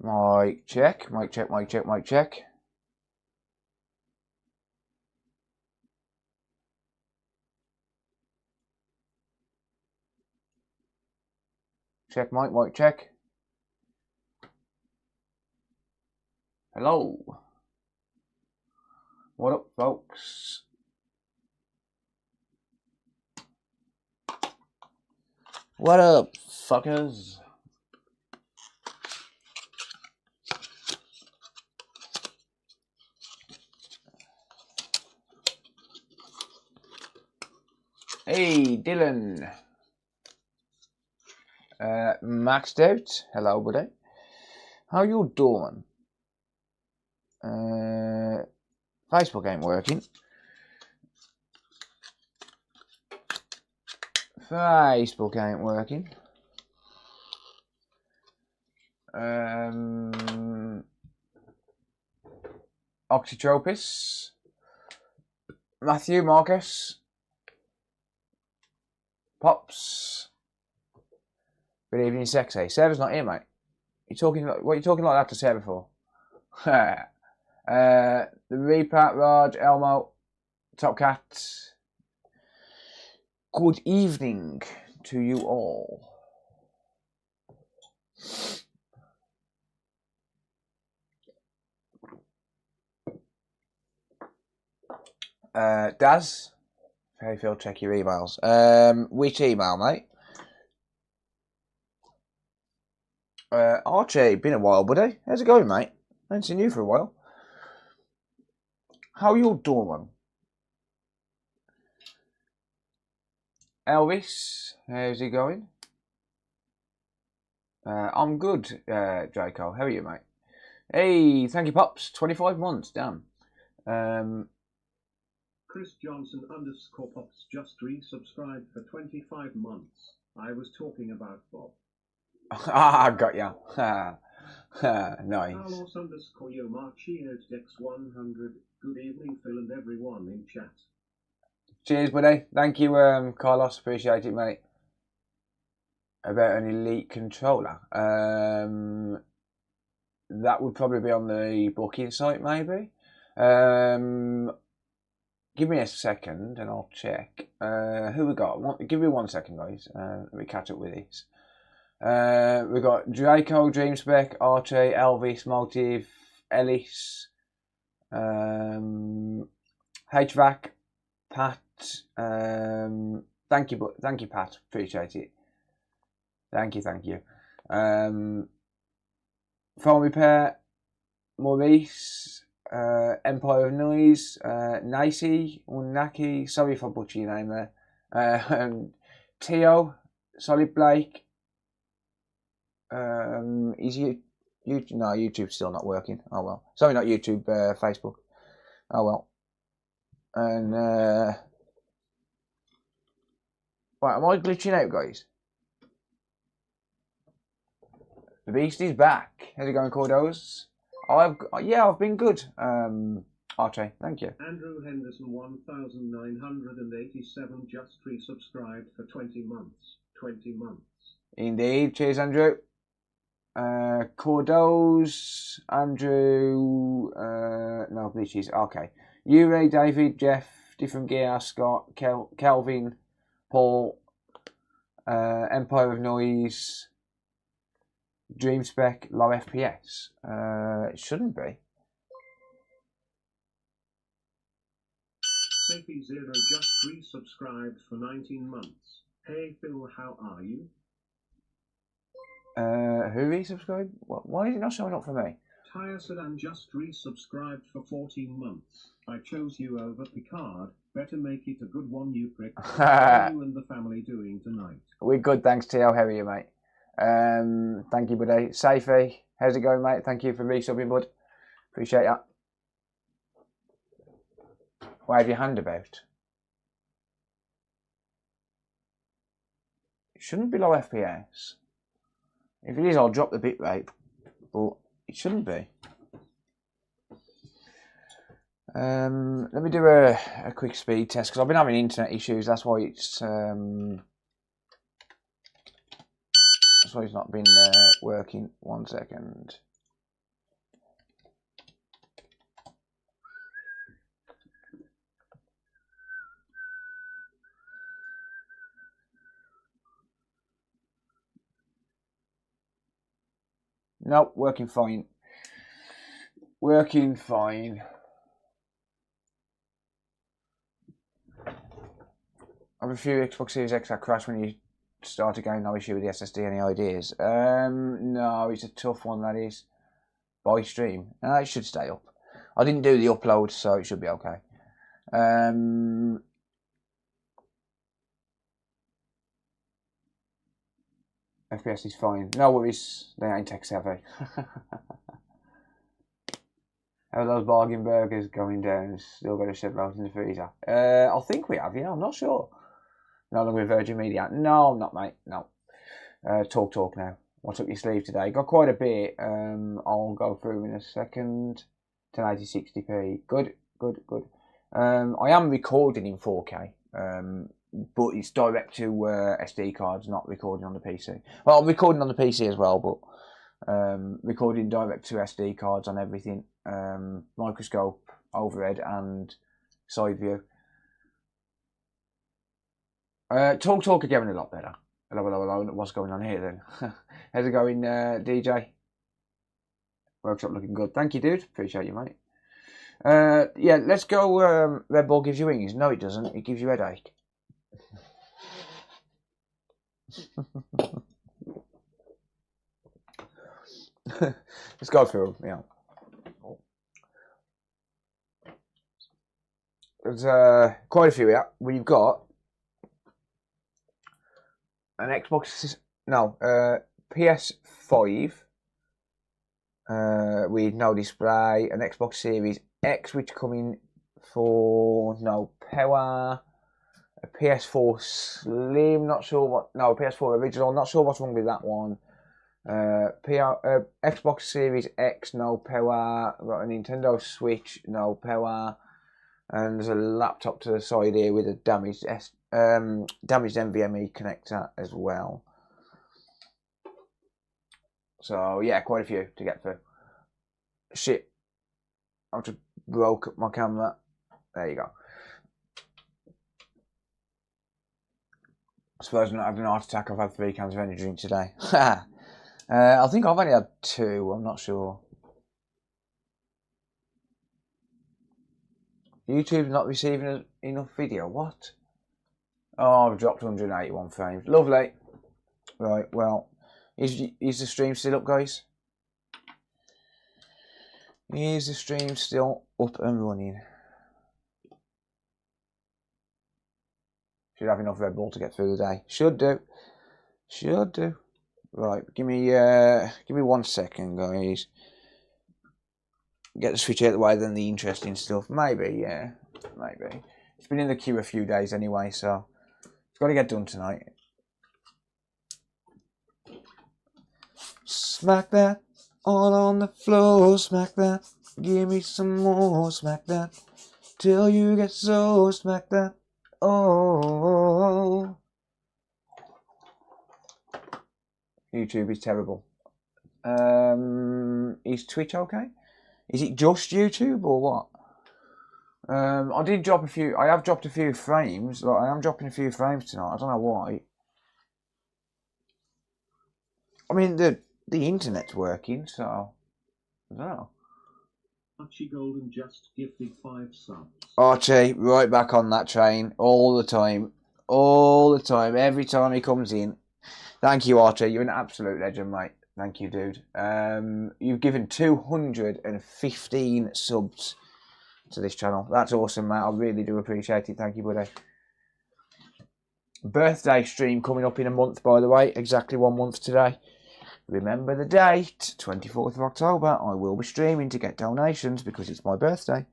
Mic check, mic check, mic check, mic check. Check mic, mic check. Hello. What up, folks? What up, fuckers? Hey, Dylan. Maxed out. Hello, buddy. How you doing? Facebook ain't working. Facebook ain't working. Oxytropis. Matthew, Marcus. Pops. Good evening, sexy. Sarah's not here, mate. What are you talking like that to Sarah for? The Repat, Raj, Elmo, Top Cat. Good evening to you all. Daz, how you feel? Check your emails. Which email, mate? Archie, been a while, buddy. How's it going, mate? I haven't seen you for a while. How you doing? Elvis, how's it going? I'm good, Draco. How are you, mate? Hey, thank you, Pops. 25 months, damn. Chris Johnson _ Pops just resubscribed for 25 months. I was talking about Bob. Ah, got ya. Nice. Carlos _ Yomarchi X100. Good evening, Phil and everyone in chat. Cheers, buddy. Thank you, Carlos. Appreciate it, mate. About an elite controller. That would probably be on the booking site, maybe. Give me a second and I'll check. Who we got? Give me 1 second, guys. Let me catch up with this. We got Draco, Dreamspec, Archie, Elvis, Motive, Ellis, HVAC, Pat. Thank you, Pat. Appreciate it. Thank you. Phone Repair, Maurice, Empire of Noise, Nicey, or Naki. Sorry if I butcher your name there. Tio, Solid Blake. Is YouTube? No, YouTube's still not working. Oh well. Sorry, not YouTube. Facebook. Oh well. And right, am I glitching out, guys? The beast is back. How's it going, Cordos? I've been good. Archie, thank you. Andrew Henderson 1987 just resubscribed for 20 months. 20 months. Indeed. Cheers, Andrew. Cordos, Andrew, no, Bleaches, okay. Ray, David, Jeff, Different Gear, Scott, Kelvin, Paul, Empire of Noise, Dreamspec, low FPS. It shouldn't be. Safety Zero just resubscribed for 19 months. Hey Phil, how are you? Who resubscribed? Why is it not showing up for me? Tyre Sedan just resubscribed for 14 months. I chose you over Picard. Better make it a good one, you prick. How are you and the family doing tonight? We're good, thanks, TL. How are you, mate? Thank you, buddy. Safey, how's it going, mate? Thank you for resubbing, bud. Appreciate that. Wave your hand about. It shouldn't be low FPS. If it is, I'll drop the bitrate, but it shouldn't be. Let me do a quick speed test because I've been having internet issues. That's why it's not been working. 1 second. No, working fine. Working fine. I have a few Xbox Series X that crash when you start again. No issue with the SSD. Any ideas? No, it's a tough one, that is. By stream. It should stay up. I didn't do the upload, so it should be okay. FPS is fine. No worries. They ain't tech savvy. How are those bargain burgers going down? Still got a ship out in the freezer. I think we have, yeah. I'm not sure. No longer with Virgin Media. No, I'm not, mate. No. Talk now. What's up your sleeve today? Got quite a bit. I'll go through in a second. 1080 60p. Good. I am recording in 4K. But it's direct to SD cards, not recording on the PC. Well, I'm recording on the PC as well, but recording direct to SD cards on everything. Microscope, overhead, and side view. Talk are getting a lot better. Hello. What's going on here then? How's it going, DJ? Workshop looking good. Thank you, dude. Appreciate you, mate. Yeah, let's go. Red Bull gives you wings. No, it doesn't. It gives you headache. Let's go through them. Yeah. There's quite a few here. We've got an Xbox, PS5 with no display, an Xbox Series X which coming for no power, a PS4 Slim, not sure what, no, PS4 original, not sure what's wrong with that one. Xbox Series X, no power. Got a Nintendo Switch, no power. And there's a laptop to the side here with a damaged NVMe connector as well. So yeah, quite a few to get through. Shit, I just broke my camera. There you go. I suppose I'm not having an heart attack. I've had 3 cans of energy drink today. I think I've only had 2. I'm not sure. YouTube's not receiving enough video. What? Oh, I've dropped 181 frames. Lovely. Right, well, is the stream still up, guys? Is the stream still up and running? Should have enough Red Bull to get through the day. Should do. Right, give me 1 second, guys. Get the switch out of the way, then the interesting stuff. Maybe, yeah. Maybe. It's been in the queue a few days anyway, so it's got to get done tonight. Smack that all on the floor. Smack that. Give me some more. Smack that. Till you get so. Smack that. Oh. YouTube is terrible. Is Twitch okay? Is it just YouTube or what? I did drop a few. I have dropped a few frames. Like, I am dropping a few frames tonight. I don't know why. I mean, the internet's working, so I don't know. Archie Golden just gifted 5 subs. Archie, right back on that train all the time. Every time he comes in. Thank you, Archie. You're an absolute legend, mate. Thank you, dude. You've given 215 subs to this channel. That's awesome, mate. I really do appreciate it. Thank you, buddy. Birthday stream coming up in a month, by the way. Exactly 1 month today. Remember the date, 24th of October. I will be streaming to get donations because it's my birthday.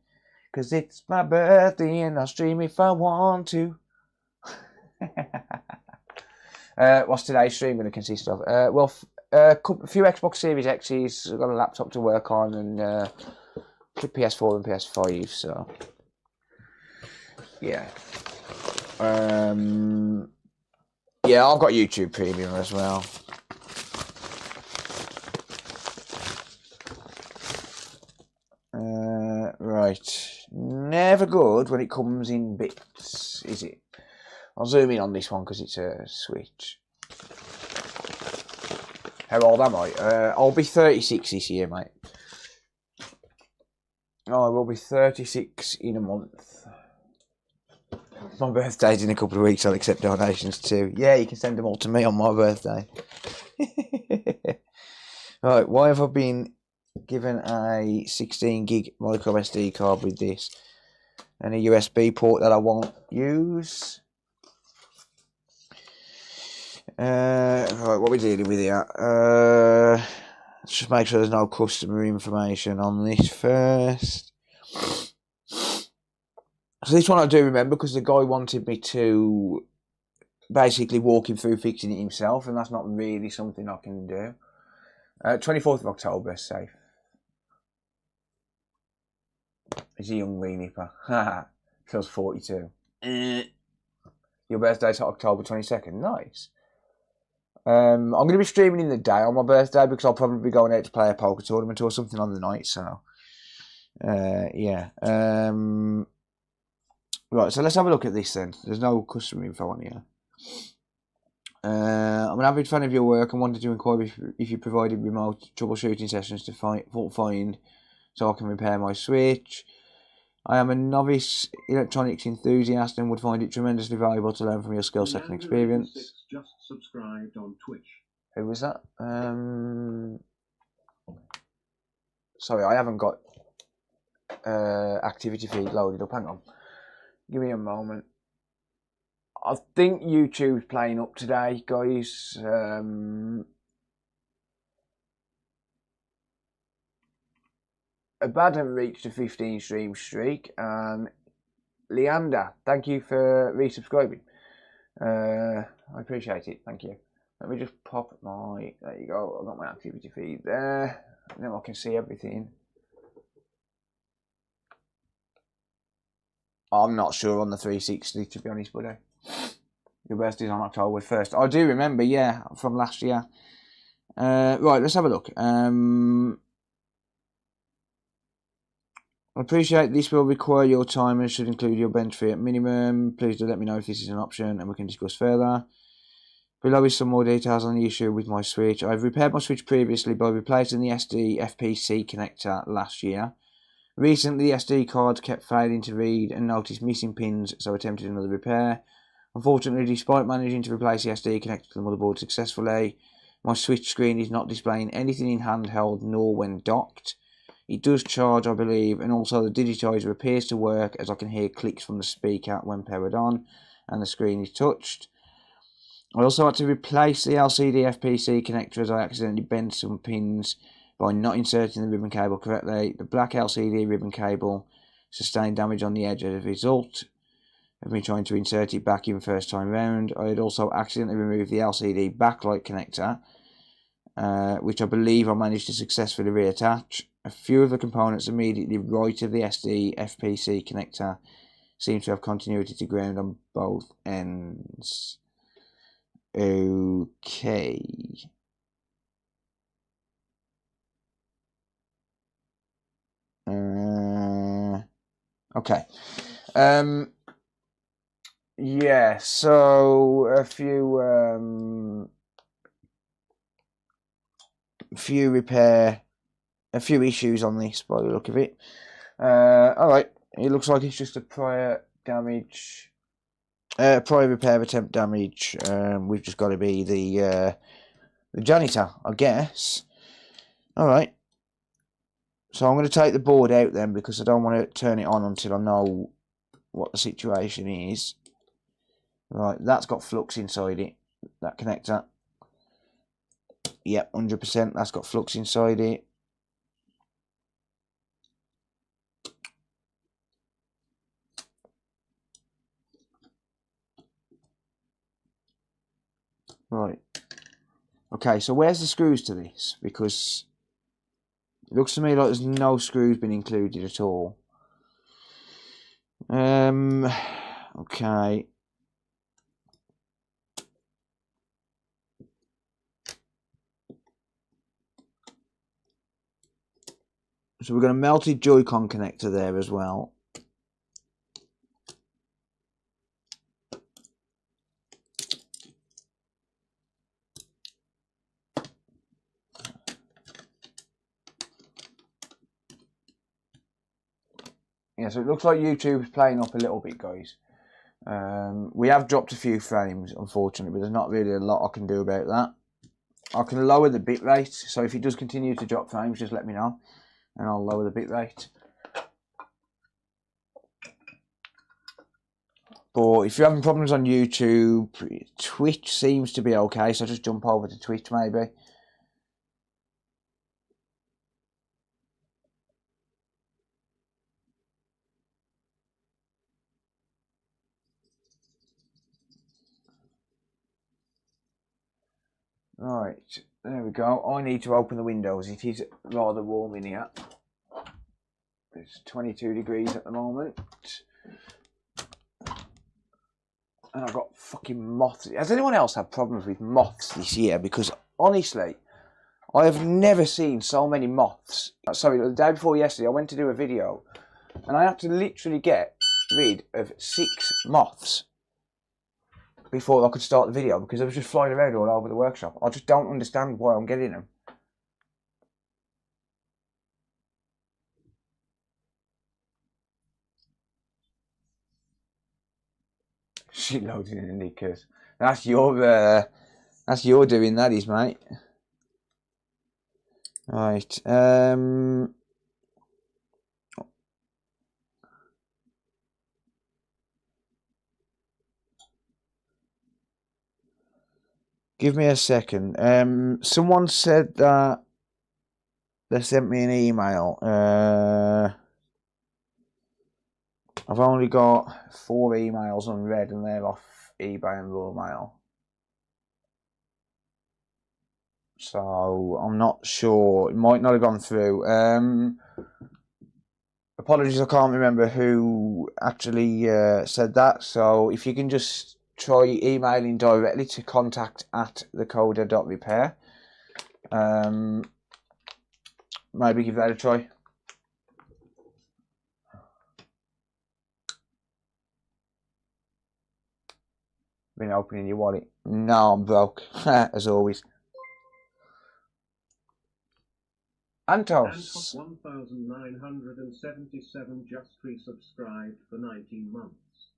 Because it's my birthday and I'll stream if I want to. What's today's stream going to consist of? Well, a few Xbox Series X's. I've got a laptop to work on and PS4 and PS5. So yeah, yeah. I've got YouTube Premium as well. Right, never good when it comes in bits, is it? I'll zoom in on this one because it's a Switch. How old am I? I'll be 36 this year, mate. I will be 36 in a month. My birthday's in a couple of weeks. I'll accept donations too. Yeah, you can send them all to me on my birthday. Right, why have I been given a 16 gig micro SD card with this and a USB port that I won't use? Right, what are we dealing with here? Let's just make sure there's no customer information on this first. So this one I do remember because the guy wanted me to basically walk him through fixing it himself, and that's not really something I can do. 24th of October, safe. He's a young wee nipper. Feels 42. Your birthday's October 22nd. Nice. I'm going to be streaming in the day on my birthday because I'll probably be going out to play a poker tournament or something on the night. So, yeah. Right, so let's have a look at this then. There's no customer info on here. I'm an avid fan of your work and wanted to inquire if you provided remote troubleshooting sessions to fault find so I can repair my Switch. I am a novice electronics enthusiast and would find it tremendously valuable to learn from your skill set and experience. Just subscribed on Twitch. Who was that? Sorry, I haven't got activity feed loaded up. Hang on. Give me a moment. I think YouTube's playing up today, guys. Abaddon reached a 15 stream streak, and Leander, thank you for resubscribing. I appreciate it, thank you. Let me just pop my, there you go, I've got my activity feed there. Now I can see everything. I'm not sure on the 360, to be honest, buddy. Your birthday's on October 1st. I do remember, yeah, from last year. Right, let's have a look. I appreciate this will require your time and should include your bench fee at minimum. Please do let me know if this is an option and we can discuss further. Below is some more details on the issue with my Switch. I've repaired my Switch previously by replacing the SD FPC connector last year. Recently, the SD card kept failing to read and noticed missing pins, so I attempted another repair. Unfortunately, despite managing to replace the SD connector to the motherboard successfully, my Switch screen is not displaying anything in handheld nor when docked. It does charge, I believe, and also the digitizer appears to work as I can hear clicks from the speaker when powered on and the screen is touched. I also had to replace the LCD FPC connector as I accidentally bent some pins by not inserting the ribbon cable correctly. The black LCD ribbon cable sustained damage on the edge as a result of me trying to insert it back in first time round. I had also accidentally removed the LCD backlight connector, which I believe I managed to successfully reattach. A few of the components immediately right of the SD FPC connector seem to have continuity to ground on both ends. Okay. Okay. Yeah, so a few issues on this by the look of it. Alright, it looks like it's just a prior repair attempt damage. We've just got to be the janitor, I guess. Alright. So I'm going to take the board out then because I don't want to turn it on until I know what the situation is. Right, that's got flux inside it, that connector. Yep, 100%, that's got flux inside it. Right. Okay, so where's the screws to this? Because it looks to me like there's no screws been included at all. Okay. So we've got a melted Joy-Con connector there as well. Yeah, so it looks like YouTube's playing up a little bit, guys. We have dropped a few frames, unfortunately, but there's not really a lot I can do about that. I can lower the bitrate, so if it does continue to drop frames, just let me know, and I'll lower the bitrate. But if you're having problems on YouTube, Twitch seems to be okay, so just jump over to Twitch maybe. Right, there we go. I need to open the windows. It is rather warm in here. It's 22 degrees at the moment. And I've got fucking moths. Has anyone else had problems with moths this year? Because honestly, I have never seen so many moths. Sorry, the day before yesterday, I went to do a video and I had to literally get rid of 6 moths before I could start the video because they was just flying around all over the workshop. I just don't understand why I'm getting them. Shit loading in the knickers. That's your doing, that is, mate. Right. Give me a second. Someone said that they sent me an email. I've only got 4 emails unread and they're off eBay and Royal Mail. So I'm not sure. It might not have gone through. Apologies, I can't remember who actually said that. So if you can just try emailing directly to contact@thecoder.repair. Maybe give that a try. Been opening your wallet? No, I'm broke, as always. Antos. 1977 just resubscribed for 19 months.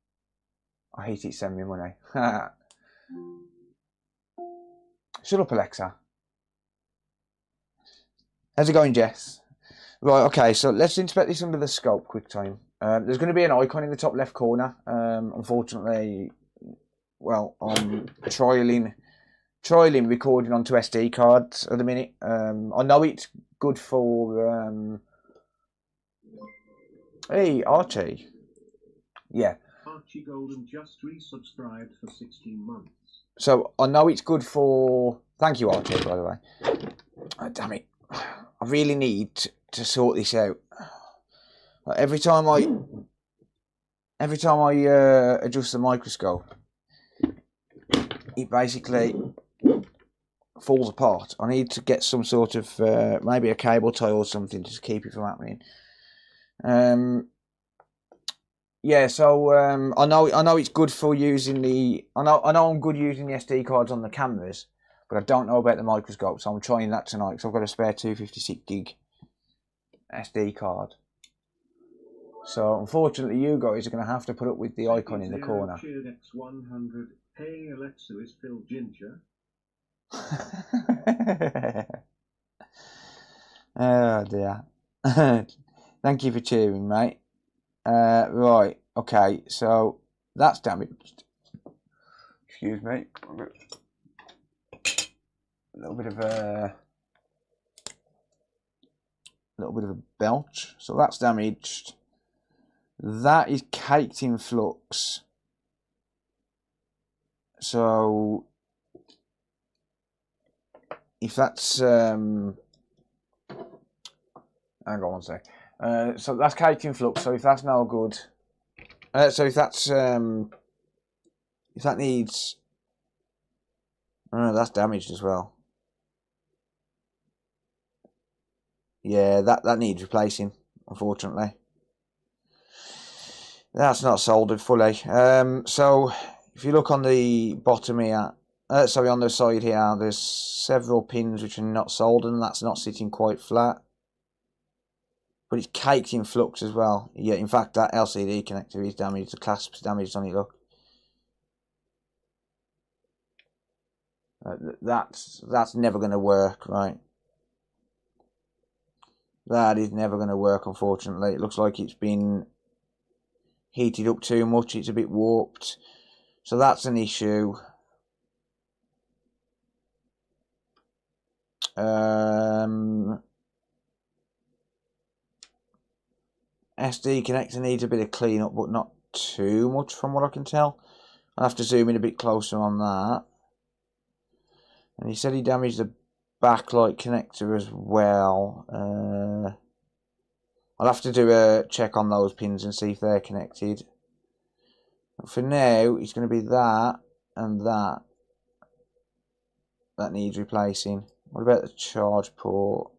I hate it, send me money. Shut up, Alexa. How's it going, Jess? Right, okay, so let's inspect this under the scope quick time. There's going to be an icon in the top left corner. Unfortunately, well, I'm trialing recording onto SD cards at the minute. I know it's good for hey, Archie. Yeah. Archie Golden just resubscribed for 16 months. So I know it's good for. Thank you, Archie, by the way. Oh, damn it! I really need to sort this out. Every time I adjust the microscope, it basically falls apart. I need to get some sort of maybe a cable tie or something to keep it from happening. Yeah, so I know it's good for using the. I know I'm good using the SD cards on the cameras, but I don't know about the microscope. So I'm trying that tonight because I've got a spare 256 gig SD card. So unfortunately, you guys are going to have to put up with the icon in the corner. X100. Hey Alexa, is Phil Ginger? Oh dear. Thank you for cheering, mate. Right, okay, so that's damaged. Excuse me. A little bit of a belch. So that's damaged. That is caked in flux. So if that's hang on one sec. So that's caked in flux. So if that's no good, so if that's if that needs, that's damaged as well. Yeah, that needs replacing. Unfortunately, that's not soldered fully. So if you look on the bottom here, sorry, on the side here, there's several pins which are not soldered, and that's not sitting quite flat. But it's caked in flux as well. Yeah, in fact, that LCD connector is damaged. The clasp's damaged on it, look. That's never going to work, right? That is never going to work, unfortunately. It looks like it's been heated up too much. It's a bit warped. So that's an issue. SD connector needs a bit of cleanup, but not too much from what I can tell. I'll have to zoom in a bit closer on that. And he said he damaged the backlight connector as well. I'll have to do a check on those pins and see if they're connected. But for now, it's going to be that and that that needs replacing. What about the charge port?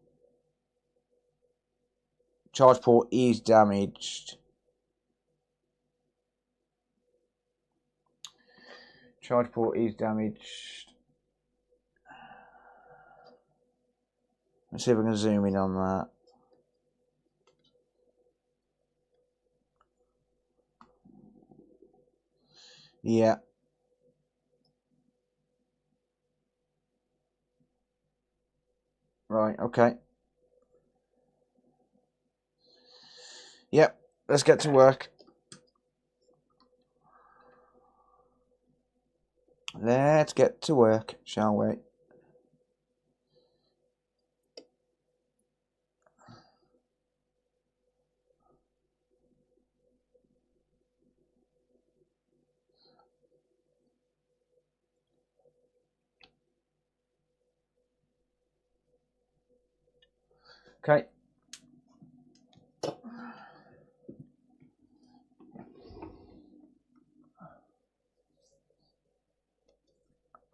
Charge port is damaged. Charge port is damaged. Let's see if I can zoom in on that. Yeah. Right, okay. Yep, let's get to work. Let's get to work, shall we? Okay.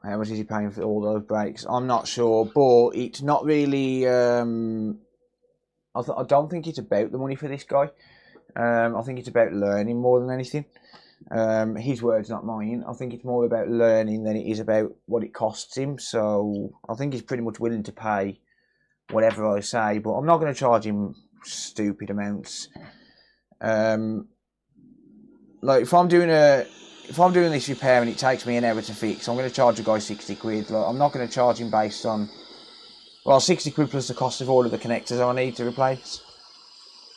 How much is he paying for all those brakes? I'm not sure, but it's not really. I don't think it's about the money for this guy. I think it's about learning more than anything. His words, not mine. I think it's more about learning than it is about what it costs him. So I think he's pretty much willing to pay whatever I say, but I'm not going to charge him stupid amounts. Like if I'm doing this repair and it takes me an hour to fix, I'm going to charge a guy 60 quid. Like, I'm not going to charge him based on, well, 60 quid plus the cost of all of the connectors I need to replace.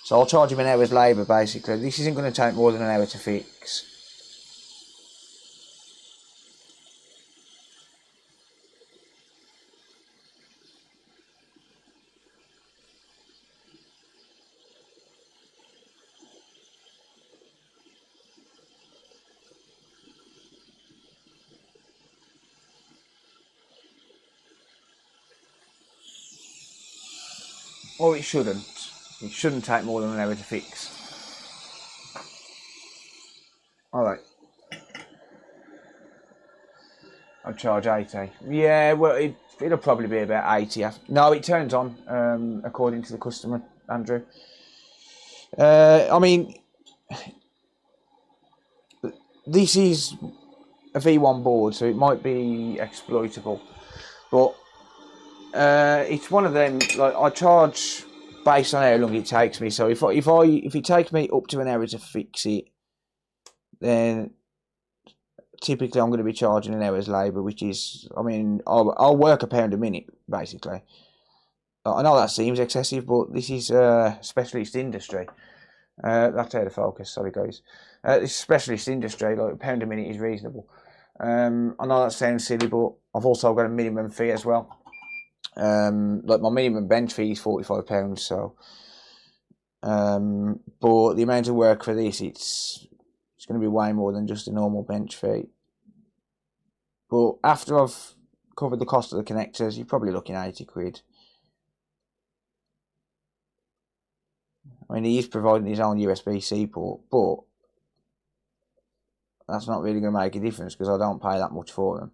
So I'll charge him an hour's labour, basically. This isn't going to take more than an hour to fix. Or it shouldn't. It shouldn't take more than an hour to fix. Alright. I'll charge 80. Yeah, well, it'll probably be about 80. No, it turns on, according to the customer, Andrew. I mean, this is a V1 board, so it might be exploitable. But it's one of them, like, I charge based on how long it takes me. So if it takes me up to an hour to fix it, then typically I'm going to be charging an hour's labour, which is, I mean, I'll work £1 a minute, basically. I know that seems excessive, but this is specialist industry. That's out of focus, sorry guys. This specialist industry, like £1 a minute is reasonable. I know that sounds silly, but I've also got a minimum fee as well. Like my minimum bench fee is £45, so but the amount of work for this, it's going to be way more than just a normal bench fee. But after I've covered the cost of the connectors, you're probably looking at 80 quid. I mean, he is providing his own USB-C port, but that's not really going to make a difference because I don't pay that much for them.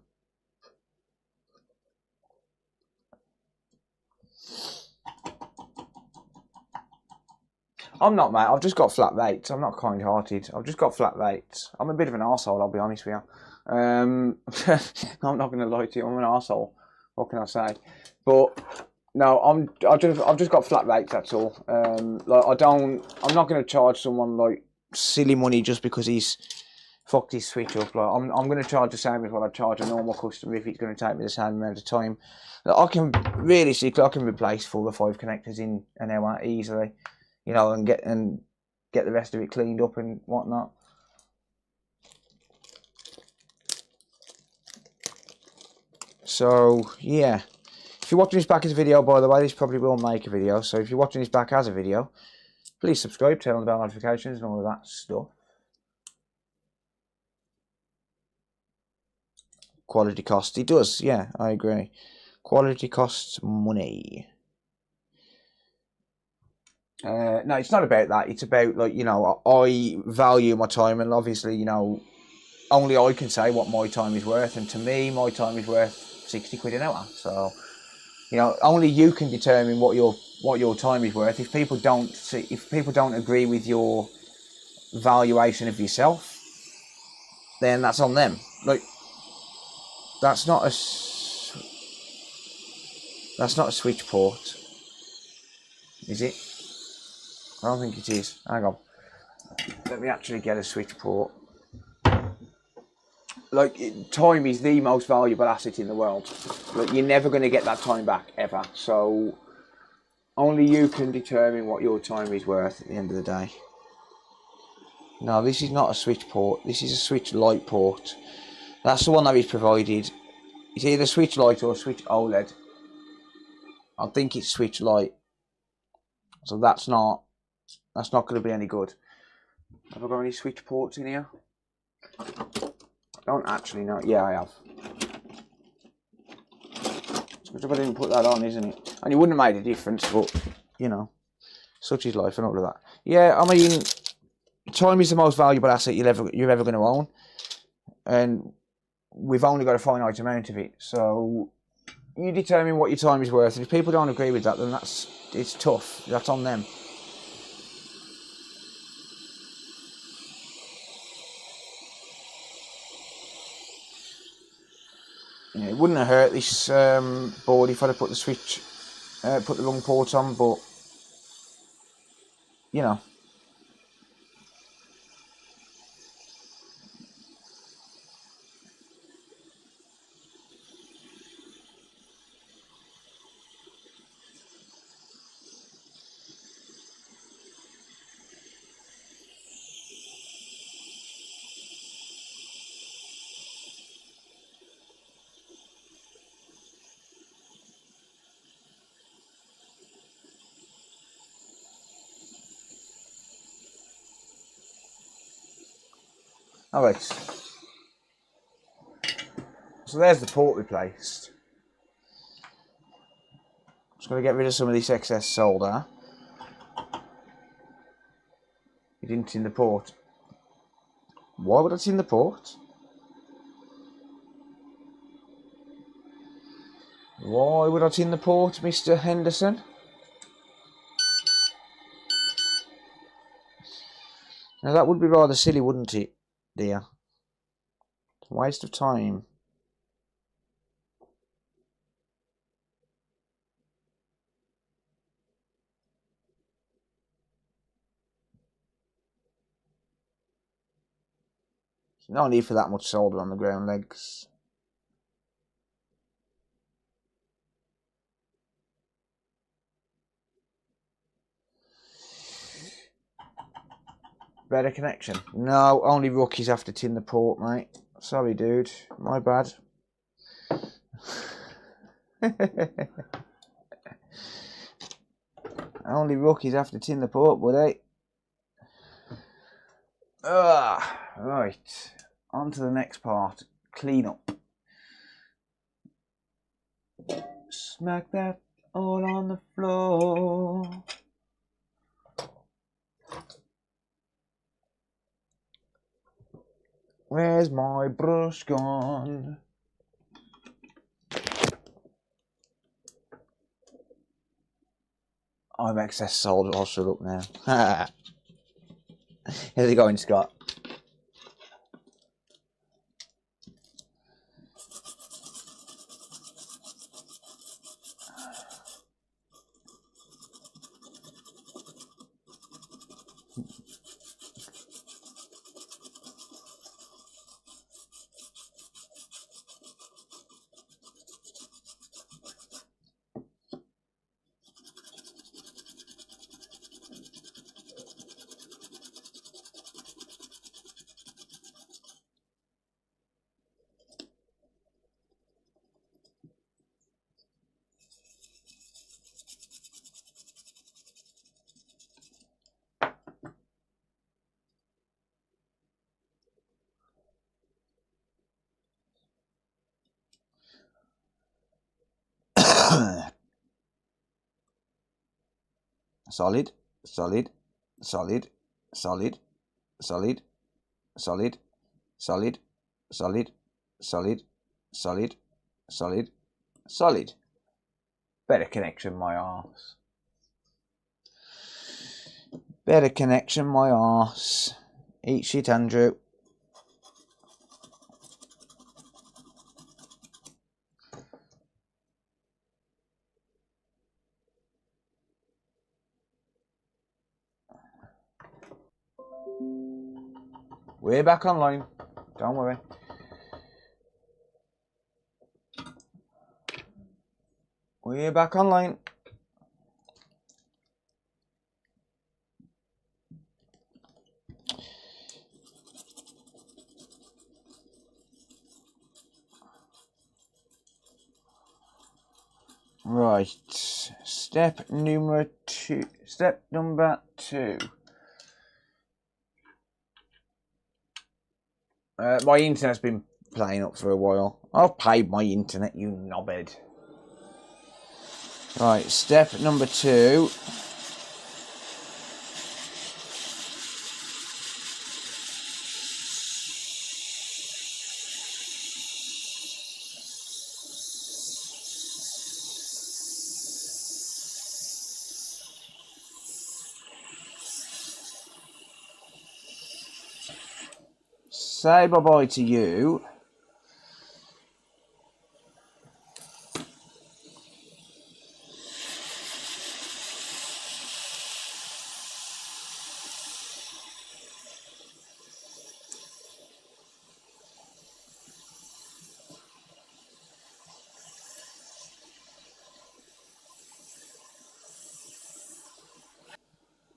I'm not, mate. I've just got flat rates. I'm not kind-hearted. I've just got flat rates. I'm a bit of an arsehole, I'll be honest with you. I'm not going to lie to you. I'm an arsehole. What can I say? But No, I've just got flat rates. That's all. Like I'm not going to charge someone like silly money just because he's fucked his switch up. Like I'm going to charge the same as what I charge a normal customer if it's going to take me the same amount of time. Like, I can replace 4 or 5 connectors in an hour easily, you know, and get the rest of it cleaned up and whatnot. So yeah. If you're watching this back as a video, by the way, this probably will make a video. So if you're watching this back as a video, please subscribe, turn on the bell notifications and all of that stuff. Quality cost. It does, yeah, I agree. Quality costs money. No, it's not about that. It's about, like, you know, I value my time, and obviously, you know, only I can say what my time is worth. And to me, my time is worth 60 quid an hour. So, you know, only you can determine what your time is worth. If people don't agree with your valuation of yourself, then that's on them. Like, that's not a switch port, is it? I don't think it is. Hang on, let me actually get a switch port. Like, time is the most valuable asset in the world. Like, you're never going to get that time back ever. So only you can determine what your time is worth at the end of the day. No, this is not a switch port. This is a switch light port. That's the one that is provided. It's either switch light or switch OLED. I think it's switch light. So that's not going to be any good. Have I got any switch ports in here? I don't actually know. Yeah, I have. It's good if I didn't put that on, isn't it? And it wouldn't have made a difference, but, you know, such is life and all of that. Yeah, I mean, time is the most valuable asset you're ever going to own, and we've only got a finite amount of it. So you determine what your time is worth. And if people don't agree with that, then it's tough. That's on them. Yeah, it wouldn't have hurt this board if I'd have put the wrong port on, but, you know. Alright, so there's the port replaced. Just going to get rid of some of this excess solder. It didn't tin the port. Why would I tin the port? Why would I tin the port, Mr. Henderson? Now that would be rather silly, wouldn't it, dear? Waste of time. There's no need for that much solder on the ground legs. Better connection. No, only rookies have to tin the port, mate. Sorry, dude. My bad. Only rookies have to tin the port, buddy. Right. On to the next part. Clean up. Smack that all on the floor. Where's my brush gone? I'm excess solder. I'll shut up now. How's it going, Scott? solid, solid, solid, solid, solid, solid, solid, solid, solid, solid, solid, solid. Better connection, my arse. Better connection, my arse. Eat shit, Andrew. We're back online. Don't worry. We're back online. Right. Step number two. My internet's been playing up for a while. I've paid my internet, you knobhead. Right, step number 2. Say bye-bye to you.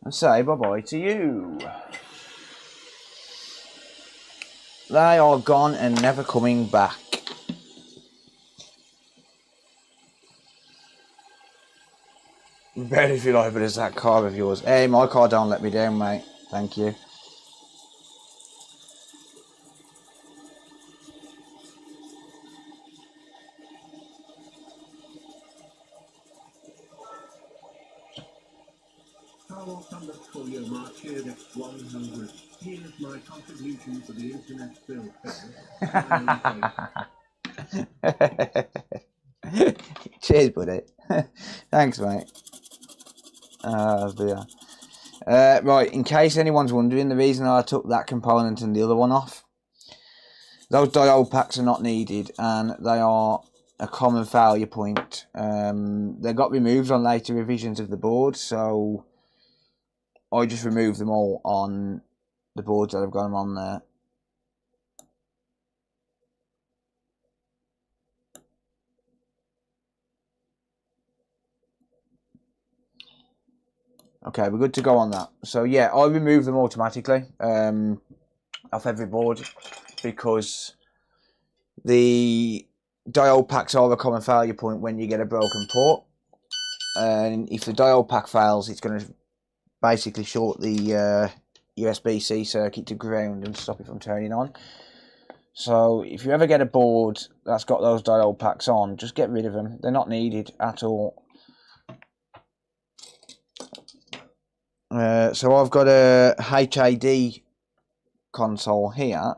And say bye-bye to you. They are gone and never coming back. Bet if you like, but it's that car of yours. Hey, my car don't let me down, mate. Thank you. Carlos underscore Mark here next 100. Here's my contribution to the internet bill. Cheers, buddy. Thanks, mate. Right, in case anyone's wondering, the reason I took that component and the other one off, those diode packs are not needed, and they are a common failure point. They got removed on later revisions of the board, so I just removed them all on the boards that have got them on there. Okay, we're good to go on that. So yeah, I remove them automatically off every board because the diode packs are a common failure point when you get a broken port. And if the diode pack fails, it's going to basically short the USB-C circuit to ground and stop it from turning on. So if you ever get a board that's got those diode packs on, just get rid of them. They're not needed at all. So I've got a HAD console here.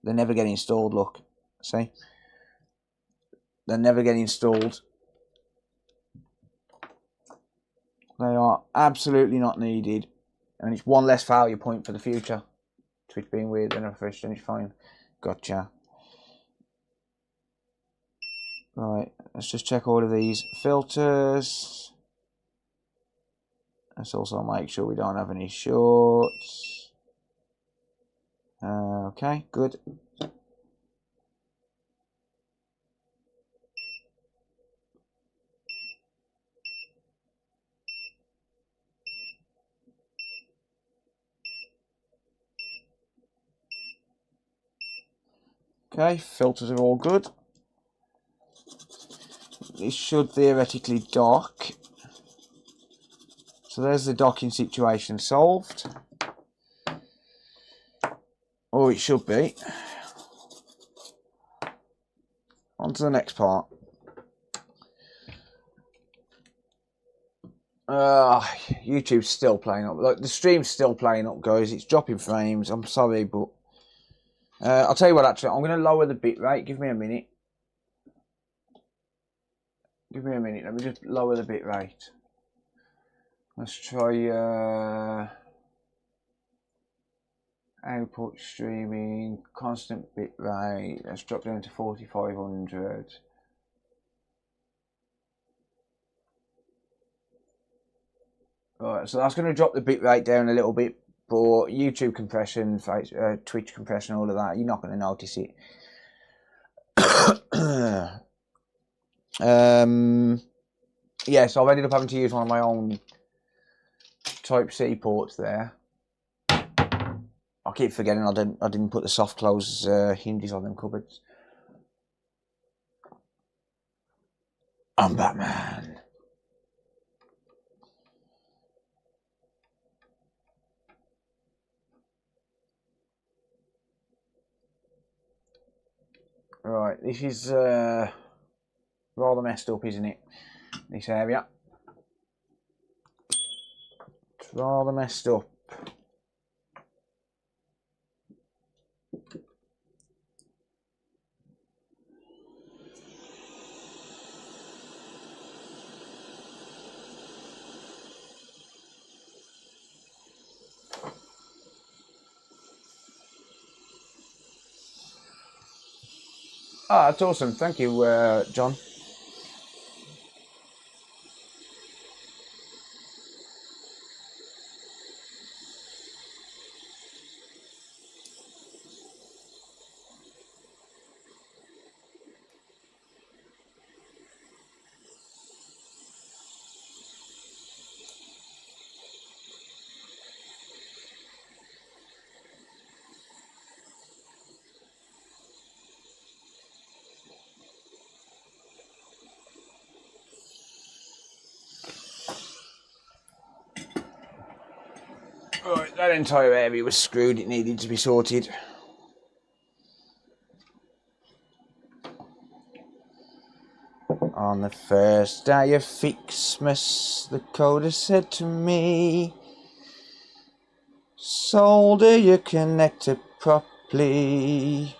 They never get installed, look. See? They never get installed. They are absolutely not needed. And it's one less failure point for the future. Twitch being weird and refreshed and it's fine. Gotcha. Right, let's just check all of these filters. Let's also make sure we don't have any shorts. Okay, good. Okay, filters are all good. This should theoretically dock. So there's the docking situation solved. Or it should be. On to the next part. YouTube's still playing up. Like the stream's still playing up, guys. It's dropping frames. I'm sorry, but I'll tell you what. Actually, I'm going to lower the bit rate. Give me a minute. Give me a minute. Let me just lower the bit rate. Let's try output streaming, constant bit rate. Let's drop down to 4500. Right, so that's going to drop the bit rate down a little bit, but YouTube compression, Twitch compression, all of that, you're not going to notice it. Yeah, so I've ended up having to use one of my own Type-C ports there. I keep forgetting I didn't put the soft close hinges on them cupboards. I'm Batman. Right, this is rather messed up, isn't it? This area. It's rather messed up. Ah, that's awesome. Thank you, John. Right, that entire area was screwed. It needed to be sorted. On the first day of Fixmas, the coder said to me, solder your connector properly.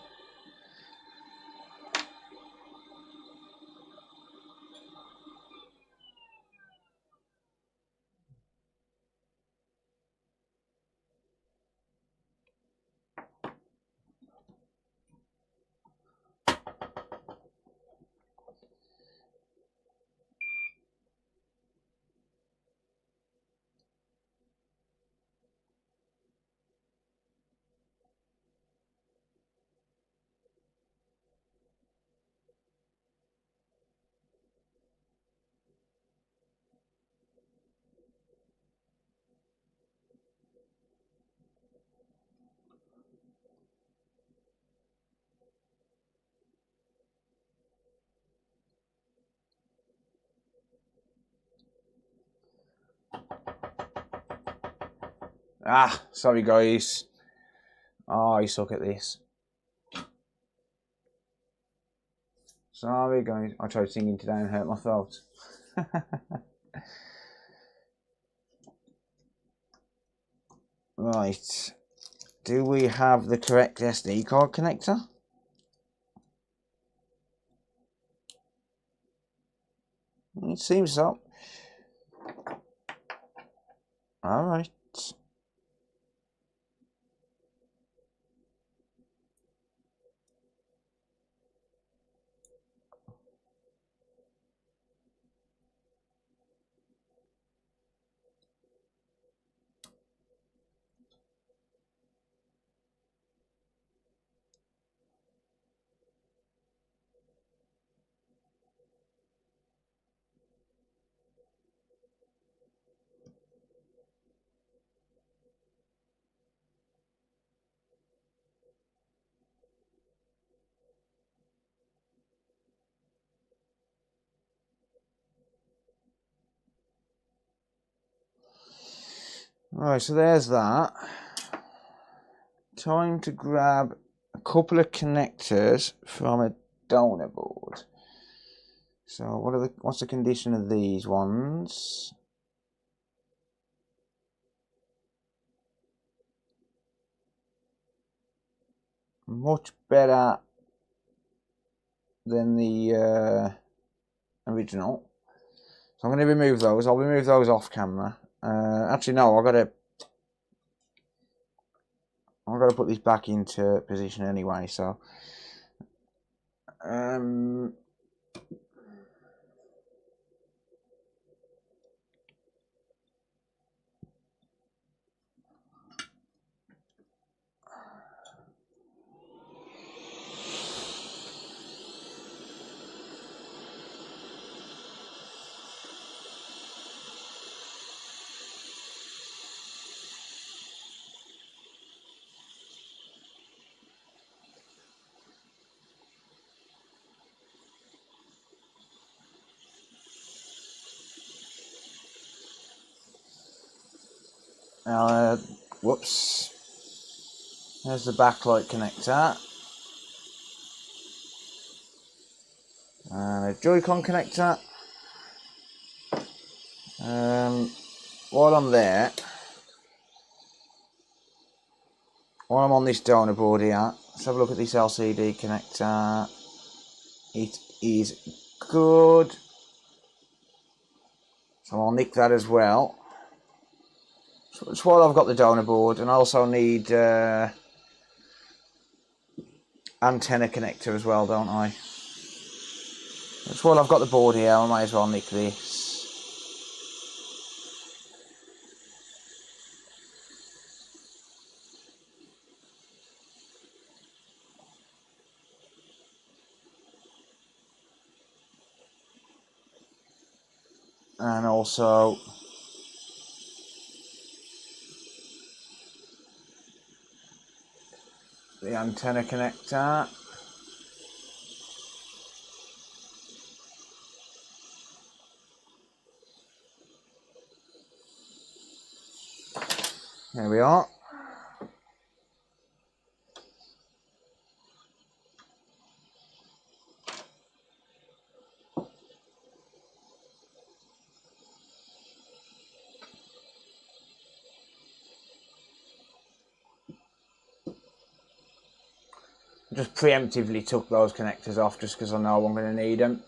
Ah, sorry guys. Oh, I suck at this. Sorry guys. I tried singing today and hurt my throat. Right. Do we have the correct SD card connector? It seems so. Alright. Right, so there's that. Time to grab a couple of connectors from a donor board. So what's the condition of these ones? much better than the original. So I'm going to remove those. I'll remove those off camera. Actually, no, I've got to put this back into position anyway. So, whoops. There's the backlight connector. And a Joy-Con connector. While I'm there, while I'm on this donor board here, let's have a look at this LCD connector. It is good. So I'll nick that as well. So it's while I've got the donor board, and I also need antenna connector as well, don't I? That's while I've got the board here, I might as well nick this. And also the antenna connector. There we are. Just preemptively took those connectors off just because I know I'm going to need them.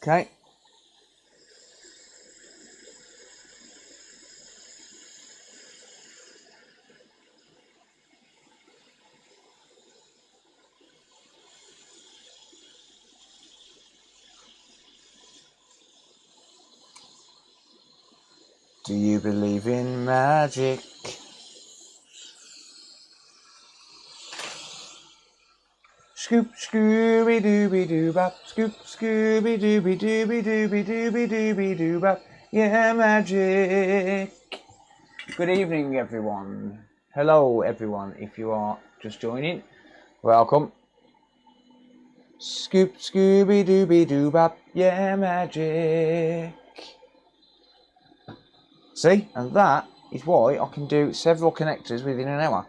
Okay. Do you believe in magic? Scoop, scooby dooby doo bop, scoop, scooby dooby dooby dooby dooby dooby doo bop. Yeah, magic. Good evening, everyone. Hello, everyone. If you are just joining, welcome. Scoop, scooby dooby doo bop. Yeah, magic. See, and that is why I can do several connectors within an hour.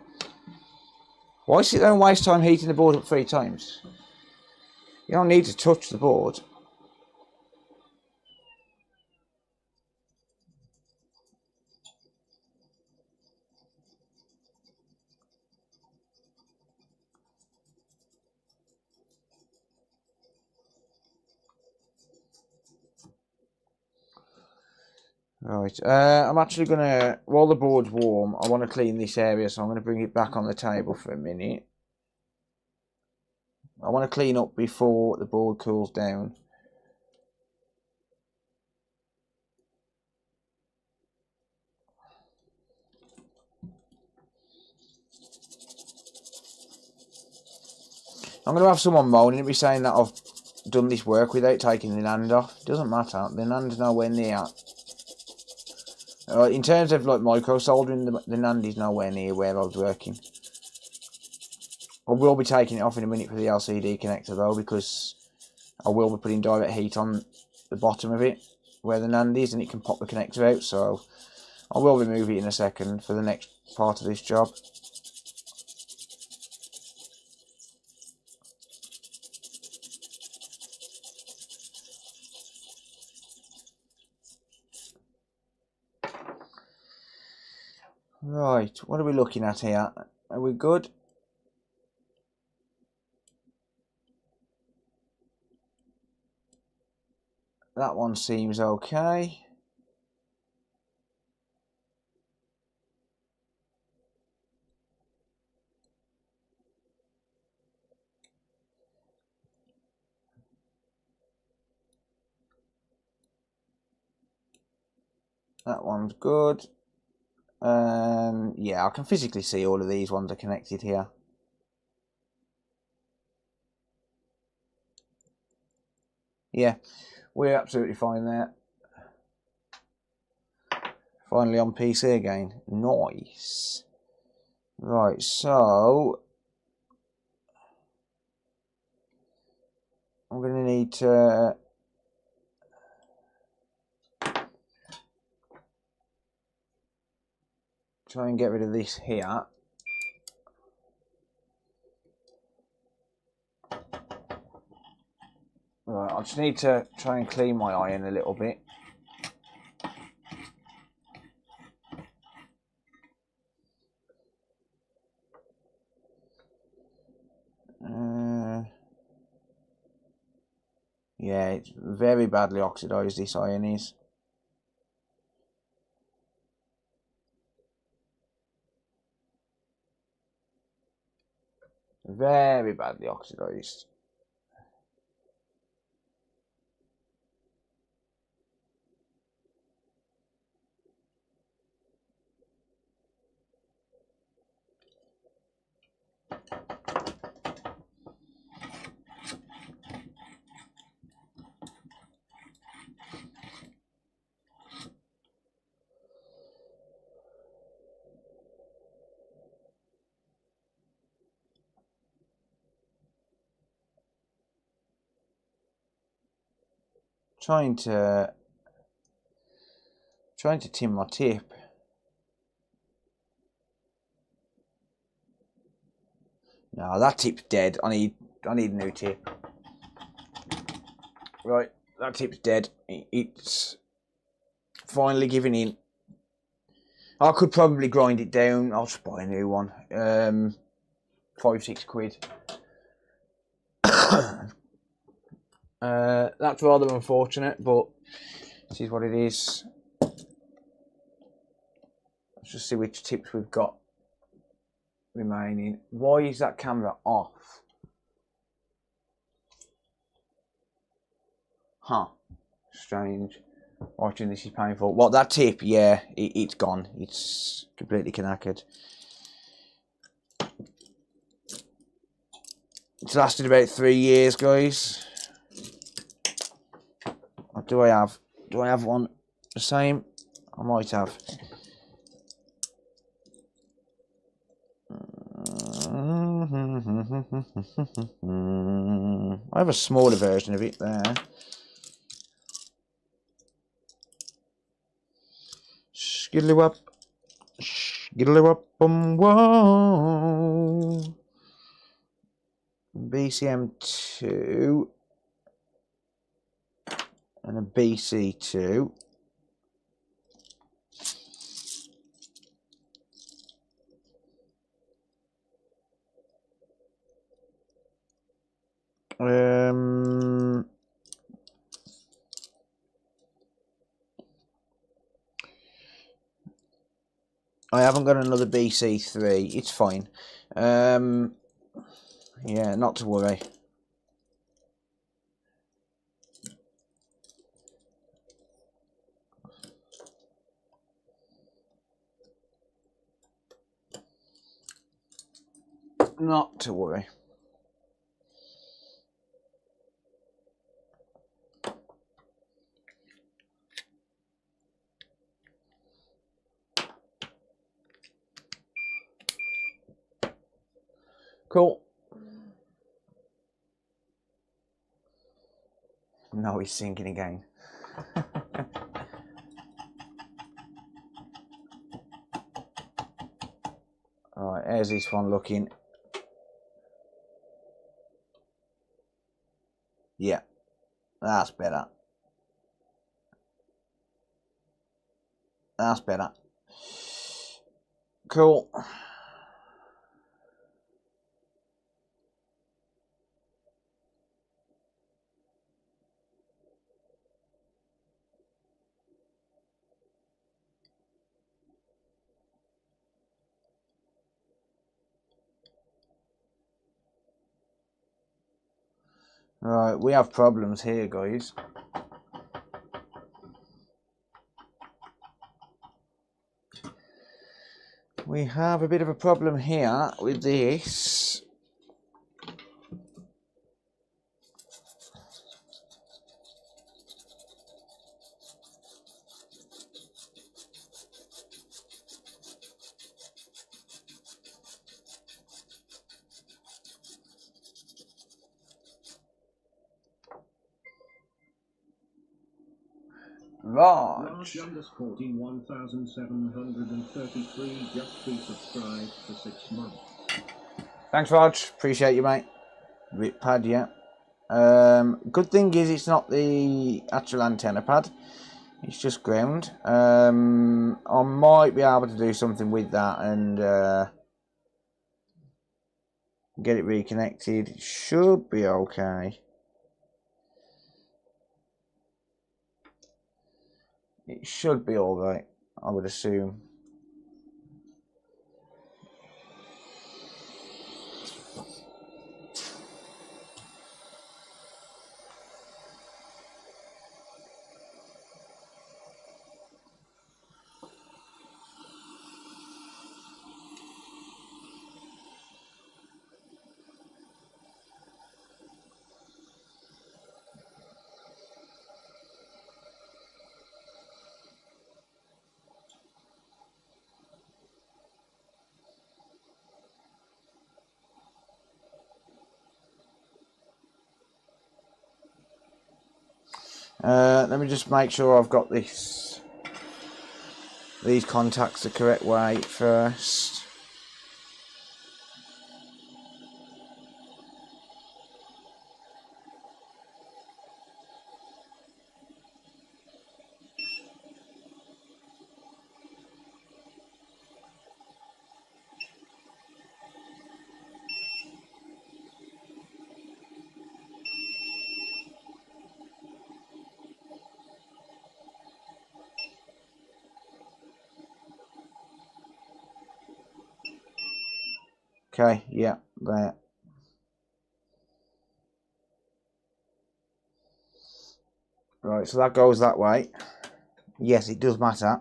Why sit there and waste time heating the board up 3 times? You don't need to touch the board. Right, I'm actually going to, while the board's warm, I want to clean this area, so I'm going to bring it back on the table for a minute. I want to clean up before the board cools down. I'm going to have someone moaning at me saying that I've done this work without taking the NAND off. It doesn't matter, the NAND's nowhere near. In terms of like micro soldering, the NAND is nowhere near where I was working. I will be taking it off in a minute for the LCD connector though, because I will be putting direct heat on the bottom of it where the NAND is, and it can pop the connector out, so I will remove it in a second for the next part of this job. Right, what are we looking at here? Are we good? That one seems okay. That one's good. Yeah, I can physically see all of these ones are connected here. Yeah, we're absolutely fine there. Finally on PC again. Nice. Right, so I'm going to need to try and get rid of this here. Right, I just need to try and clean my iron a little bit. Yeah, it's very badly oxidized, this iron is. Very badly oxidized. Trying to tin my tip. No, that tip's dead. I need a new tip. Right, that tip's dead. It's finally giving in. I could probably grind it down. I'll just buy a new one. 5-6 quid. That's rather unfortunate, but this is what it is. Let's just see which tips we've got remaining. Why is that camera off? Huh. Strange. Watching this is painful. Well, that tip, yeah, it's gone. It's completely knackered. It's lasted about 3 years, guys. What do I have? Do I have one the same? I might have. I have a smaller version of it there. Skiddly-wop. Skiddly-wop-bum-whoa. BCM2 and a BC2. I haven't got another BC3. It's fine. Yeah, not to worry. Not to worry. Cool. No, it's sinking again. Alright, there's this one looking. Yeah, that's better. That's better. Cool. Right, we have problems here, guys. We have a bit of a problem here with this. Raj underscore 1733 just resubscribed for 6 months. Thanks, Raj. Appreciate you, mate. Rip pad, yeah. Good thing is it's not the actual antenna pad. It's just ground. I might be able to do something with that and get it reconnected. It should be okay. It should be alright, I would assume. Let me just make sure I've got these contacts the correct way first. Okay, yeah, there. Right, so that goes that way. Yes, it does matter.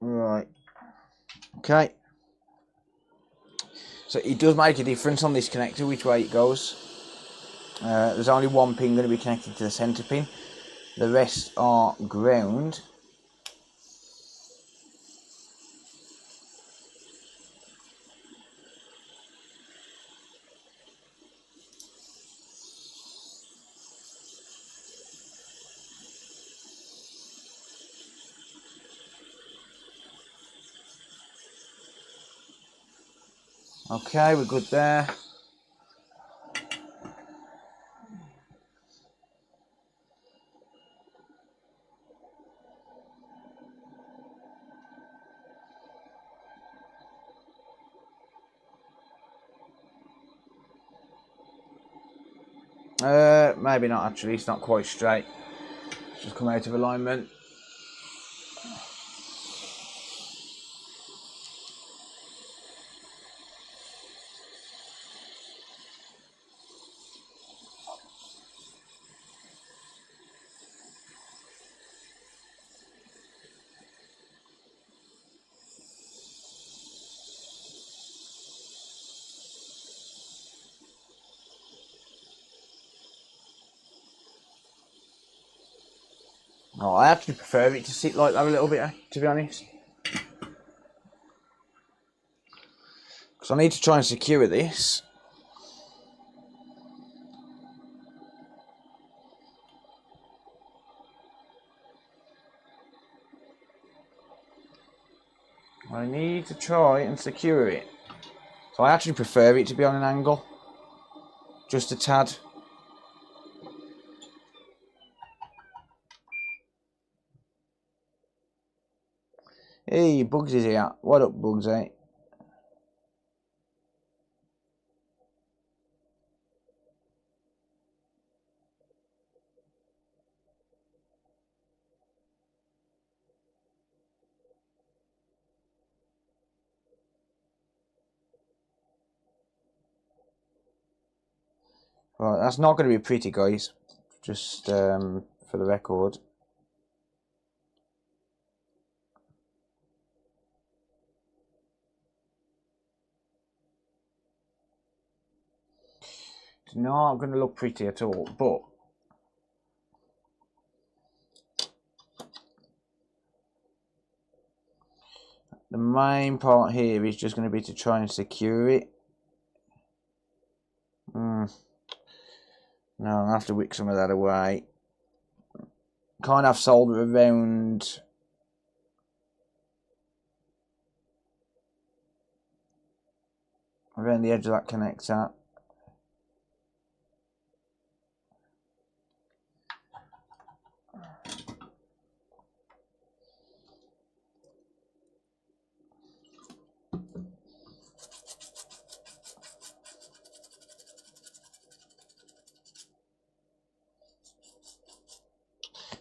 Right. Okay. So it does make a difference on this connector which way it goes. There's only one pin going to be connected to the center pin. The rest are ground. Okay, we're good there. Maybe not actually, it's not quite straight. It's just come out of alignment. Oh, I actually prefer it to sit like that a little bit, to be honest. Because I need to try and secure this. I need to try and secure it. So I actually prefer it to be on an angle. Just a tad. Hey, Bugsy's here. What up, Bugsy? Right, that's not going to be pretty, guys. Just for the record. It's not going to look pretty at all, but the main part here is just going to be to try and secure it. No, I'll have to wick some of that away. Kind of solder around the edge of that connector.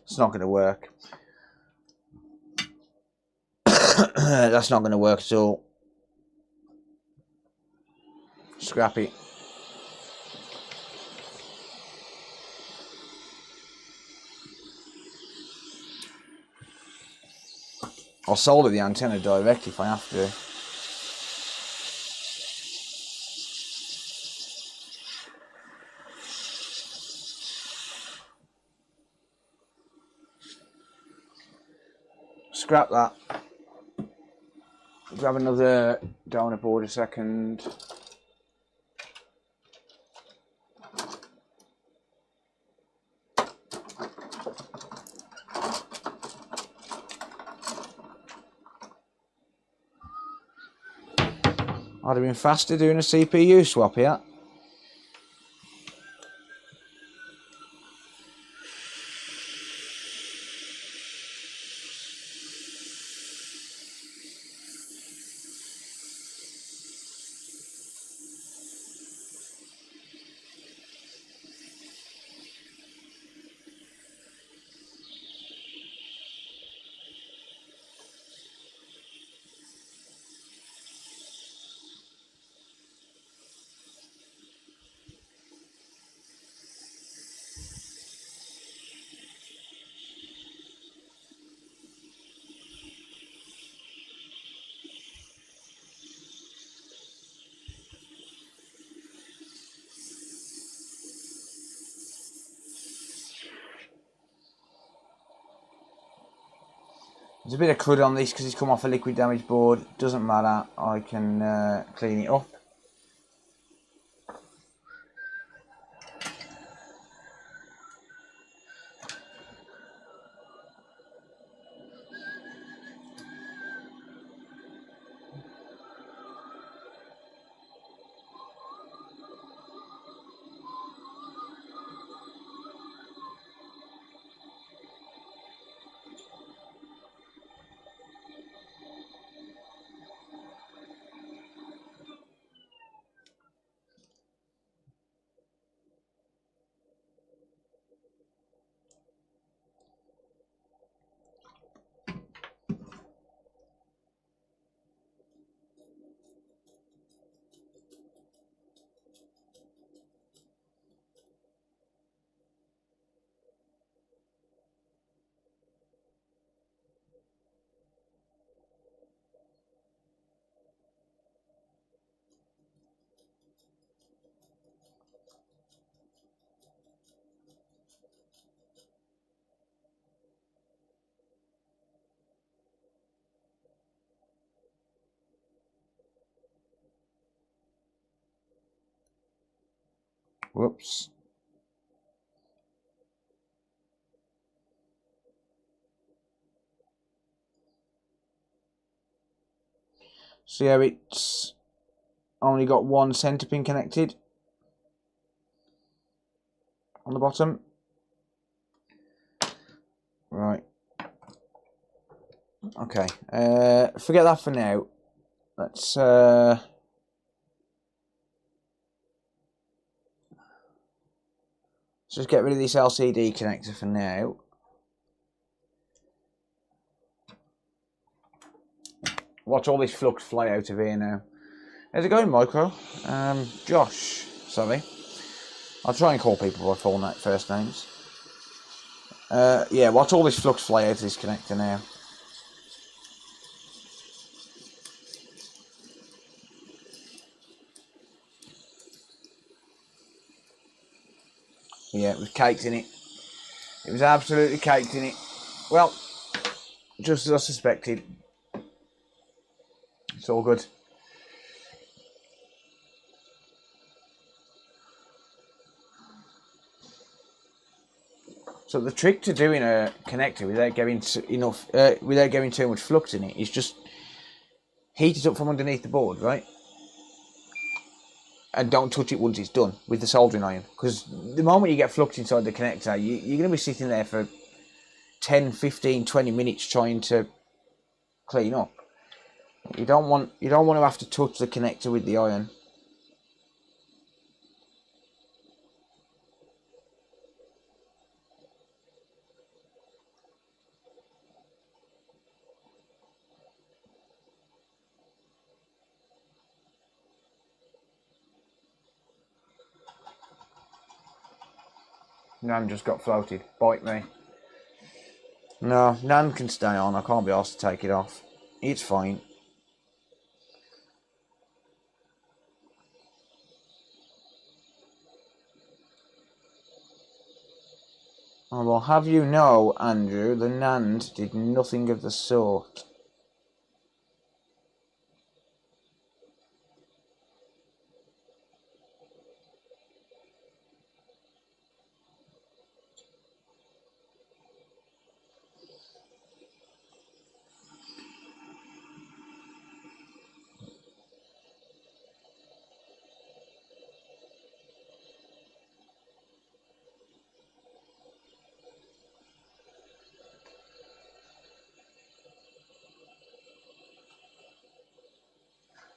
It's not going to work. That's not going to work at all. Scrap it. I'll solder the antenna direct if I have to. Scrap that. Grab another donor board a second. I'd have been faster doing a CPU swap here. There's a bit of crud on this because it's come off a liquid damage board. Doesn't matter, I can clean it up. Whoops. See how it's only got one centre pin connected on the bottom. Right. Okay. Forget that for now. Let's just get rid of this LCD connector for now. Watch all this flux fly out of here now. How's it going, Micro? Josh, sorry. I'll try and call people by full first names. Yeah, watch all this flux fly out of this connector now. Yeah, it was caked in it. It was absolutely caked in it. Well, just as I suspected. It's all good. So the trick to doing a connector without getting too much flux in it is just heat it up from underneath the board, right? And don't touch it once it's done with the soldering iron, because the moment you get flux inside the connector, you're going to be sitting there for 10, 15, 20 minutes trying to clean up. You don't want to have to touch the connector with the iron. Nan just got floated. Bite me. No, Nan can stay on. I can't be asked to take it off. It's fine. I will have you know, Andrew, the Nand did nothing of the sort.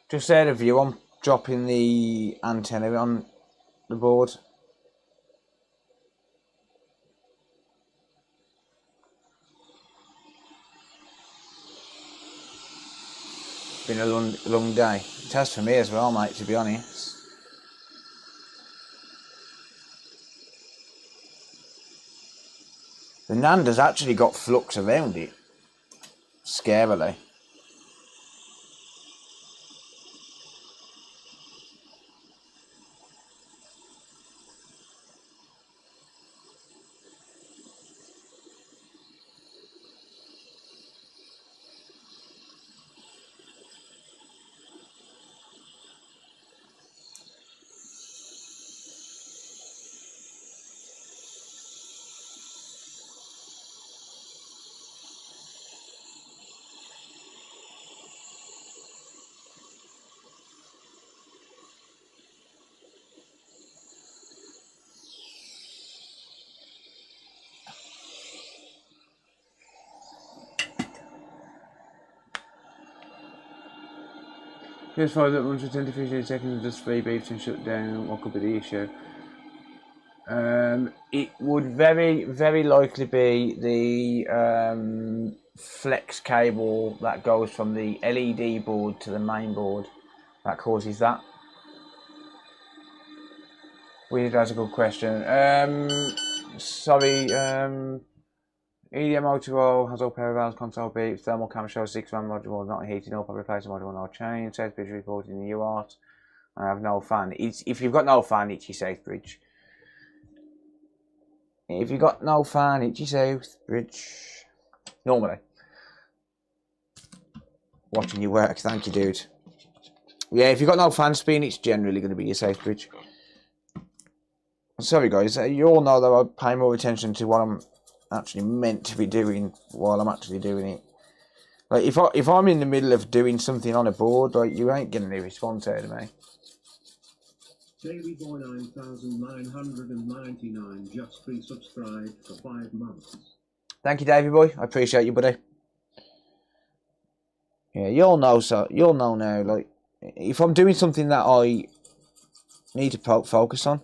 Just out of view, I'm dropping the antenna on the board. Been a long day. It has for me as well, mate, to be honest. The Nand has actually got flux around it. Scarily. Here's 5 that runs for 10 to 15 seconds and does 3 beeps and shut down. What could be the issue? It would very, very likely be the flex cable that goes from the LED board to the main board that causes that. That's a good question. Sorry, EDM O2O has all pair of valves, console beeps, thermal camera shows 6-man module not heating up. I replaced the module, no change. South bridge reported in the UART. I have no fan. If you've got no fan, it's your south bridge. If you've got no fan, it's your south bridge. Normally. Watching you work, thank you, dude. Yeah, if you've got no fan spin, it's generally going to be your south bridge. sorry guys, you all know that I pay more attention to what I'm actually meant to be doing while I'm actually doing it. Like if I'm in the middle of doing something on a board, like you ain't getting any response out of me. Davey Boy 9999 just resubscribed for 5 months. Thank you, Davey boy. I appreciate you, buddy. Yeah, you'll know now. Like if I'm doing something that I need to focus on,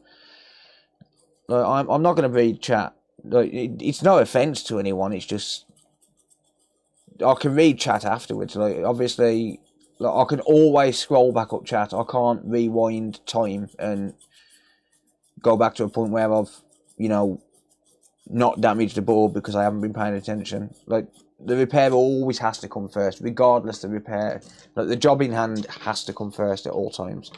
like I'm not going to read chat. Like it's no offense to anyone. It's just I can read chat afterwards. Like obviously, like I can always scroll back up chat. I can't rewind time and go back to a point where I've, you know, not damaged the board because I haven't been paying attention. Like the repair always has to come first, regardless of the repair. Like the job in hand has to come first at all times.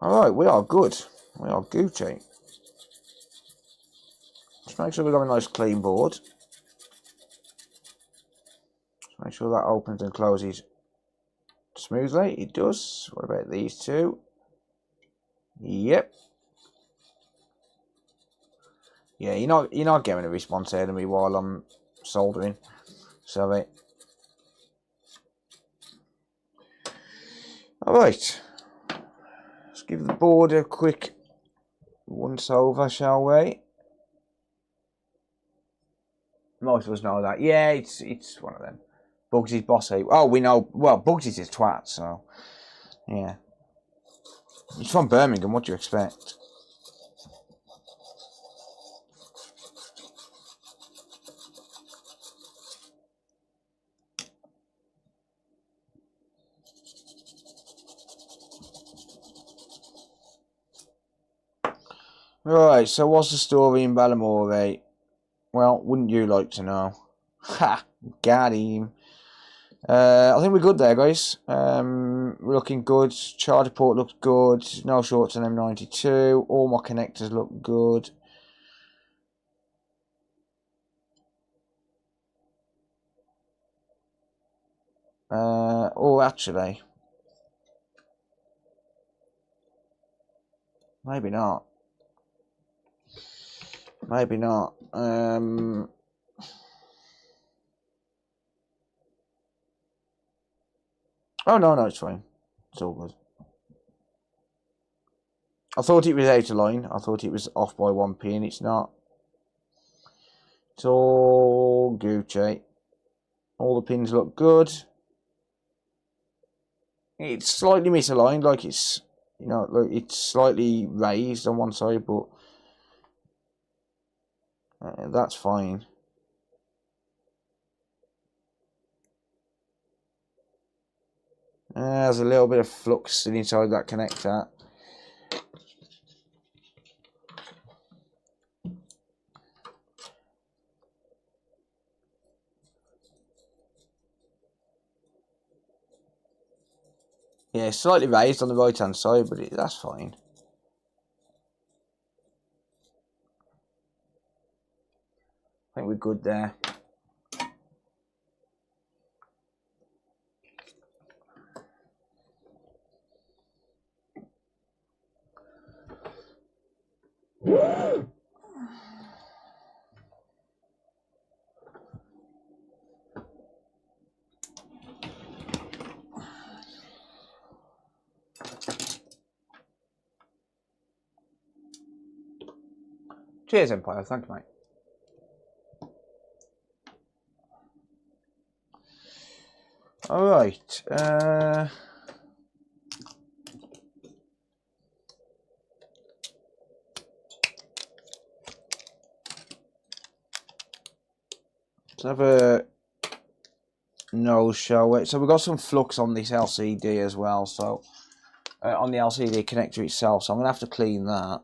All right, we are good. We are Gucci. Just make sure we've got a nice clean board. Just make sure that opens and closes smoothly. It does. What about these two? Yep. Yeah, you're not getting a response out of me while I'm soldering. Sorry. Alright. Let's give the board a quick once over, shall we? Most of us know that. Yeah, it's one of them. Bugsy's bossy. Oh, we know. Well, Bugsy's his twat, so yeah. He's from Birmingham. What do you expect? Right. So, what's the story in Ballamore? Well, wouldn't you like to know? Ha! Got him. I think we're good there, guys. We're looking good. Charger port looks good. No shorts on M92. All my connectors look good. Oh, actually, maybe not. Maybe not. Oh no, it's fine. It's all good. I thought it was out of line. I thought it was off by 1 pin. It's not. It's all Gucci. All the pins look good. It's slightly misaligned, like it's, you know, like it's slightly raised on one side, but that's fine. There's a little bit of flux inside that connector. Yeah, slightly raised on the right hand side, but that's fine. I think we're good there. Cheers, Empire. Thank you, mate. All right. Let's have a nose, shall we? So we've got some flux on this LCD as well. So on the LCD connector itself. So I'm gonna have to clean that.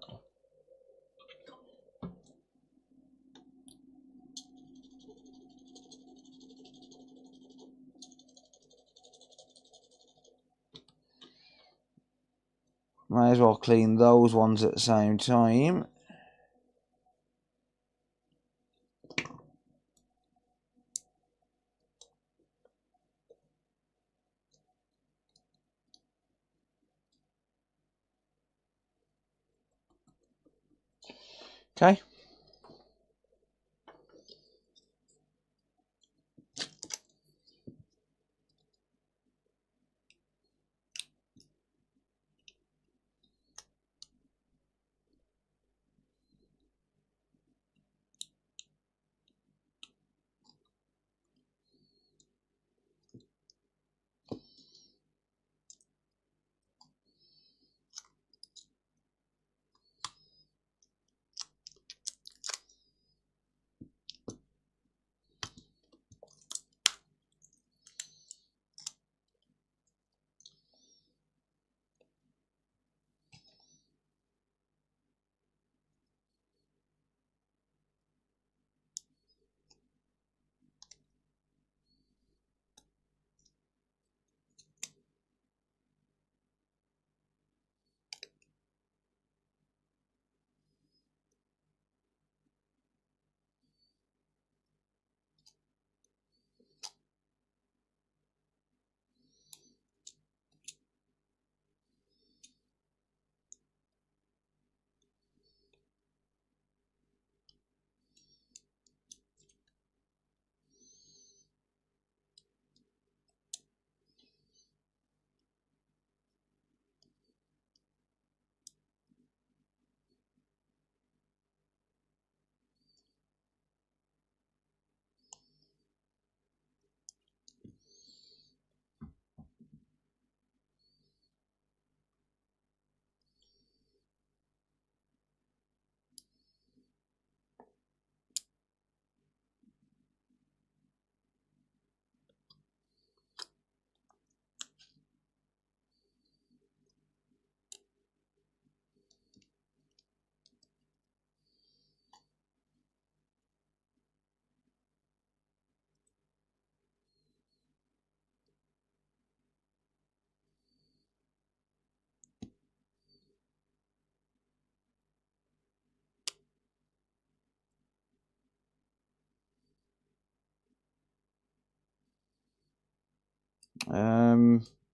Might as well clean those ones at the same time. Okay.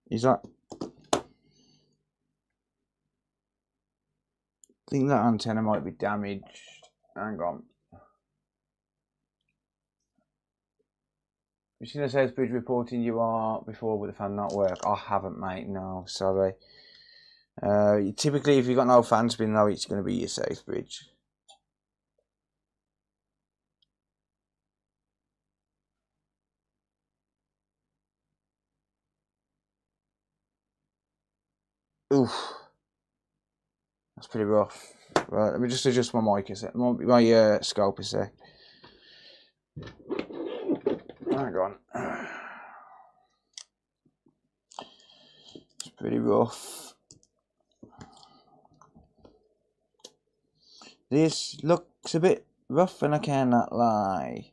Is that? I think that antenna might be damaged. Hang on. You seen the Southbridge reporting you are before with the fan not work? I haven't, mate. No, sorry. Typically, if you've got no fan spin, though, it's going to be your Southbridge. Oof. That's pretty rough. Right, let me just adjust my mic a sec. My scope a sec. Hang on. It's pretty rough. This looks a bit rough, and I cannot lie.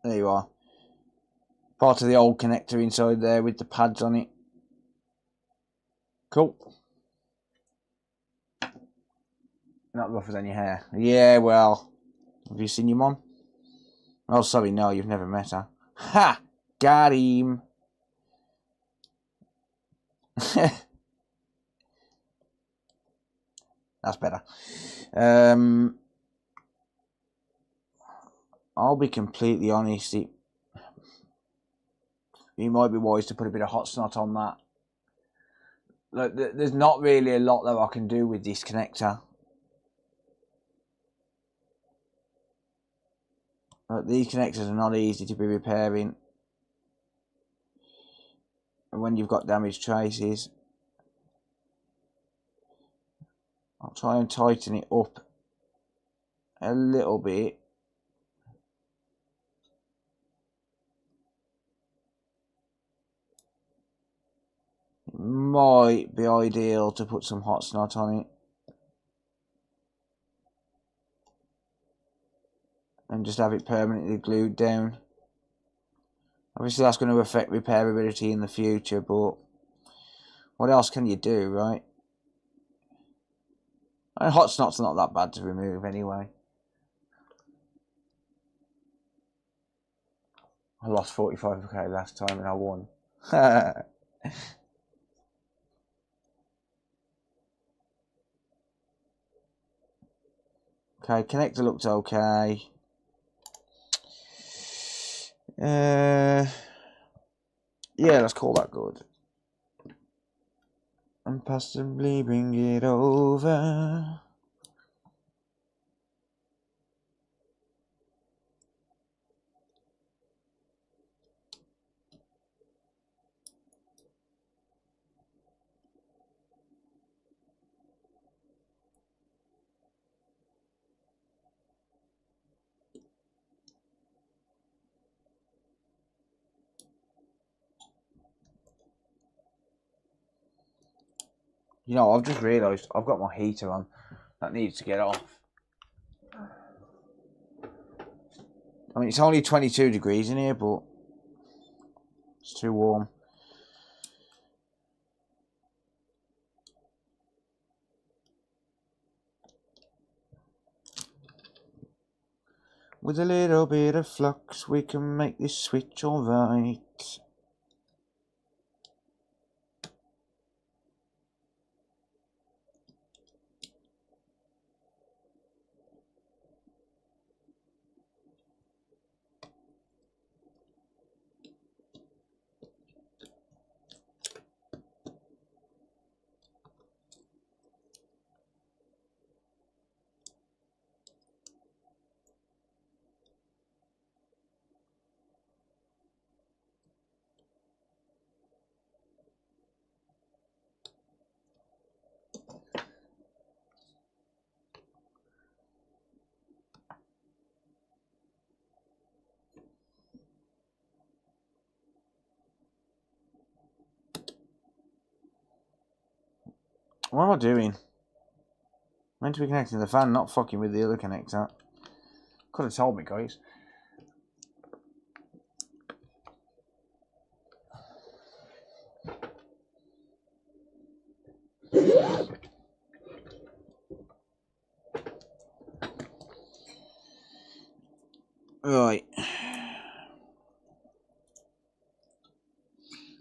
There you are. Part of the old connector inside there with the pads on it. Cool. Not rough as any hair. Yeah, well. Have you seen your mom? Oh, sorry, no, you've never met her. Ha! Got him! That's better. I'll be completely honest. It might be wise to put a bit of hot snot on that. Look, there's not really a lot that I can do with this connector. Look, these connectors are not easy to be repairing. And when you've got damaged traces, I'll try and tighten it up a little bit. It might be ideal to put some hot snot on it. And just have it permanently glued down. Obviously that's going to affect repairability in the future, but what else can you do, right? And hot snot's not that bad to remove anyway. I lost 45k last time and I won. Okay, connector looks okay. Yeah, let's call that good. And possibly bring it over. You know, I've just realised I've got my heater on. That needs to get off. I mean, it's only 22 degrees in here, but it's too warm. With a little bit of flux, we can make this switch alright. What am I doing? Meant to be connecting the fan, not fucking with the other connector. Could have told me, guys. Right.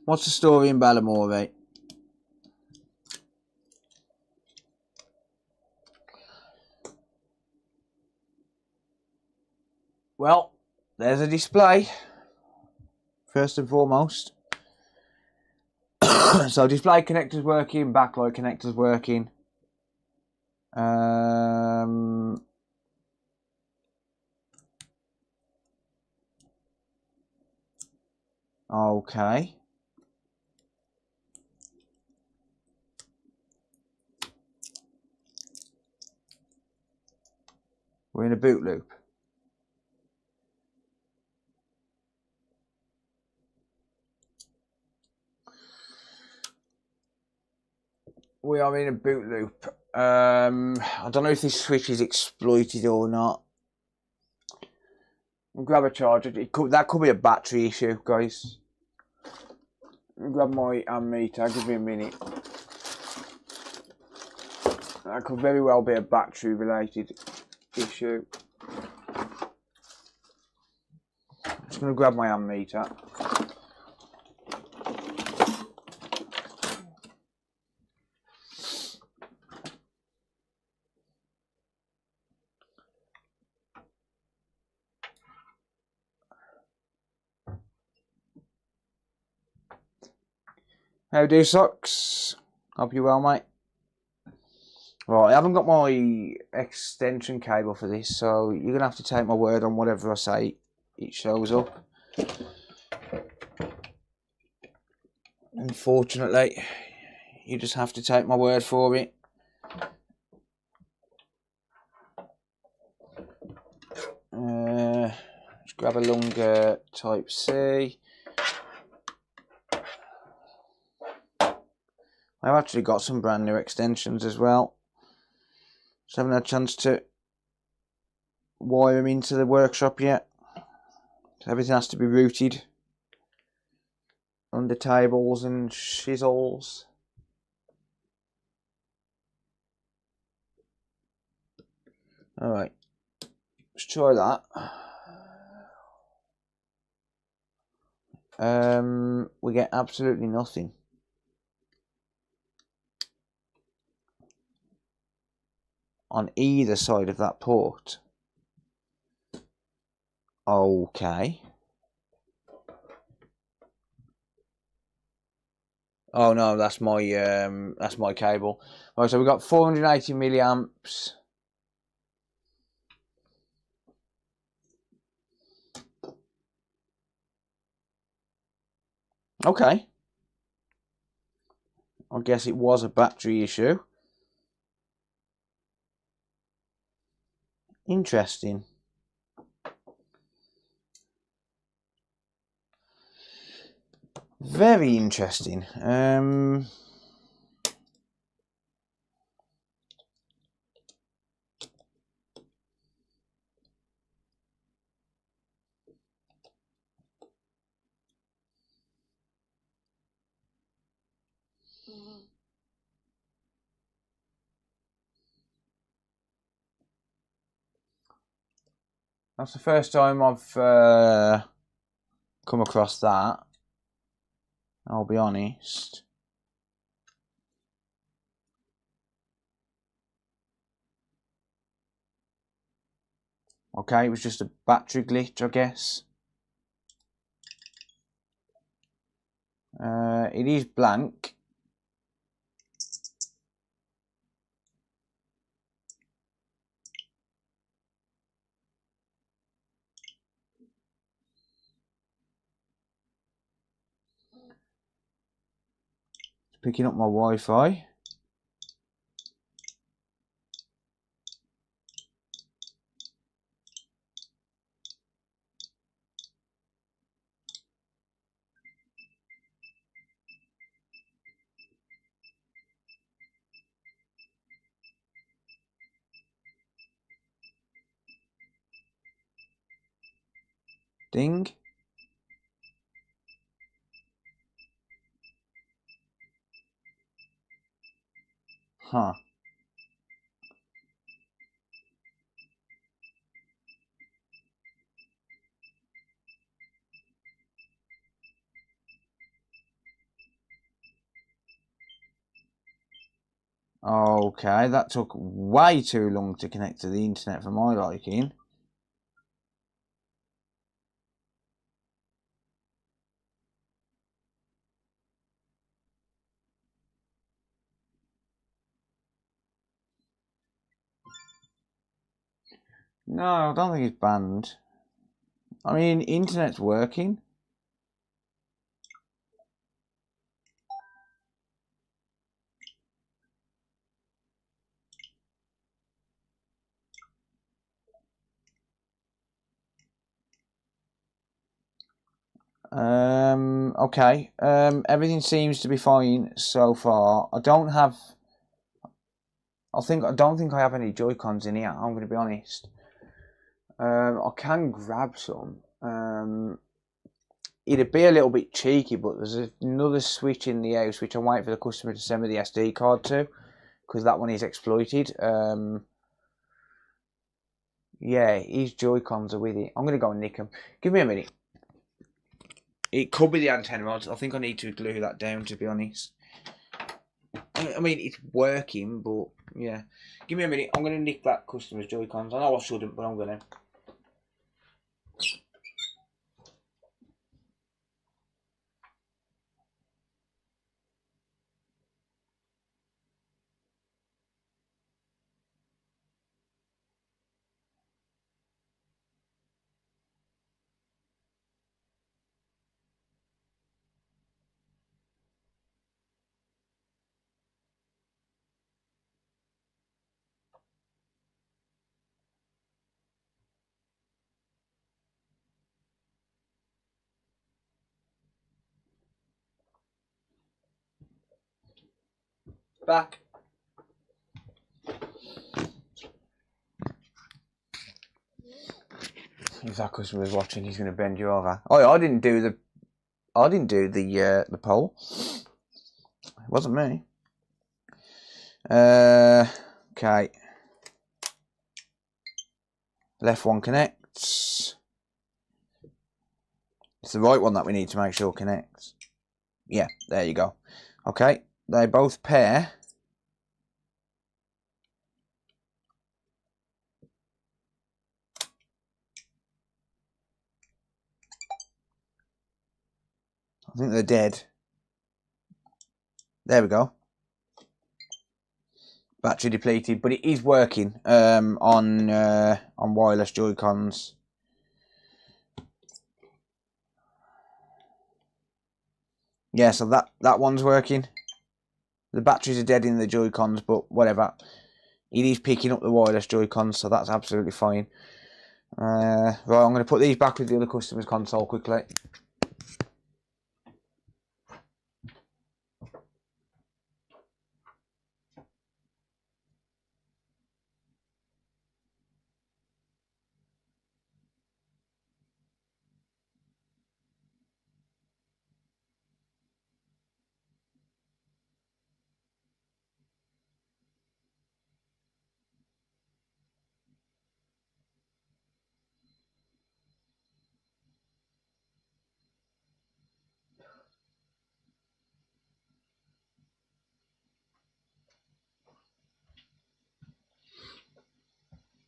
What's the story in Ballamore? Well, there's a display. First and foremost. So display connectors working, backlight connectors working. Okay. We're in a boot loop. We are in a boot loop. I don't know if this switch is exploited or not. I'll grab a charger. That could be a battery issue, guys. I'll grab my ammeter. Give me a minute. That could very well be a battery related issue. I'm just going to grab my ammeter. How do, socks? Hope you well, mate. Right, I haven't got my extension cable for this, so you're going to have to take my word on whatever I say. It shows up. Unfortunately, you just have to take my word for it. Let's grab a longer type C. I've actually got some brand new extensions as well. Just haven't had a chance to wire them into the workshop yet. So everything has to be routed under tables and chisels. Alright, let's try that. we get absolutely nothing. On either side of that port. Okay. Oh no, that's my cable. Right, so we've got 480 milliamps. Okay. I guess it was a battery issue. Interesting. Very interesting. That's the first time I've come across that. I'll be honest. Okay, it was just a battery glitch, I guess. It is blank. It's picking up my Wi-Fi. Ding. Huh. Okay, that took way too long to connect to the internet for my liking. No, I don't think it's banned. I mean, internet's working. Okay. Everything seems to be fine so far. I don't think I have any Joy-Cons in here, I'm going to be honest. I can grab some. It'd be a little bit cheeky, but there's another switch in the house which I'm waiting for the customer to send me the SD card to, because that one is exploited. Yeah, his Joy-Cons are with it. I'm going to go and nick them. Give me a minute. It could be the antenna rods. I think I need to glue that down, to be honest. I mean, it's working, but yeah. Give me a minute. I'm going to nick that customer's Joy-Cons. I know I shouldn't, but I'm going to. Back. If that customer's watching, he's going to bend you over. Oh, I didn't do the poll. It wasn't me. Okay. Left one connects. It's the right one that we need to make sure connects. Yeah, there you go. Okay, they both pair. I think they're dead. There we go. Battery depleted, but it is working on wireless Joy-Cons. Yeah, so that one's working. The batteries are dead in the Joy-Cons, but whatever. It is picking up the wireless Joy-Cons, so that's absolutely fine. Right, I'm going to put these back with the other customer's console quickly.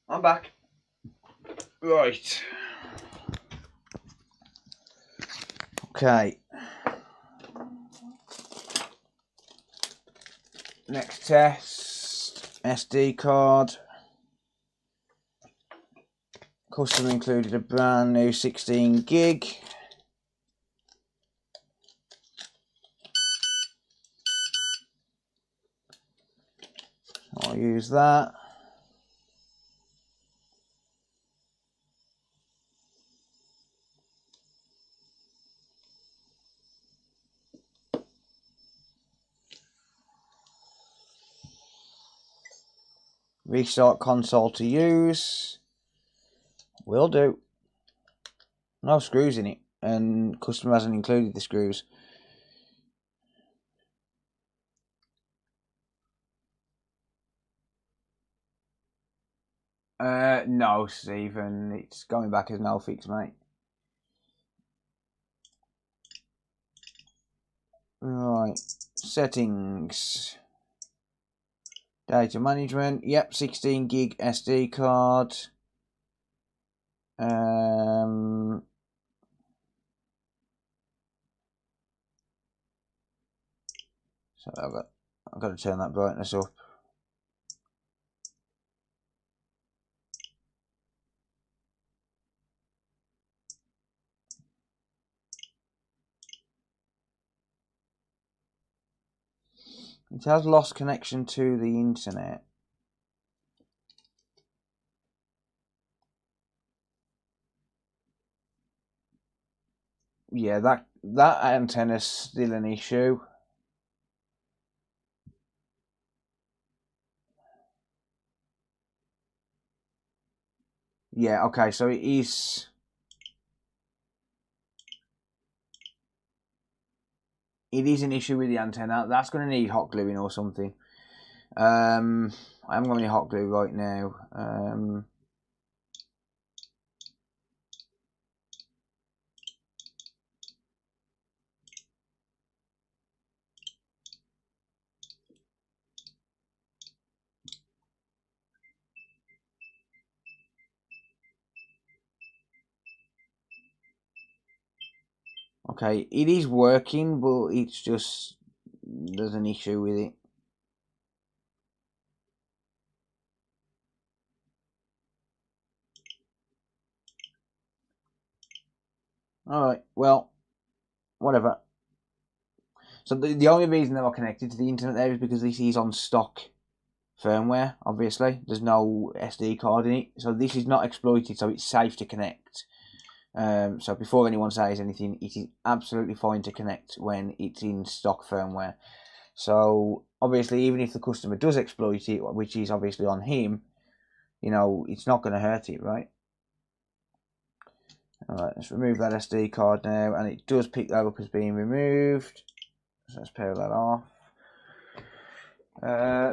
I'm back. Right. Okay. Next test. SD card. Customer included a brand new 16 gig. I'll use that. Restart console to use. Will do. No screws in it, and customer hasn't included the screws. No, Stephen. It's going back as no fix, mate. Right. Settings. Data management. Yep, 16 gig SD card. So I've got to turn that brightness up. It has lost connection to the internet. Yeah, that antenna's still an issue. Yeah, okay, so it is. It is an issue with the antenna. That's going to need hot gluing or something. I am going to hot glue right now. Okay, it is working, but it's just there's an issue with it. Alright, well, whatever. So the only reason they're not connected to the internet there is because this is on stock firmware, obviously. There's no SD card in it. So this is not exploited, so it's safe to connect. So before anyone says anything, it is absolutely fine to connect when it's in stock firmware. So obviously, even if the customer does exploit it, which is obviously on him, you know, it's not going to hurt it, right? Alright, let's remove that SD card now, and it does pick that up as being removed. So let's peel that off.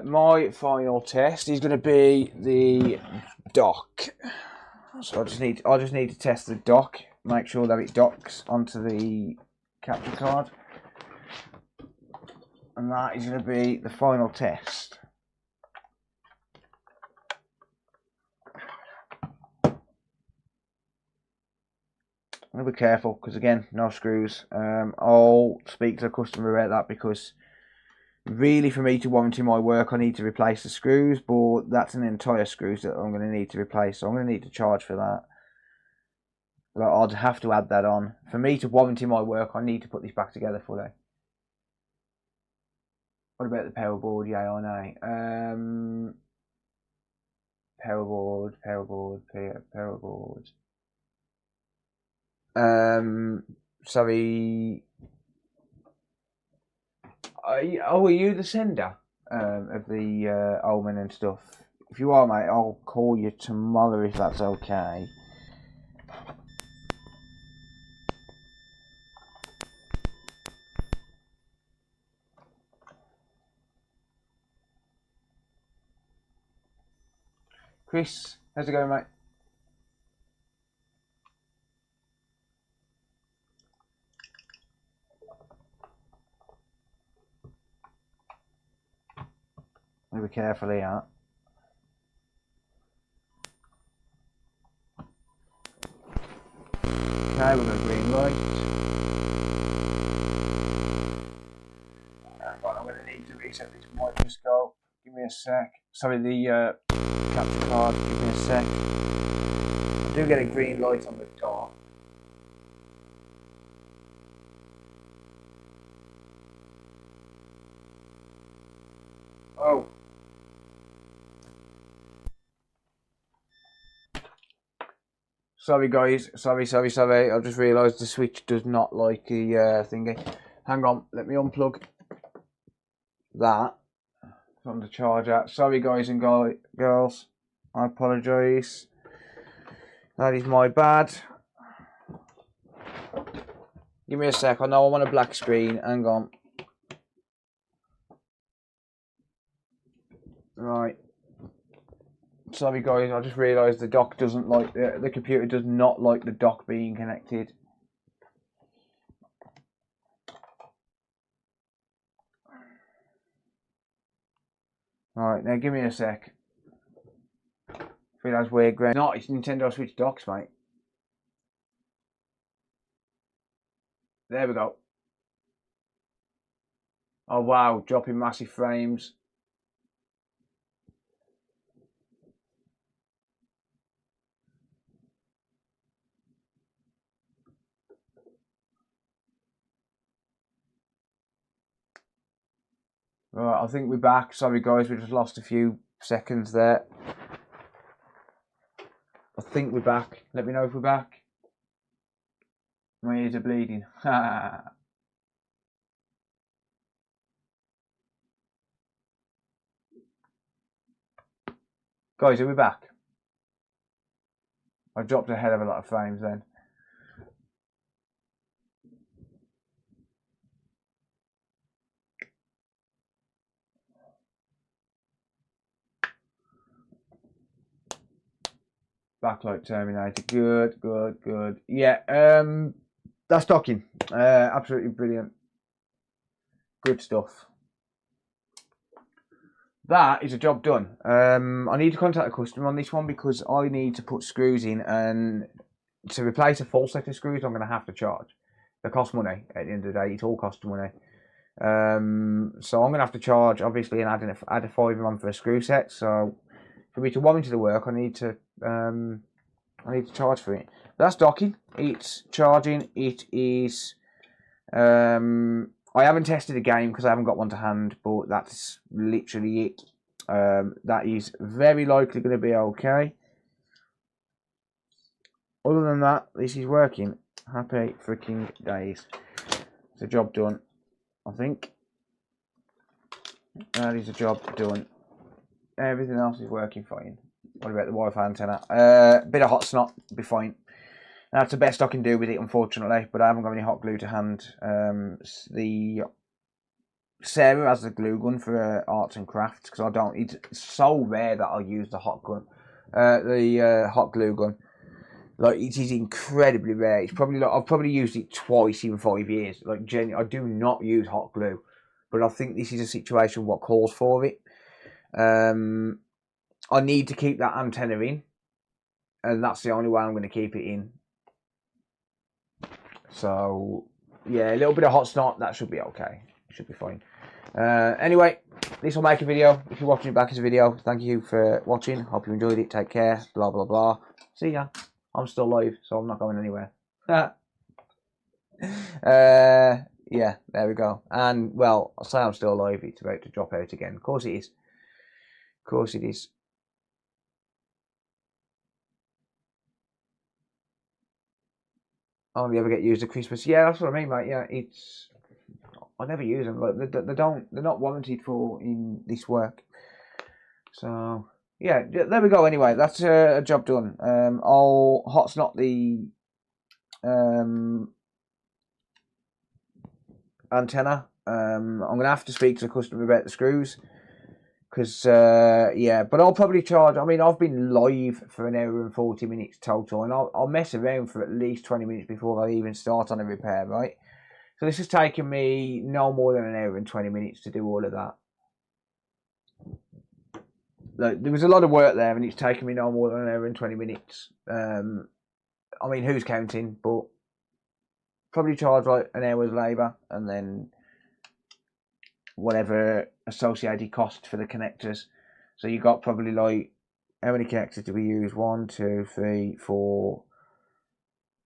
My final test is going to be the dock. So I just need to test the dock. make sure that it docks onto the capture card. And that is going to be the final test. I'm going to be careful because, again, no screws. I'll speak to the customer about that because really for me to warranty my work I need to replace the screws, but that's an entire screws that I'm going to need to replace, so I'm going to need to charge for that. Like, I'd have to add that on. For me to warranty my work I need to put this back together fully. What about the power board? Yeah or nay? Power board. Sorry. Are you the sender of the Omen and stuff? If you are, mate, I'll call you tomorrow if that's okay. Chris, how's it going, mate? Be careful here. Okay, we've got a green light. Hang on, I'm going to need to reset this microscope. Give me a sec. Sorry, the capture card. Give me a sec. I do get a green light on the door. Oh. Sorry guys, sorry. I just realised the switch does not like the thingy. Hang on, let me unplug that from the charger. Sorry guys and girls, I apologise. That is my bad. Give me a sec, I know I'm on a black screen, hang on. Right. Sorry guys, I just realised the dock doesn't like, the computer does not like the dock being connected. Alright, now give me a sec. I feel that's weird, Greg. No, it's Nintendo Switch docks, mate. There we go. Oh wow, dropping massive frames. Right, I think we're back. Sorry guys, we just lost a few seconds there. I think we're back. Let me know if we're back. My ears are bleeding. Guys, are we back? I dropped a hell of a lot of frames then. Backlight Terminator, good. Yeah, that's docking. Absolutely brilliant. Good stuff. That is a job done. I need to contact a customer on this one because I need to put screws in, and to replace a full set of screws I'm going to have to charge. They cost money at the end of the day. It all costs money. So I'm going to have to charge, obviously, and add a £5 on for a screw set. So for me to warranty the work, I need to charge for it. That's docking. It's charging. It is. I haven't tested the game because I haven't got one to hand, but that's literally it. That is very likely going to be okay. Other than that, this is working. Happy freaking days. It's a job done, I think. That is a job done. Everything else is working fine. What about the Wi-Fi antenna? Bit of hot snot, be fine. That's the best I can do with it, unfortunately, but I haven't got any hot glue to hand. The Sarah has the glue gun for arts and crafts because I don't. It's so rare that I'll use the hot gun, the hot glue gun. Like, it is incredibly rare. It's probably like, I've probably used it twice in 5 years. Like, genuinely, I do not use hot glue, but I think this is a situation what calls for it. I need to keep that antenna in, and that's the only way I'm going to keep it in. So, yeah, a little bit of hot snot, that should be okay. It should be fine. Anyway, this will make a video. If you're watching it back as a video, thank you for watching. Hope you enjoyed it. Take care. Blah, blah, blah. See ya. I'm still live, so I'm not going anywhere. Yeah, there we go. And, well, I'll say I'm still live. It's about to drop out again. Of course it is. Of course it is. Only ever get used at Christmas. Yeah, that's what I mean, mate. Yeah, it's... I never use them. Like, they're not warranted for in this work. So... yeah, there we go. Anyway, that's a job done. I'll hot snot the antenna. I'm gonna have to speak to the customer about the screws, because yeah. But I'll probably charge. I mean, I've been live for an hour and 40 minutes total, and I'll mess around for at least 20 minutes before I even start on a repair. Right. So this has taken me no more than an hour and 20 minutes to do all of that. Like, there was a lot of work there, and it's taken me no more than an hour and 20 minutes. I mean, who's counting? But probably charge like an hour's labour, and then whatever associated cost for the connectors. So you got probably like, how many connectors do we use? 1, 2, 3, 4.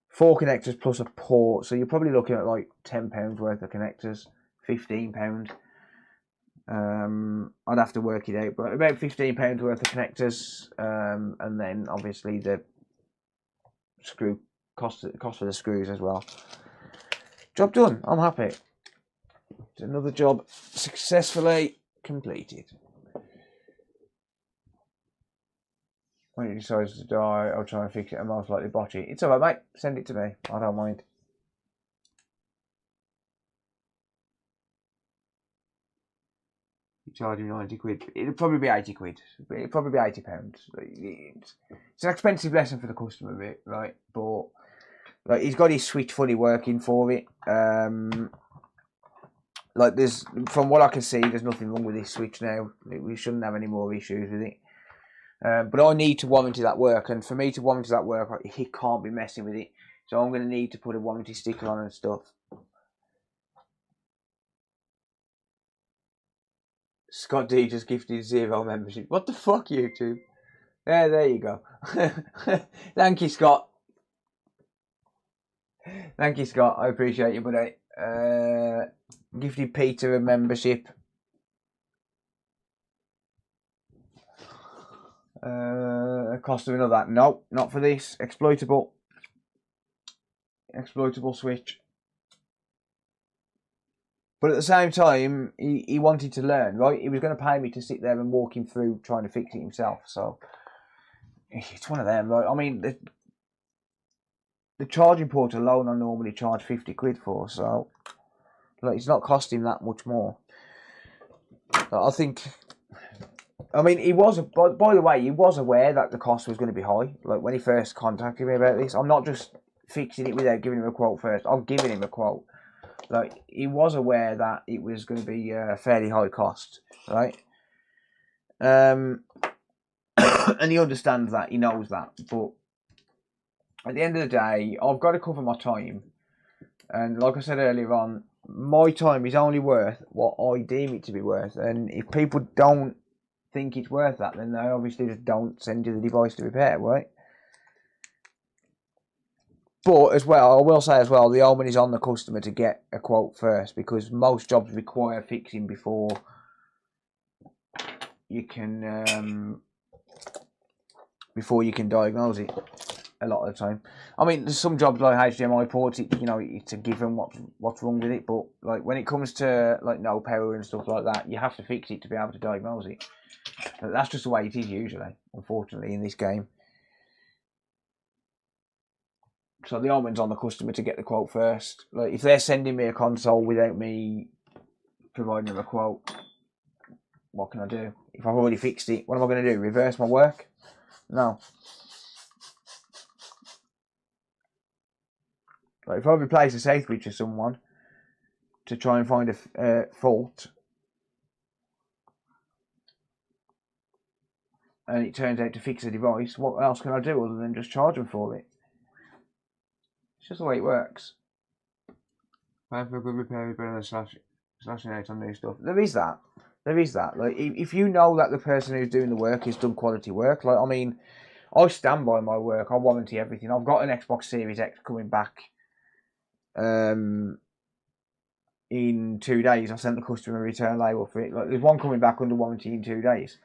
4 connectors plus a port. So you're probably looking at like £10 worth of connectors, £15. I'd have to work it out, but about £15 worth of connectors, and then obviously the screw cost for the screws as well. Job done. I'm happy. It's another job successfully completed. When it decides to die, I'll try and fix it and most likely botch it. It's alright, mate. Send it to me. I don't mind. Charging 90 quid. It'll probably be 80 quid. It'll probably be £80. It's an expensive lesson for the customer, bit, right? But like, he's got his switch fully working for it. Like, there's, from what I can see, there's nothing wrong with this switch now. We shouldn't have any more issues with it. But I need to warranty that work, and for me to warranty that work, he can't be messing with it. So I'm going to need to put a warranty sticker on and stuff. Scott D just gifted 0 membership. What the fuck, YouTube? Yeah, there you go. Thank you, Scott. Thank you, Scott. I appreciate you, buddy. Gifted Peter a membership. Cost of another. No, not for this. Exploitable switch. But at the same time, he wanted to learn, right? He was going to pay me to sit there and walk him through trying to fix it himself. So it's one of them, right? I mean, the charging port alone I normally charge 50 quid for, so like, it's not costing that much more. But I think, I mean, he was, by the way, he was aware that the cost was going to be high. Like, when he first contacted me about this, I'm not just fixing it without giving him a quote first. I'm giving him a quote. Like, he was aware that it was going to be a fairly high cost, right? And he understands that, he knows that. But at the end of the day, I've got to cover my time. And like I said earlier on, my time is only worth what I deem it to be worth. And if people don't think it's worth that, then they obviously just don't send you the device to repair, right? But as well, I will say as well, the omen is on the customer to get a quote first, because most jobs require fixing before you can diagnose it. A lot of the time, I mean, there's some jobs like HDMI ports, you know, it's a given what's wrong with it. But like, when it comes to like no power and stuff like that, you have to fix it to be able to diagnose it. That's just the way it is usually, unfortunately, in this game. So the omen's on the customer to get the quote first. Like, if they're sending me a console without me providing them a quote, what can I do? If I've already fixed it, what am I going to do? Reverse my work? No. Like if I replace a safety to someone to try and find a fault, and it turns out to fix a device, what else can I do other than just charge them for it? It's just the way it works. Paying for a good repair is better than slashing out on new stuff. There is that. Like if you know that the person who's doing the work has done quality work, like I mean, I stand by my work. I warranty everything. I've got an Xbox Series X coming back in 2 days. I sent the customer a return label for it. Like there's one coming back under warranty in 2 days.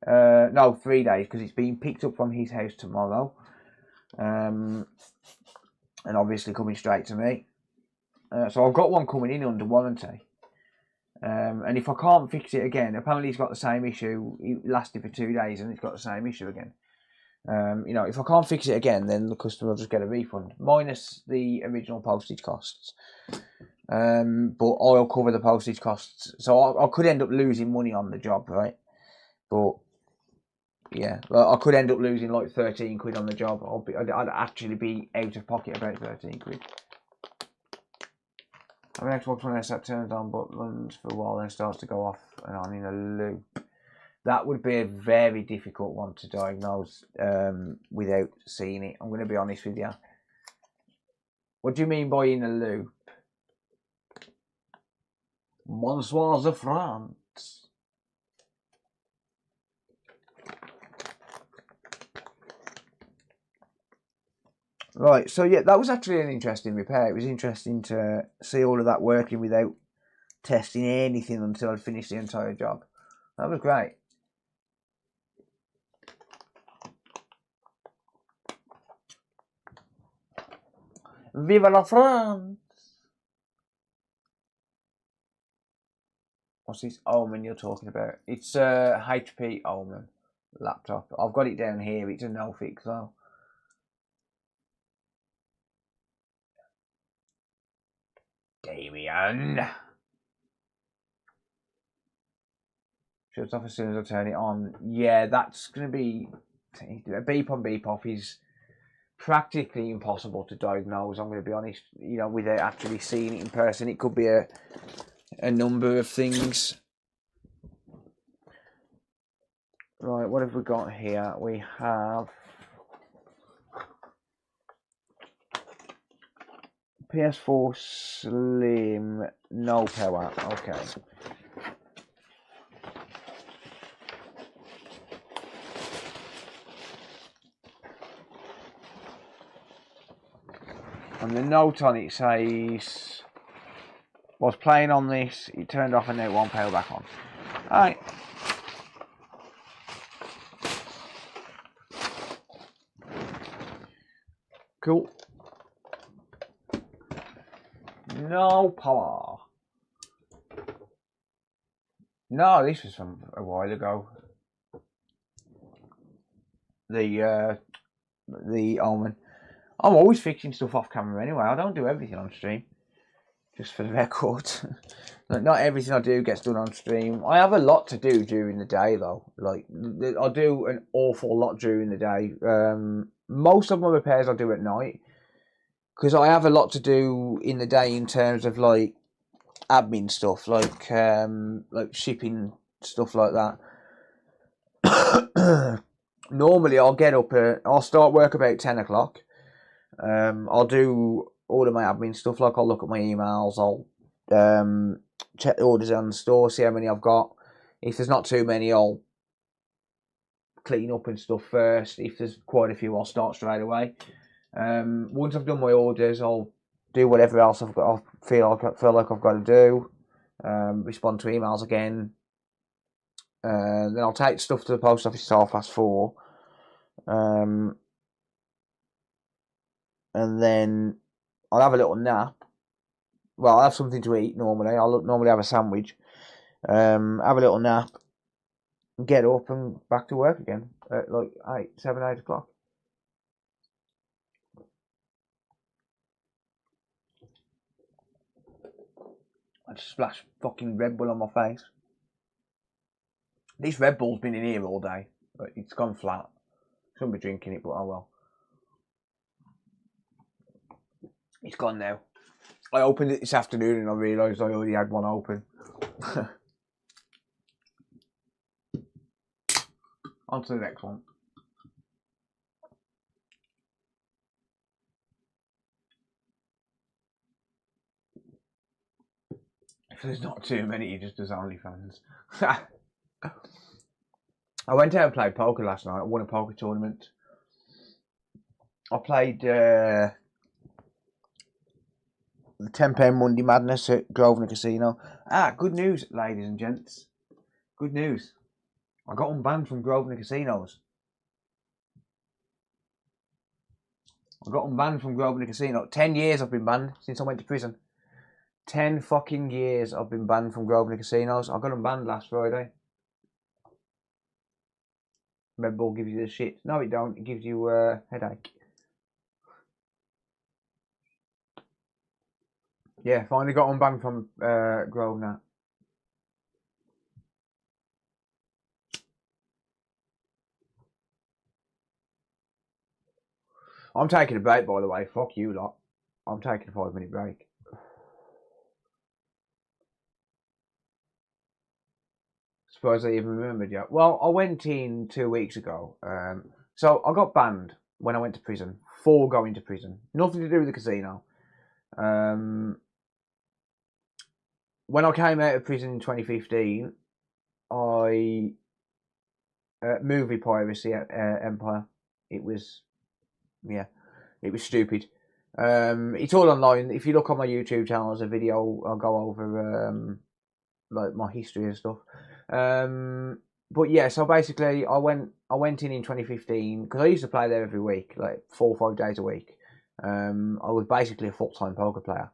No, 3 days, because it's being picked up from his house tomorrow. And obviously coming straight to me. So I've got one coming in under warranty. And if I can't fix it again, apparently it's got the same issue. It lasted for 2 days and it's got the same issue again. You know, if I can't fix it again, then the customer will just get a refund, minus the original postage costs. But I'll cover the postage costs. So I could end up losing money on the job, right? But yeah, I could end up losing like 13 quid on the job. I'd actually be out of pocket about 13 quid. I mean, Xbox One S that turns on buttons for a while, then starts to go off and on in a loop. That would be a very difficult one to diagnose without seeing it. I'm going to be honest with you. What do you mean by in a loop? Bonsoir de France. Right, so yeah, that was actually an interesting repair. It was interesting to see all of that working without testing anything until I'd finished the entire job. That was great. Viva la France! What's this Omen you're talking about? It's a HP Omen laptop. I've got it down here. It's a no fix though. Damien! Shuts off as soon as I turn it on. Yeah, that's going to be... A beep on beep off is practically impossible to diagnose, I'm going to be honest. You know, without actually seeing it in person. It could be a number of things. Right, what have we got here? We have PS4 Slim, no power. Okay. And the note on it says, was playing on this, it turned off and now it won't power back on. Alright. Cool. No power. No, this was from a while ago. The Omen. I'm always fixing stuff off camera anyway. I don't do everything on stream. Just for the record. Like, not everything I do gets done on stream. I have a lot to do during the day though. Like, I do an awful lot during the day. Most of my repairs I do at night. Because I have a lot to do in the day in terms of like admin stuff. Like shipping stuff like that. Normally I'll get up I'll start work about 10 o'clock. I'll do all of my admin stuff, like I'll look at my emails, I'll check the orders on the store, see how many I've got. If there's not too many, I'll clean up and stuff first. If there's quite a few, I'll start straight away. Once I've done my orders, I'll do whatever else I feel like I've got to do. Respond to emails again. Then I'll take stuff to the post office at 4:30. And then I'll have a little nap. Well, I'll have something to eat normally. I'll normally have a sandwich. Have a little nap. Get up and back to work again at like 8 o'clock. I just splashed fucking Red Bull on my face. This Red Bull's been in here all day. But it's gone flat. Shouldn't be drinking it, but oh well. It's gone now. I opened it this afternoon and I realised I already had one open. On to the next one. If there's not too many, he just does OnlyFans. I went out and played poker last night. I won a poker tournament. I played the £10 Monday Madness at Grosvenor Casino. Good news, ladies and gents. Good news. I got unbanned from Grosvenor Casinos. I got unbanned from Grosvenor Casino. 10 years I've been banned since I went to prison. 10 fucking years I've been banned from Grosvenor Casinos. I got unbanned last Friday. Red Bull gives you the shit. No, it don't. It gives you a headache. Yeah, finally got unbanned from Grosvenor. I'm taking a break, by the way. Fuck you lot. I'm taking a 5-minute break. Suppose I even remembered yet. Well, I went in 2 weeks ago. So I got banned when I went to prison for going to prison. Nothing to do with the casino. When I came out of prison in 2015, I movie piracy empire. It was stupid. It's all online. If you look on my YouTube channel, there's a video. I'll go over like my history and stuff. But yeah, so basically, I went in 2015 because I used to play there every week, like 4 or 5 days a week. I was basically a full-time poker player.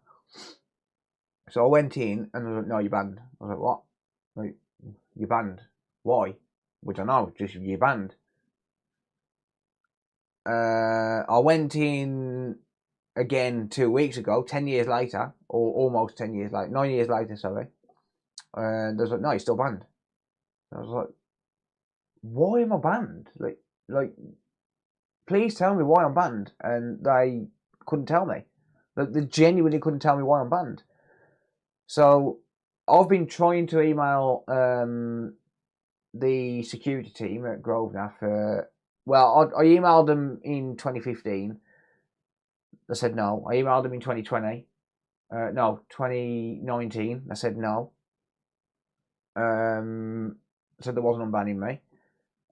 So I went in and I was like, "No, you're banned." I was like, "What? Like, you're banned? Why?" Which I know, just you're banned. I went in again 2 weeks ago, 10 years later, or almost 10 years later, 9 years later, sorry. And they was like, "No, you're still banned." And I was like, "Why am I banned? Like, please tell me why I'm banned." And they couldn't tell me. They genuinely couldn't tell me why I'm banned. So I've been trying to email the security team at Grosvenor for. Well, I emailed them in 2015. They said no. I emailed them in 2020. No, 2019. They said no. Said there wasn't unbanning me.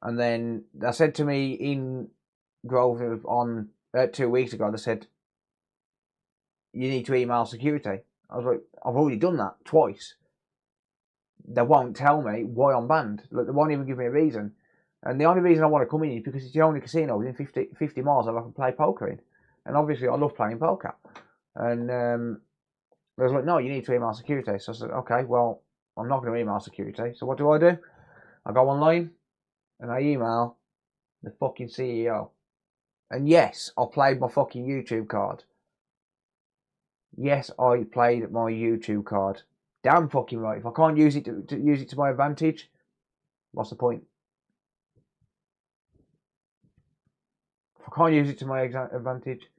And then they said to me in Grosvenor on 2 weeks ago, they said, "You need to email security." I was like, "I've already done that twice." They won't tell me why I'm banned. Like, they won't even give me a reason. And the only reason I want to come in is because it's the only casino within 50 miles that I can play poker in. And obviously I love playing poker. And I was like, "No, you need to email security." So I said, "Okay, well, I'm not going to email security." So what do? I go online and I email the fucking CEO. And yes, I played my fucking YouTube card. Yes, I played my YouTube card. Damn fucking right. If I can't use it to use it to my advantage, what's the point? If I can't use it to my advantage,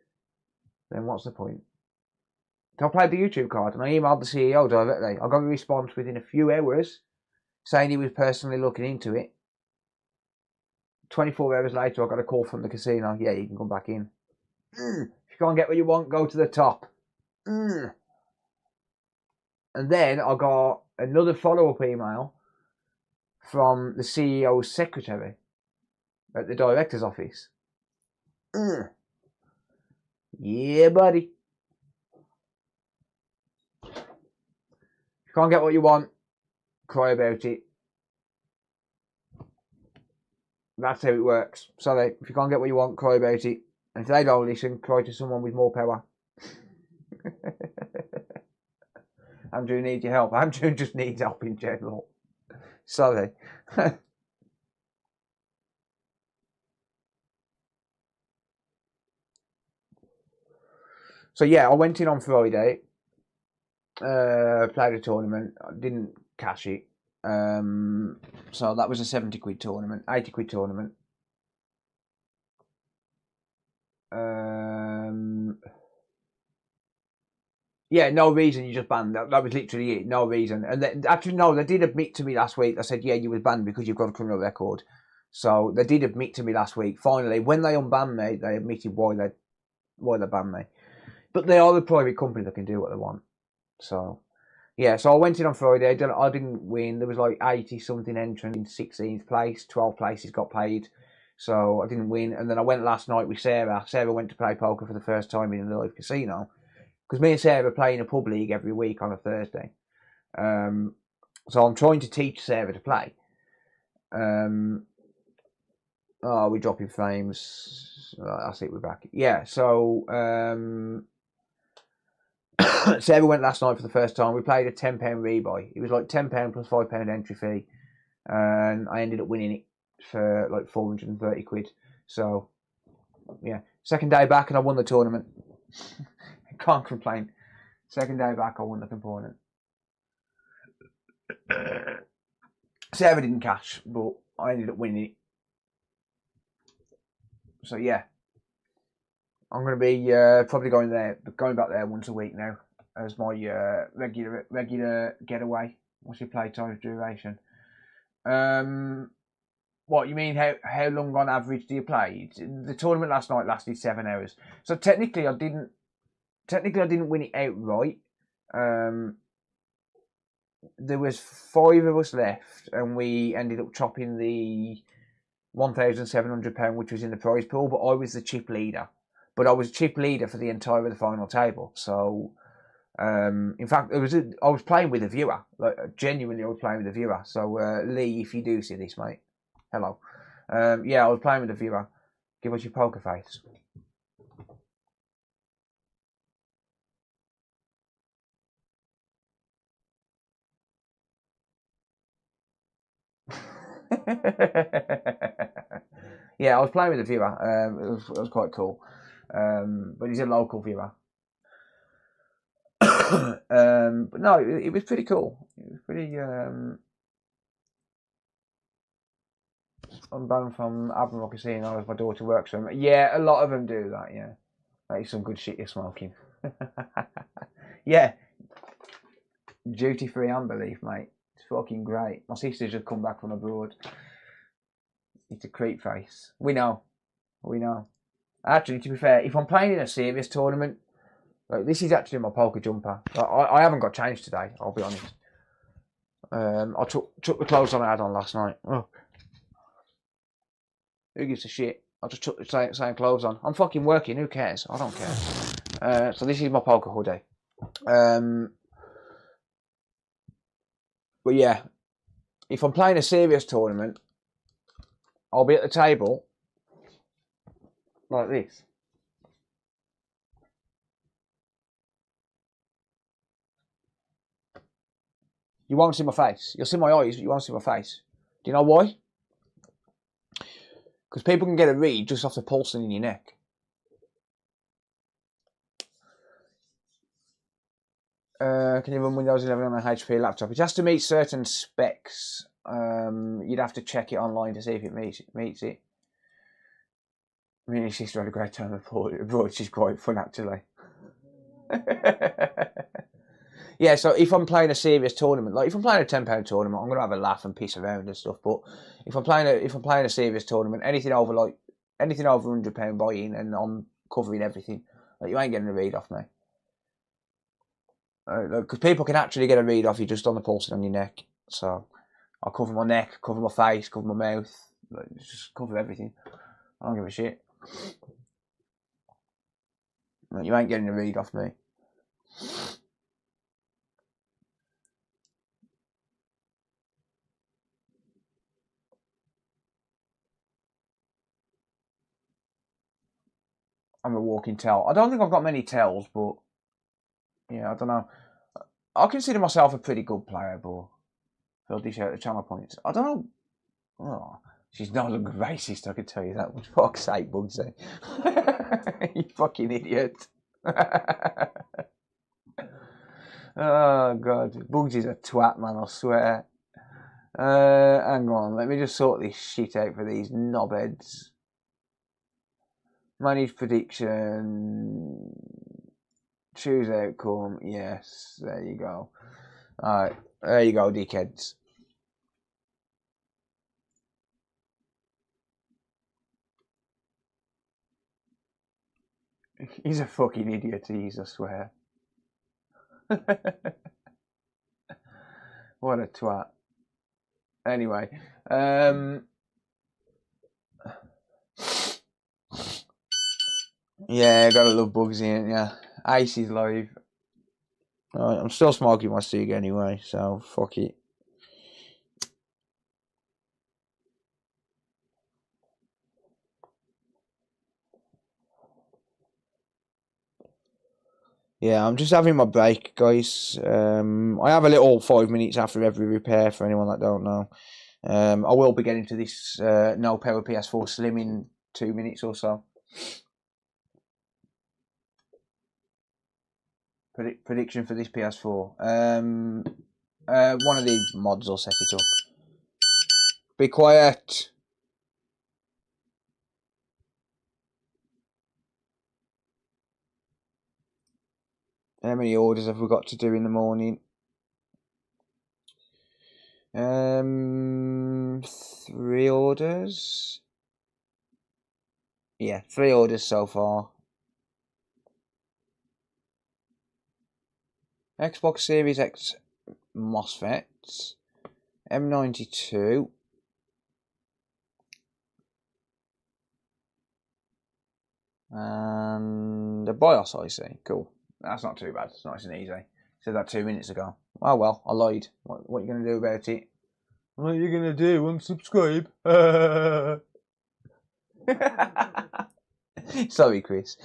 then what's the point? So I played the YouTube card and I emailed the CEO directly. I got a response within a few hours saying he was personally looking into it. 24 hours later, I got a call from the casino. "Yeah, you can come back in. If you can't get what you want, go to the top." And then I got another follow-up email from the CEO's secretary at the director's office. "Yeah, buddy. If you can't get what you want, cry about it. That's how it works. Sorry, if you can't get what you want, cry about it. And if they don't listen, cry to someone with more power." Andrew needs your help. Andrew just needs help in general. Sorry. So yeah, I went in on Friday. Played a tournament. I didn't cash it. So that was a 70 quid tournament, 80 quid tournament. Yeah, no reason, you just banned. That was literally it, no reason. And actually, no, they did admit to me last week. I said, yeah, you were banned because you've got a criminal record. So they did admit to me last week. Finally, when they unbanned me, they admitted why they banned me. But they are a private company that can do what they want. So, yeah, so I went in on Friday. I didn't win. There was like 80-something entrants in 16th place. 12 places got paid. So I didn't win. And then I went last night with Sarah. Sarah went to play poker for the first time in a live casino. Because me and Sarah play in a pub league every week on a Thursday. So I'm trying to teach Sarah to play. We're dropping frames. I see we're back. Yeah, so Sarah went last night for the first time. We played a £10 rebuy. It was like £10 plus £5 entry fee. And I ended up winning it for like 430 quid. So, yeah. Second day back and I won the tournament. Can't complain. Second day back, I won the component. Sarah didn't cash, but I ended up winning it. So yeah, I'm going to be probably going back there once a week now as my regular getaway. What's your playtime duration? What you mean? How long on average do you play? The tournament last night lasted 7 hours. So technically, I didn't win it outright. There was 5 of us left, and we ended up chopping the £1,700, which was in the prize pool. But I was the chip leader. But I was chip leader for the entire of the final table. So, in fact, I was playing with a viewer. Like genuinely, I was playing with a viewer. So, Lee, if you do see this, mate, hello. Yeah, I was playing with a viewer. Give us your poker face. Yeah, I was playing with a viewer. It was quite cool. But he's a local viewer. But no, it was pretty cool. It was pretty. I'm banned from Admiral Casino as my daughter works for them. Yeah, a lot of them do that. Yeah, that is some good shit you're smoking. Yeah, duty free unbelief, mate. It's fucking great. My sister's just come back from abroad. It's a creep face. We know. Actually, to be fair, if I'm playing in a serious tournament, like this is actually my poker jumper. I haven't got changed today. I'll be honest. I took the clothes on I had on last night. Oh. Who gives a shit? I just took the same clothes on. I'm fucking working. Who cares? I don't care. So this is my poker hoodie. But yeah, if I'm playing a serious tournament, I'll be at the table like this. You won't see my face. You'll see my eyes, but you won't see my face. Do you know why? Because people can get a read just off the pulsing in your neck. Can you run Windows 11 on a HP laptop? It has to meet certain specs. You'd have to check it online to see if it meets it. I mean, his sister had a great time abroad, which is quite fun, actually. Yeah, so if I'm playing a serious tournament, like if I'm playing a £10 tournament, I'm gonna have a laugh and piss around and stuff. But if I'm playing a serious tournament, anything over £100 buy-in, and I'm covering everything, like you ain't getting a read off me. Because people can actually get a read off you just on the pulsing on your neck. So I'll cover my neck, cover my face, cover my mouth, just cover everything. I don't give a shit. You ain't getting a read off me. I'm a walking tell. I don't think I've got many tells, but yeah, I don't know. I consider myself a pretty good player, but I'll dish out the channel points. I don't know. Oh, she's not a good racist, I can tell you that. For fuck's sake, Bugsy. You fucking idiot. Oh, God. Bugsy's a twat, man, I swear. Hang on, let me just sort this shit out for these knobheads. Managed prediction. Choose outcome. Yes, there you go. Alright, there you go, dickheads. He's a fucking idiot, I swear. What a twat. Anyway, yeah, gotta love Bugsy, ain't ya? Icy's live. Right, I'm still smoking my cig anyway, so fuck it. Yeah, I'm just having my break, guys. I have a little 5 minutes after every repair for anyone that don't know. I will be getting to this no power PS4 Slim in 2 minutes or so. Prediction for this PS4. One of the mods will set it up. Be quiet. How many orders have we got to do in the morning? 3 orders. Yeah, 3 orders so far. Xbox Series X MOSFETs. M92. And a BIOS IC. Cool. That's not too bad. It's nice and easy. Said that 2 minutes ago. Oh well, I lied. What are you going to do about it? What are you going to do? Unsubscribe? Sorry, Chris.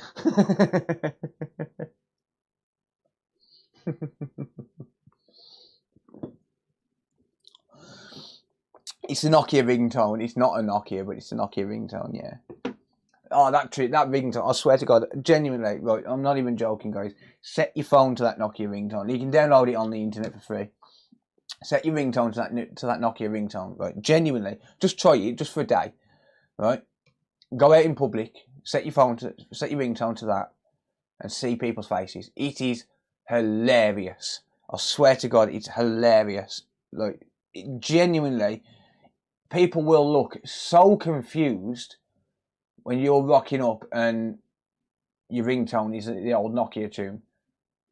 It's a Nokia ringtone. It's not a Nokia, but it's a Nokia ringtone, yeah. Oh, that ringtone, I swear to God, genuinely, right, I'm not even joking, guys. Set your phone to that Nokia ringtone. You can download it on the internet for free. Set your ringtone to that Nokia ringtone, right? Genuinely, just try it, just for a day, right? Go out in public, set your ringtone to that, and see people's faces. It is hilarious. I swear to God, it's hilarious. Like, genuinely, people will look so confused when you're rocking up and your ringtone is the old Nokia tune.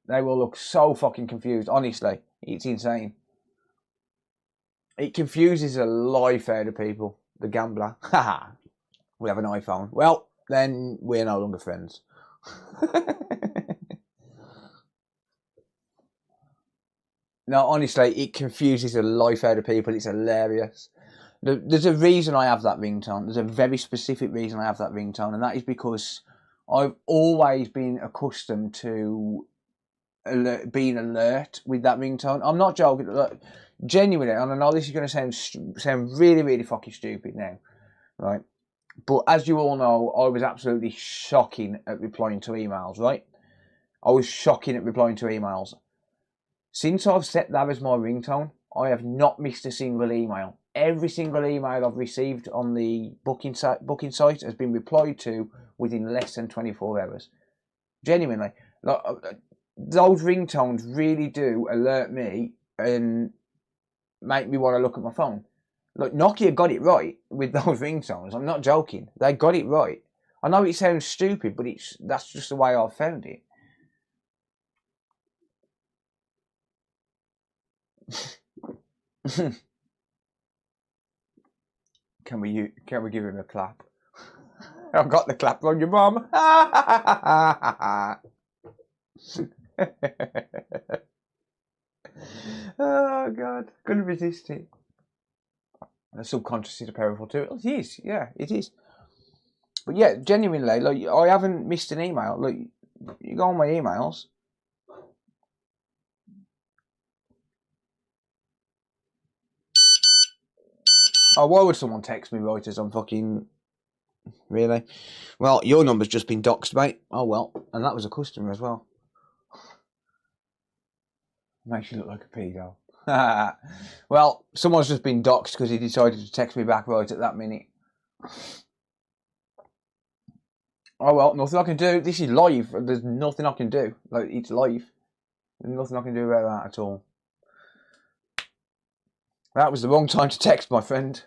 They will look so fucking confused. Honestly, it's insane. It confuses the life out of people. The gambler. Haha. We have an iPhone. Well, then we're no longer friends. No, honestly, it confuses the life out of people. It's hilarious. There's a reason I have that ringtone. There's a very specific reason I have that ringtone, and that is because I've always been accustomed to being alert with that ringtone. I'm not joking. Look, genuinely, and I know this is going to sound really, really fucking stupid now, right? But as you all know, I was absolutely shocking at replying to emails, right? I was shocking at replying to emails. Since I've set that as my ringtone, I have not missed a single email. Every single email I've received on the booking site has been replied to within less than 24 hours. Genuinely. Like, those ringtones really do alert me and make me want to look at my phone. Look, Nokia got it right with those ringtones. I'm not joking. They got it right. I know it sounds stupid, but that's just the way I've found it. Can we give him a clap? I've got the clap on your mum. Oh God, couldn't resist it. The subconscious is a powerful tool. It is, yeah, it is. But yeah, genuinely, like, I haven't missed an email. Look, you go on my emails. Oh, why would someone text me right as I'm fucking... Really? Well, your number's just been doxed, mate. Oh well, and that was a customer as well. Makes you look like a pedo. Well, someone's just been doxed because he decided to text me back right at that minute. Oh well, nothing I can do. This is live. There's nothing I can do. Like, it's live. There's nothing I can do about that at all. That was the wrong time to text, my friend.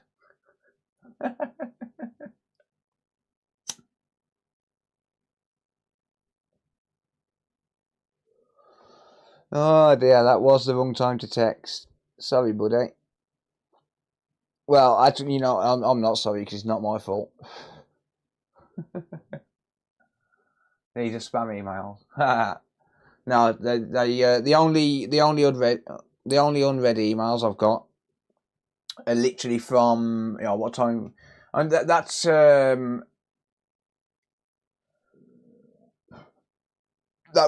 Oh dear, that was the wrong time to text. Sorry, buddy. Well, actually, I'm not sorry because it's not my fault. These are spam emails. No, the only unread emails I've got are literally from what time, and that's that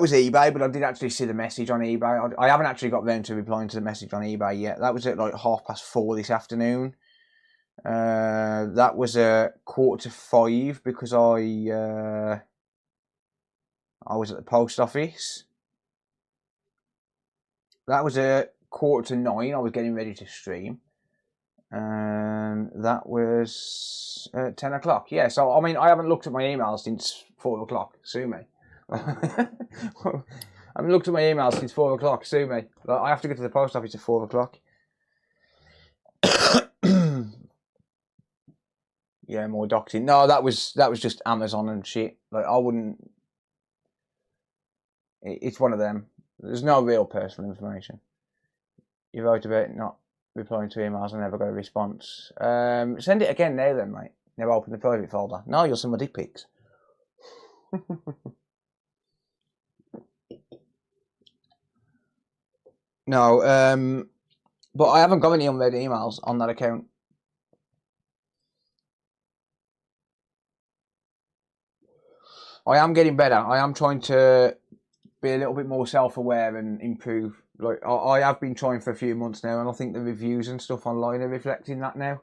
was eBay, but I did actually see the message on eBay. I haven't actually got round to replying to the message on eBay yet. That was at like 4:30 this afternoon. That was at 4:45 because I was at the post office. That was at 8:45. I was getting ready to stream. And that was 10 o'clock. Yeah, so I mean, I haven't looked at my emails since 4 o'clock. Sue me. I haven't looked at my emails since 4 o'clock. Sue me. I have to get to the post office at 4 o'clock. Yeah, more doxing. No, that was just Amazon and shit. Like, I wouldn't. It's one of them. There's no real personal information. You wrote about not replying to emails and never got a response. Send it again now then, mate. Never open the private folder. No, you'll send my dick pics. No, but I haven't got any unread emails on that account. I am getting better. I am trying to be a little bit more self-aware and improve. Like, I have been trying for a few months now, and I think the reviews and stuff online are reflecting that now.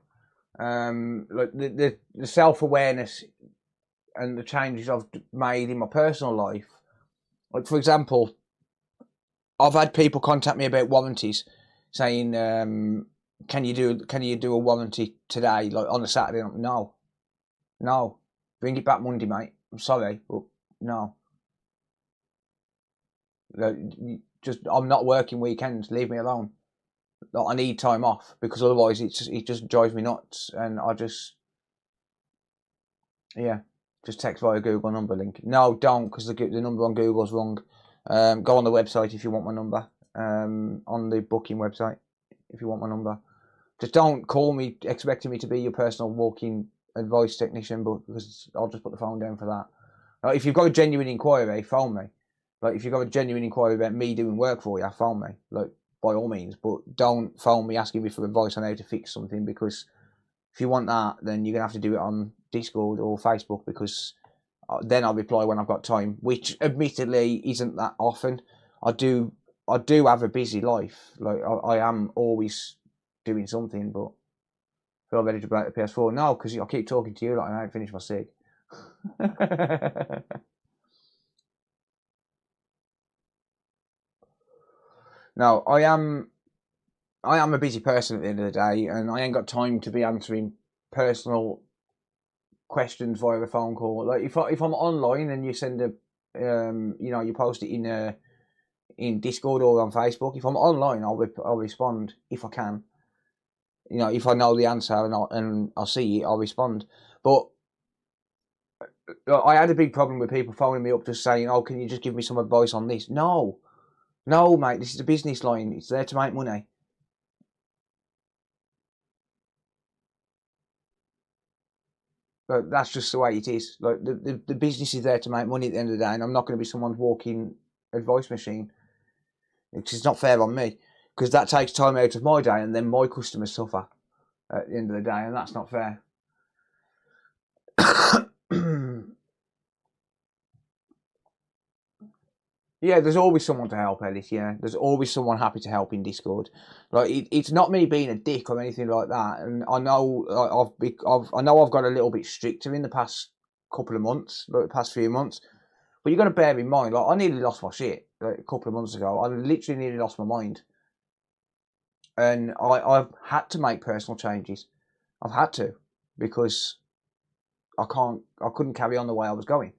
Like the self-awareness and the changes I've made in my personal life. Like, for example, I've had people contact me about warranties, saying, "Can you do a warranty today, like on a Saturday?" No, bring it back Monday, mate. I'm sorry, but no. I'm not working weekends. Leave me alone. Like, I need time off because otherwise it just drives me nuts, and I just text via Google number link. No, don't, because the number on Google's wrong. Go on the website if you want my number. On the booking website if you want my number. Just don't call me expecting me to be your personal walking advice technician, but because I'll just put the phone down for that. Like, if you've got a genuine inquiry, phone me. Like, if you've got a genuine inquiry about me doing work for you, phone me. Like, by all means, but don't phone me asking me for advice on how to fix something, because if you want that, then you're gonna have to do it on Discord or Facebook, because then I'll reply when I've got time, which admittedly isn't that often. I do have a busy life. Like, I am always doing something, but feel ready to break the PS4. No, because I keep talking to you like I haven't finished my cig. No, I am a busy person at the end of the day, and I ain't got time to be answering personal questions via a phone call. Like, if I'm online and you send you post it in Discord or on Facebook. If I'm online, I'll respond if I can. If I know the answer and I'll see it, I'll respond. But I had a big problem with people phoning me up just saying, "Oh, can you just give me some advice on this?" No, mate. This is a business line. It's there to make money. But that's just the way it is. Like, the business is there to make money at the end of the day, and I'm not going to be someone's walking advice machine. It's not fair on me, because that takes time out of my day, and then my customers suffer at the end of the day, and that's not fair. Yeah, there's always someone to help, Ellis. Yeah, there's always someone happy to help in Discord. Like, it's not me being a dick or anything like that. And I know I've got a little bit stricter in the past couple of months, like the past few months. But you got to bear in mind, like, I nearly lost my shit like a couple of months ago. I literally nearly lost my mind, and I've had to make personal changes. I've had to, because I couldn't carry on the way I was going.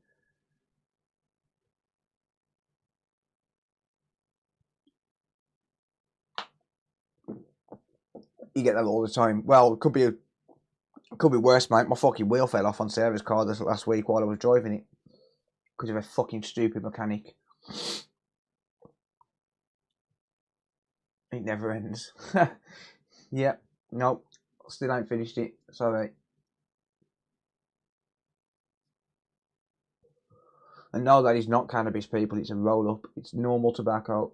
You get that all the time. Well, it could be worse, mate. My fucking wheel fell off on Sarah's car this last week while I was driving it because of a fucking stupid mechanic. It never ends. Yeah, nope. Still ain't finished it. Sorry. And no, that is not cannabis, people. It's a roll up. It's normal tobacco.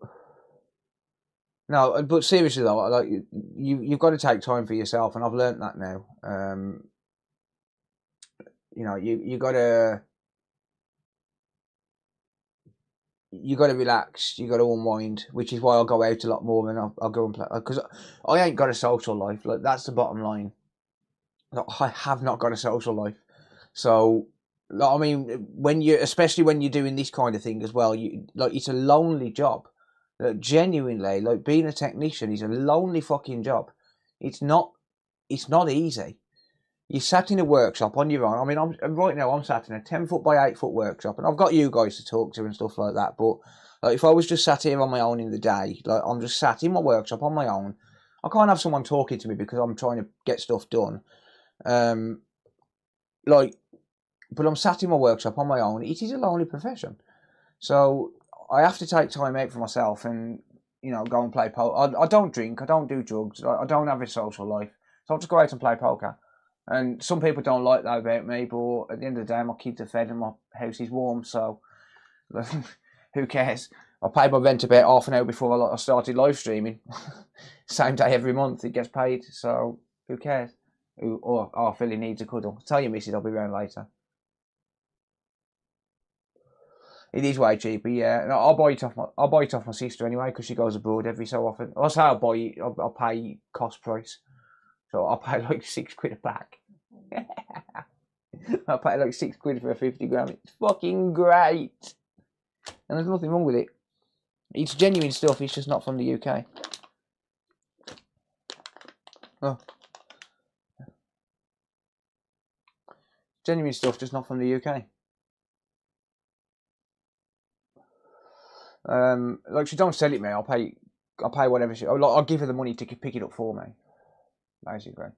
No, but seriously though, like you've got to take time for yourself, and I've learnt that now. You know, you got to relax. You got to unwind, which is why I'll go out a lot more, and I'll go and play because I ain't got a social life. Like that's the bottom line. Like, I have not got a social life, so. I mean, especially when you're doing this kind of thing as well, it's a lonely job. Genuinely, like being a technician is a lonely fucking job. It's not easy. You're sat in a workshop on your own. I mean, right now I'm sat in a 10-foot by 8-foot workshop, and I've got you guys to talk to and stuff like that. But like, if I was just sat here on my own in the day, like I'm just sat in my workshop on my own, I can't have someone talking to me because I'm trying to get stuff done. But I'm sat in my workshop on my own. It is a lonely profession. So I have to take time out for myself and, you know, go and play poker. I don't drink. I don't do drugs. I don't have a social life. So I'll just go out and play poker. And some people don't like that about me, but at the end of the day, my kids are fed and my house is warm. So who cares? I paid my rent about half an hour before I started live streaming. Same day every month. It gets paid. So who cares? Philly needs a cuddle. Tell your missus I'll be around later. It is way cheaper, yeah. No, I'll buy it off my sister anyway because she goes abroad every so often. That's how I'll pay cost price, so I'll pay like £6 a pack. I'll pay like £6 for a 50 gram. It's fucking great, and there's nothing wrong with it. It's genuine stuff. It's just not from the UK. Oh, genuine stuff, just not from the UK. Like she don't sell it, me. I'll pay whatever I'll give her the money to pick it up for me. Basically,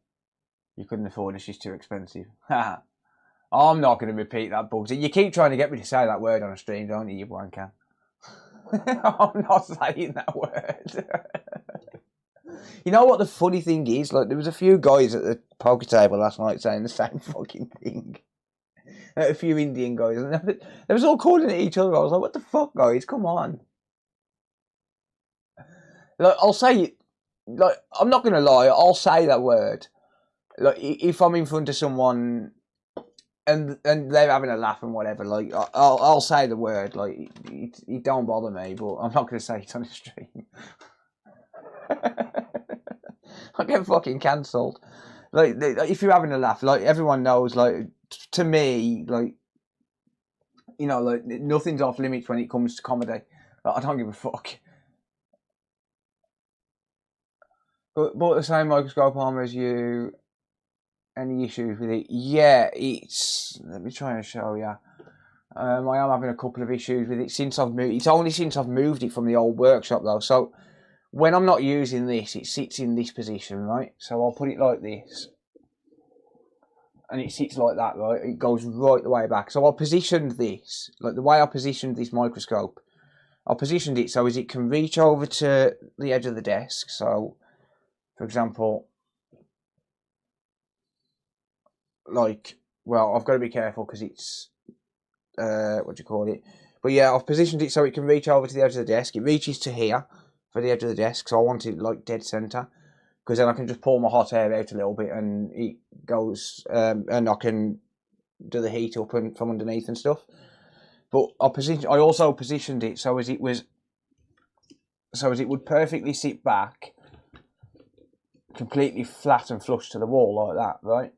you couldn't afford it. She's too expensive. I'm not going to repeat that bullshit. You keep trying to get me to say that word on a stream, don't you wanker? I'm not saying that word. You know what the funny thing is? Like there was a few guys at the poker table last night saying the same fucking thing. A few Indian guys, and they was all calling at each other. I was like, "What the fuck, guys? Come on!" Like, I'll say it. Like, I'm not gonna lie. I'll say that word. Like, if I'm in front of someone, and they're having a laugh and whatever, like, I'll say the word. Like, it don't bother me, but I'm not gonna say it on the stream. I get fucking cancelled. Like, if you're having a laugh, like everyone knows, like. To me, like, you know, like nothing's off limits when it comes to comedy. Like, I don't give a fuck. But the same microscope arm as you. Any issues with it? Yeah, it's. Let me try and show you. I am having a couple of issues with it since I've moved. It's only since I've moved it from the old workshop though. So when I'm not using this, it sits in this position, right? So I'll put it like this. And it sits like that, right? It goes right the way back. So I positioned this, like the way I positioned this microscope, I positioned it so as it can reach over to the edge of the desk. So, for example, like, well, I've got to be careful because it's, what do you call it? But yeah, I've positioned it so it can reach over to the edge of the desk. It reaches to here for the edge of the desk, so I want it like dead center. Because then I can just pull my hot air out a little bit and it goes, and I can do the heat up and from underneath and stuff. But I also positioned it so as it would perfectly sit back, completely flat and flush to the wall like that, right?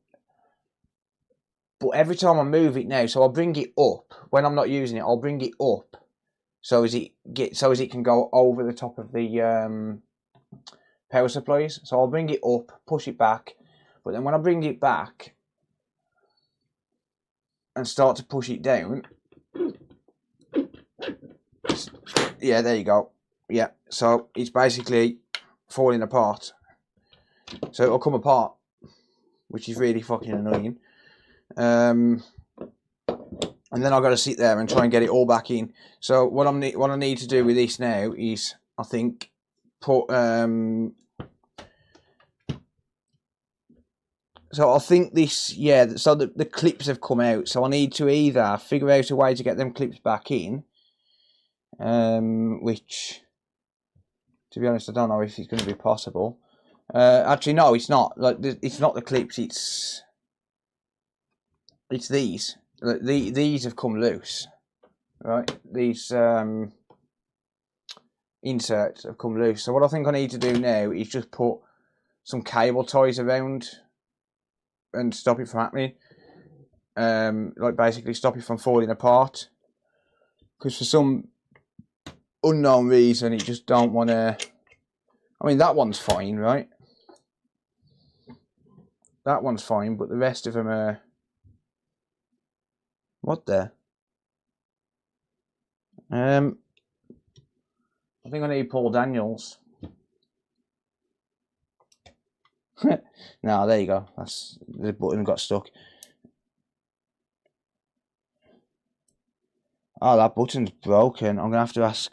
But every time I move it now, so I'll bring it up when I'm not using it. I'll bring it up so as it can go over the top of the power supplies. So I'll bring it up, push it back, but then when I bring it back and start to push it down, yeah, there you go. Yeah, so it's basically falling apart. So it'll come apart, which is really fucking annoying. And then I've got to sit there and try and get it all back in. So what I need to do with this now is, I think, put so I think this, yeah, so the clips have come out, so I need to either figure out a way to get them clips back in, which, to be honest, I don't know if it's going to be possible. Actually, no, it's not. Like, it's not the clips, it's these. These have come loose, right? These inserts have come loose. So what I think I need to do now is just put some cable ties around and stop it from happening. Like, basically stop it from falling apart. Because for some unknown reason, it just don't want to. I mean, that one's fine, right? That one's fine, but the rest of them are. What the? I think I need Paul Daniels. No, there you go. That's the button got stuck. Oh, that button's broken. I'm gonna have to ask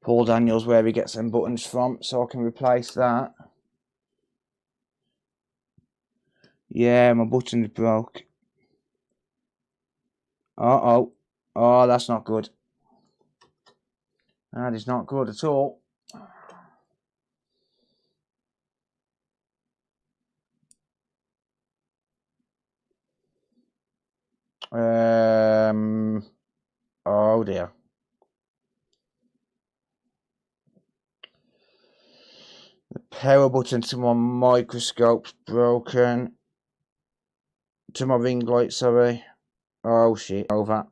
Paul Daniels where he gets them buttons from, so I can replace that. Yeah, my button's broke. Oh, that's not good. That is not good at all. Oh dear. The power button to my microscope's broken. To my ring light, sorry. Oh shit, over.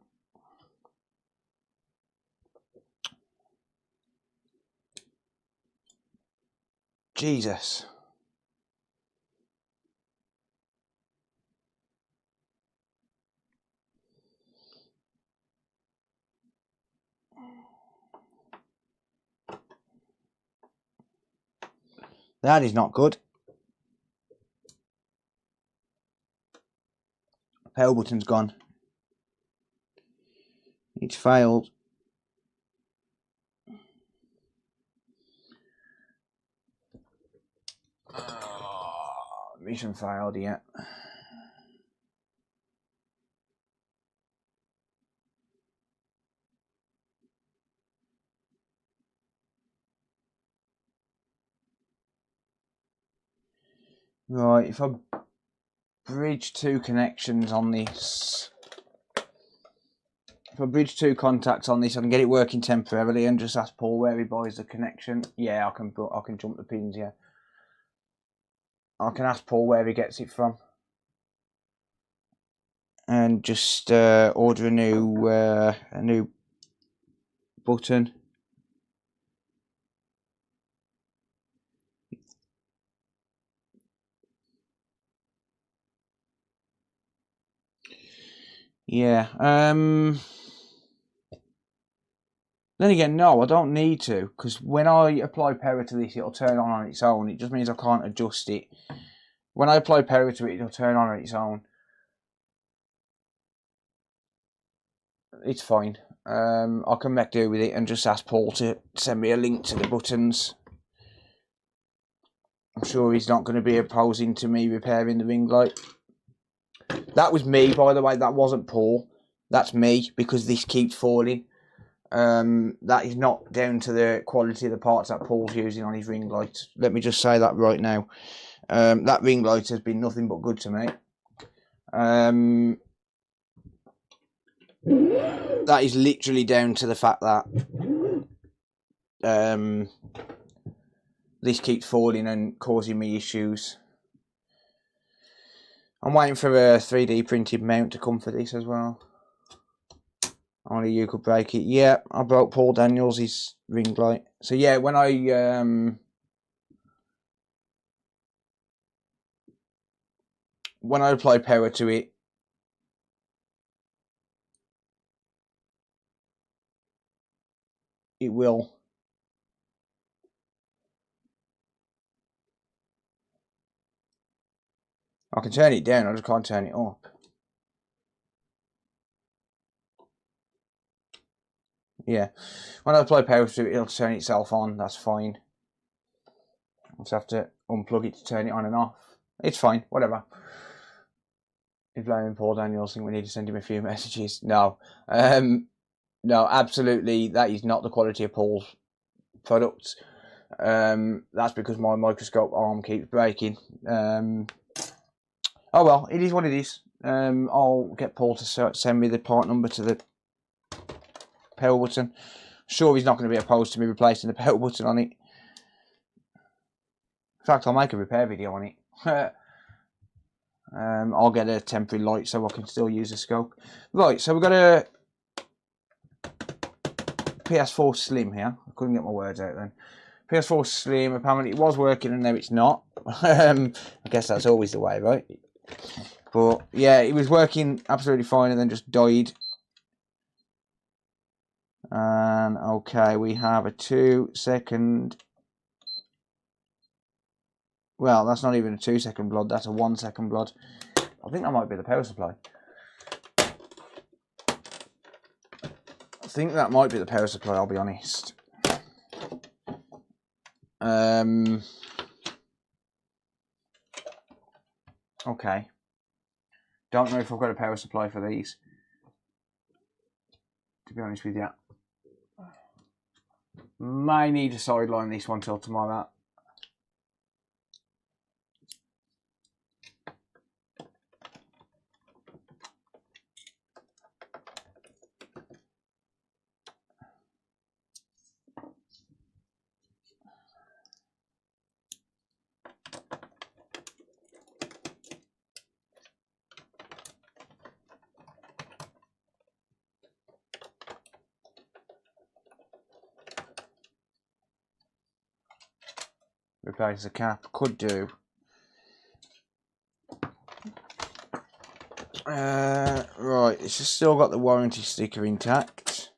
Jesus. That is not good. Power button's gone. It's failed. Mission failed, yeah. Right, if I bridge two connections on this, if I bridge two contacts on this, I can get it working temporarily and just ask Paul where he buys the connection. Yeah, I can jump the pins. Yeah, I can ask Paul where he gets it from, and just order a new button. Yeah. Then again, no, I don't need to, because when I apply power to this, it'll turn on its own. It just means I can't adjust it. When I apply power to it, it'll turn on its own. It's fine. I can make do with it and just ask Paul to send me a link to the buttons. I'm sure he's not going to be opposing to me repairing the ring light. That was me, by the way. That wasn't Paul. That's me, because this keeps falling. That is not down to the quality of the parts that Paul's using on his ring light. Let me just say that right now. That ring light has been nothing but good to me. That is literally down to the fact that this keeps falling and causing me issues. I'm waiting for a 3D printed mount to come for this as well. Only you could break it. Yeah, I broke Paul Daniels' ring light. So yeah, when I apply power to it, it will I can turn it down, I just can't turn it up. Yeah, when I apply power to it, it'll turn itself on, that's fine. I just have to unplug it to turn it on and off. It's fine, whatever. He's blaming Paul Daniels, think we need to send him a few messages. No. No, absolutely, that is not the quality of Paul's products. That's because my microscope arm keeps breaking. Oh well, it is what it is. I'll get Paul to send me the part number to the power button. Sure, he's not going to be opposed to me replacing the power button on it. In fact, I'll make a repair video on it. I'll get a temporary light so I can still use the scope. Right, so we've got a PS4 Slim here. I couldn't get my words out then. PS4 Slim, apparently it was working and now it's not. I guess that's always the way, right? But yeah, it was working absolutely fine and then just died. And okay, we have a 2-second. Well, that's not even a 2-second blood, that's a 1-second blood. I think that might be the power supply. I think that might be the power supply, I'll be honest. Okay. Don't know if I've got a power supply for these, to be honest with you. May need to sideline this one till tomorrow. Replace the cap, could do. Right, it's just still got the warranty sticker intact.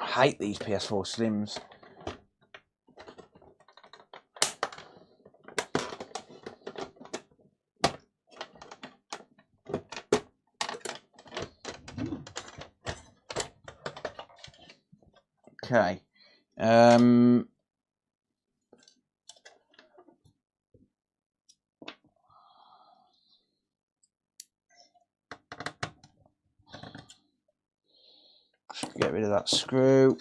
I hate these PS4 Slims. Okay. Get rid of that screw.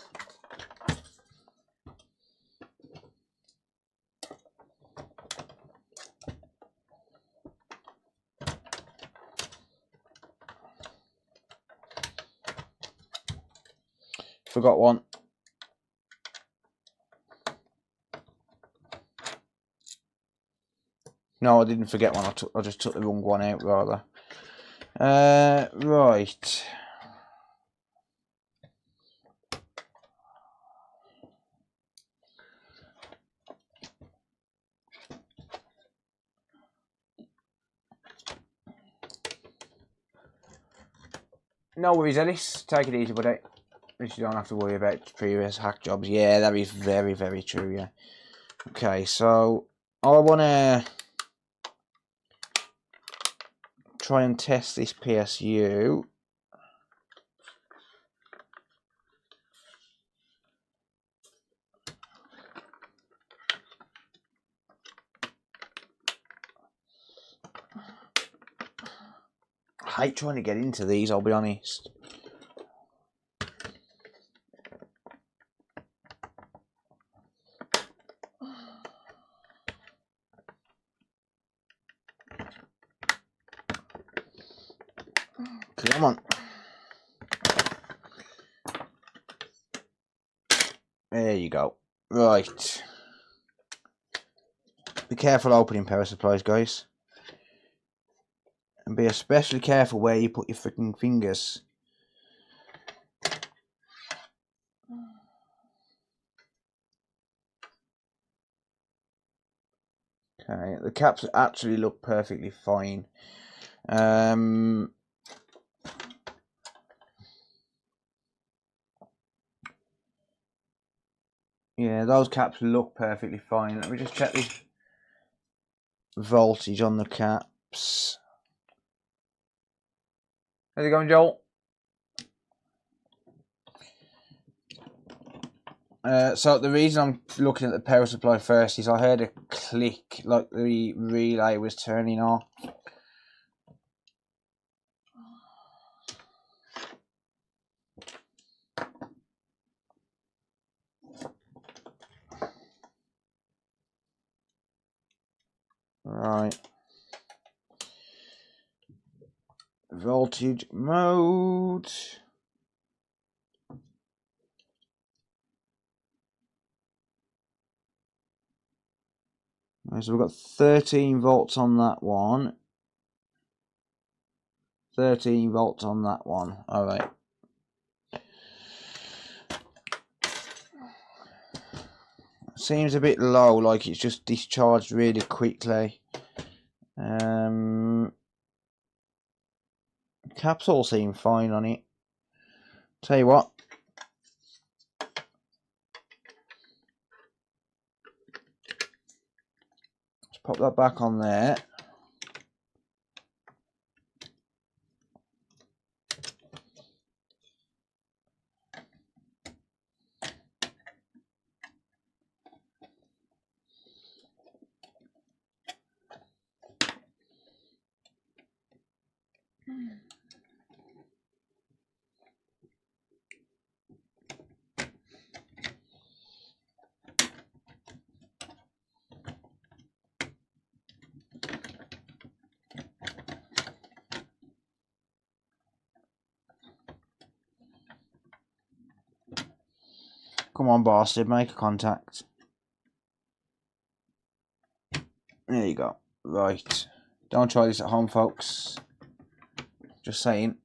Forgot one. No, I didn't forget one. I just took the wrong one out, rather. Right. No worries, Ellis. Take it easy, buddy. At least you don't have to worry about previous hack jobs. Yeah, that is very, very true, yeah. Okay, so I want to try and test this PSU. I hate trying to get into these, I'll be honest. Come on. There you go. Right. Be careful opening power supplies, guys. And be especially careful where you put your freaking fingers. Okay, the caps actually look perfectly fine. Yeah, those caps look perfectly fine. Let me just check the voltage on the caps. How's it going, Joel? So the reason I'm looking at the power supply first is I heard a click, like the relay was turning off. Right. Voltage mode. Right, so we've got 13 volts on that one. 13 volts on that one. Alright. Seems a bit low, like it's just discharged really quickly. Caps all seem fine on it. Tell you what. Let's pop that back on there. Come on, bastard, make a contact. There you go. Right. Don't try this at home, folks. Just saying.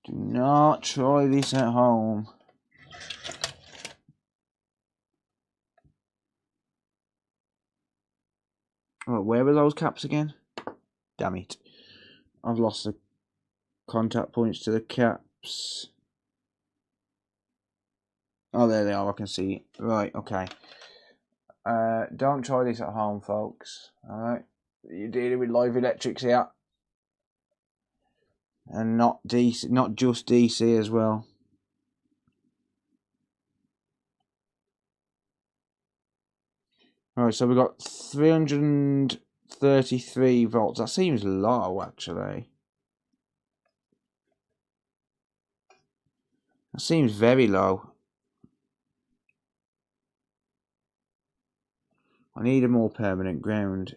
Do not try this at home. Right, where were those caps again? Damn it. I've lost the contact points to the caps. Oh, there they are. I can see. Right, okay. Don't try this at home, folks. Alright? You're dealing with live electrics here. And not DC, not just DC as well. Alright, so we've got 333 volts. That seems low, actually. That seems very low. I need a more permanent ground.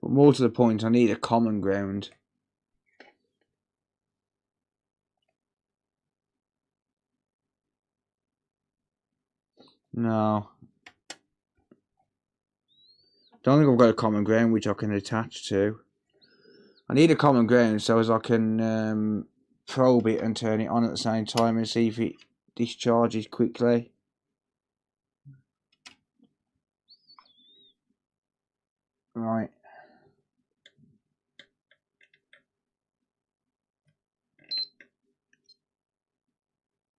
But more to the point, I need a common ground. No. Don't think I've got a common ground which I can attach to. I need a common ground so as I can probe it and turn it on at the same time and see if it discharges quickly. Right.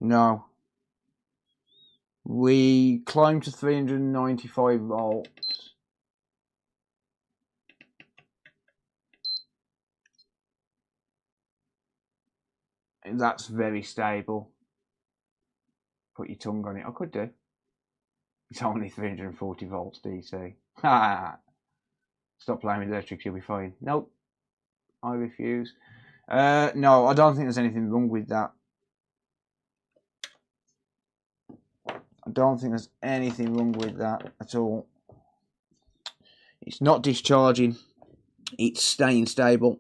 No. We climbed to 395 volts. And that's very stable. Put your tongue on it. I could do. It's only 340 volts DC. Ha! Stop playing with electrics, you'll be fine. Nope. I refuse. No, I don't think there's anything wrong with that. I don't think there's anything wrong with that at all. It's not discharging. It's staying stable.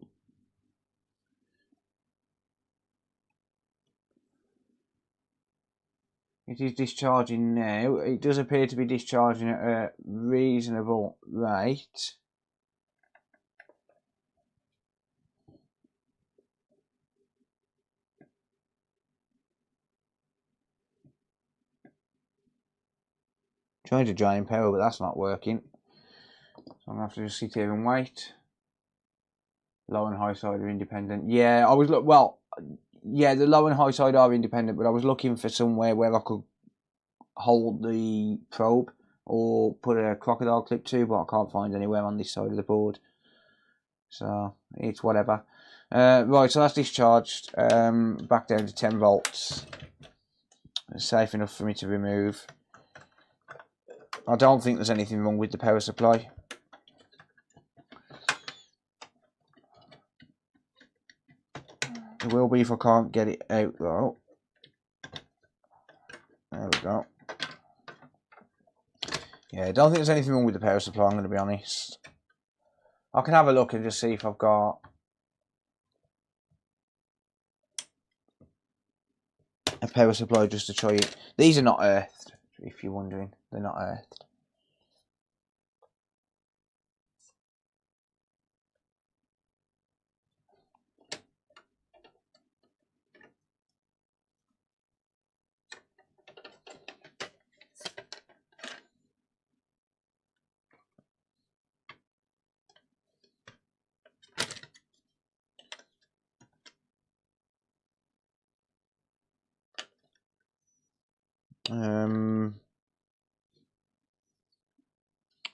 It is discharging now. It does appear to be discharging at a reasonable rate. Trying to drain power, but that's not working. So I'm gonna have to just sit here and wait. Low and high side are independent. Yeah, I was yeah, the low and high side are independent, but I was looking for somewhere where I could hold the probe or put a crocodile clip to, but I can't find anywhere on this side of the board. So it's whatever. Right, so that's discharged. Back down to 10 volts. It's safe enough for me to remove. I don't think there's anything wrong with the power supply. It will be if I can't get it out though. There we go. Yeah, I don't think there's anything wrong with the power supply, I'm going to be honest. I can have a look and just see if I've got a power supply just to try it. These are not earthed, if you're wondering. They're not earthed.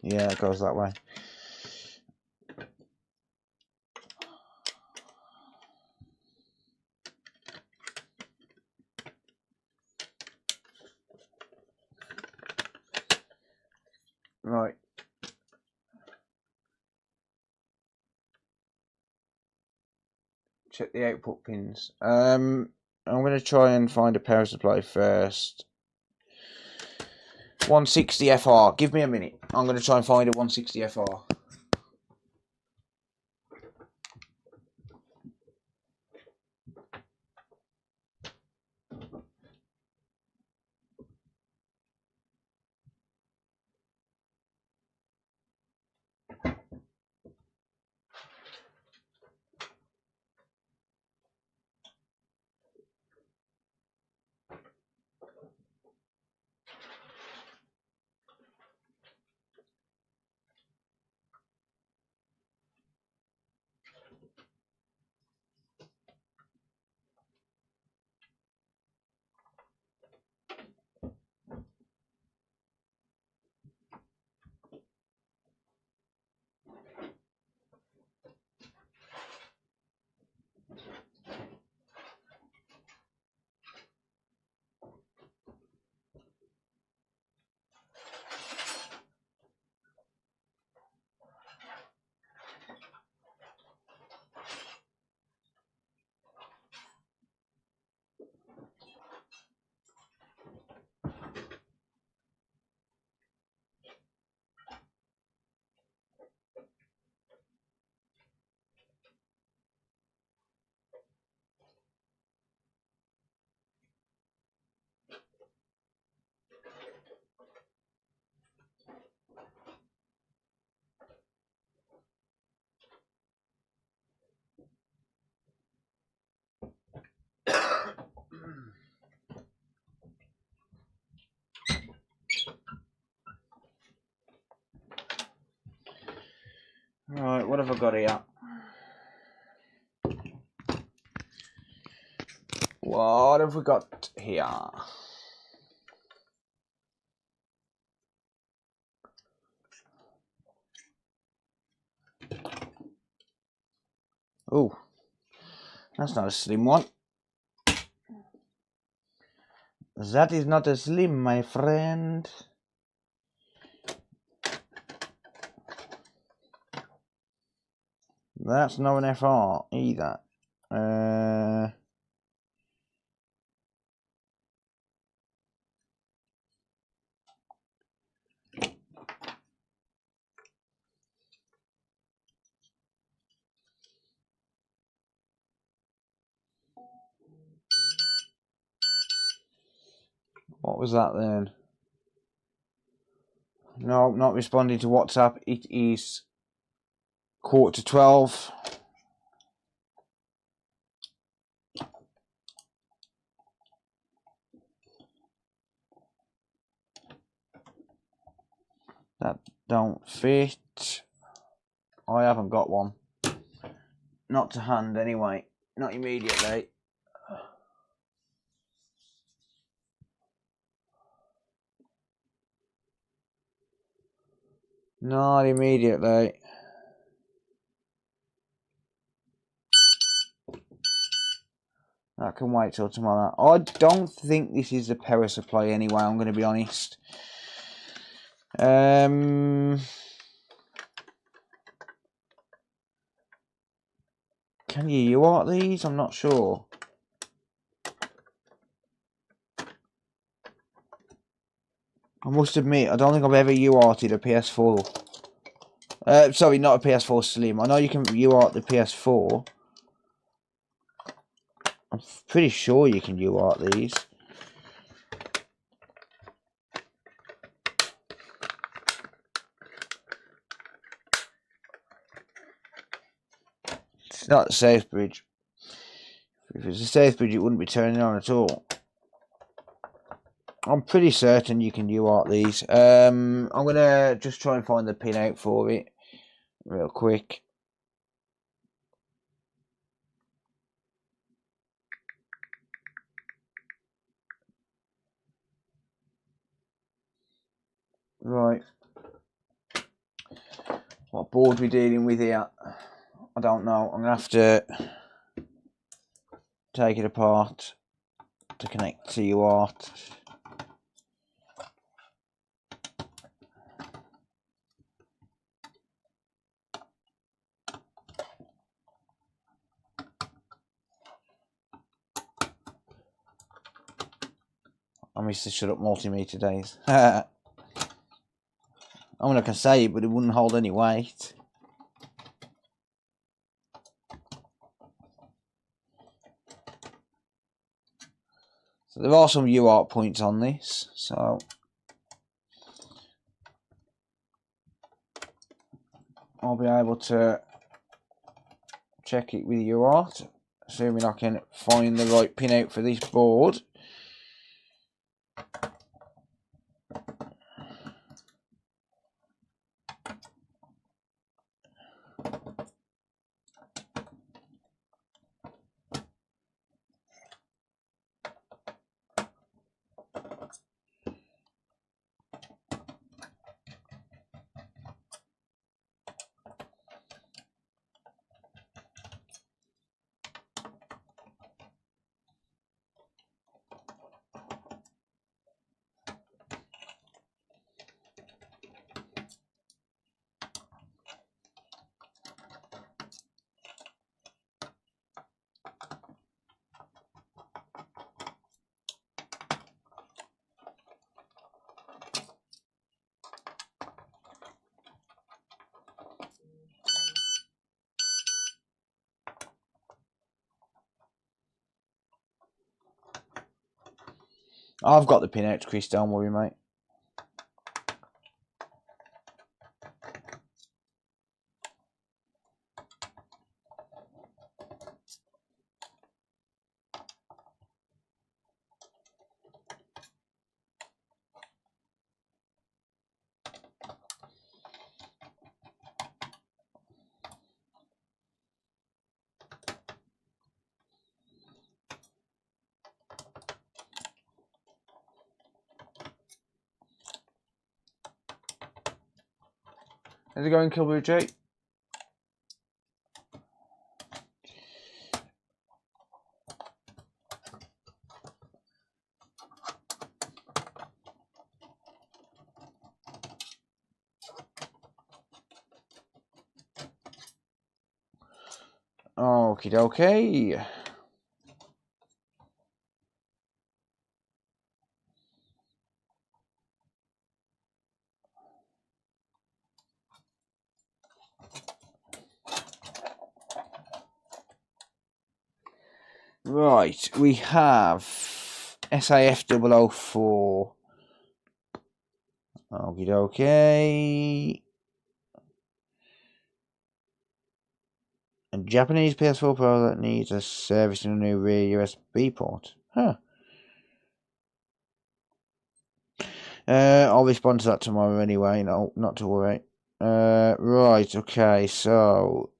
Yeah, it goes that way. Right. Check the output pins. I'm going to try and find a power supply first. 160 FR. Give me a minute. I'm going to try and find a 160 FR. Right, what have I got here? What have we got here? Oh, that's not a slim one. That is not a slim, my friend. That's not an FR either. What was that then? No, not responding to WhatsApp. It is 11:45. That don't fit. I haven't got one. Not to hand anyway. Not immediately. Not immediately. That can wait till tomorrow. I don't think this is the power supply anyway, I'm going to be honest. Can you UART these? I'm not sure. I must admit, I don't think I've ever UARTed a PS4. Sorry, not a PS4 Slim. I know you can UART the PS4. I'm pretty sure you can UART these. It's not the safe bridge. If it's a safe bridge, it wouldn't be turning on at all. I'm pretty certain you can UART these. I'm going to just try and find the pin out for it real quick. Right. What board we dealing with here? I don't know. I'm going to have to take it apart to connect to UART. I missed the shut up multimeter days. I mean, I can say it, but it wouldn't hold any weight. So there are some UART points on this, so I'll be able to check it with UART, assuming I can find the right pin out for this board. I've got the pin out, Chris, don't worry, mate. How's it going, Kilbrew J? Okie dokie. Right, we have SAF 004. Okie dokie. A Japanese PS4 Pro that needs a service and a new rear USB port. Huh. I'll respond to that tomorrow anyway. No, not to worry. Right, okay, so...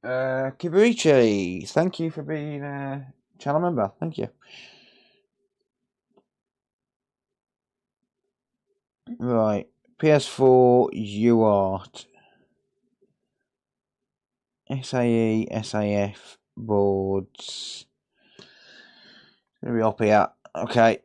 Kiburichi, thank you for being a channel member. Thank you. Right, PS4 UART. SAE, SAF boards. Gonna be up here. Okay.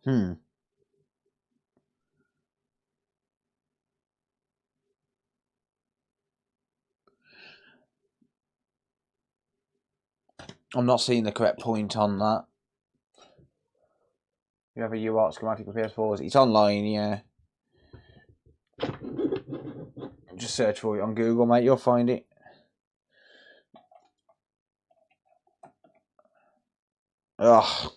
Hmm. I'm not seeing the correct point on that. You have a UART schematic for PS4s. It's online, yeah. Just search for it on Google, mate. You'll find it. Ugh.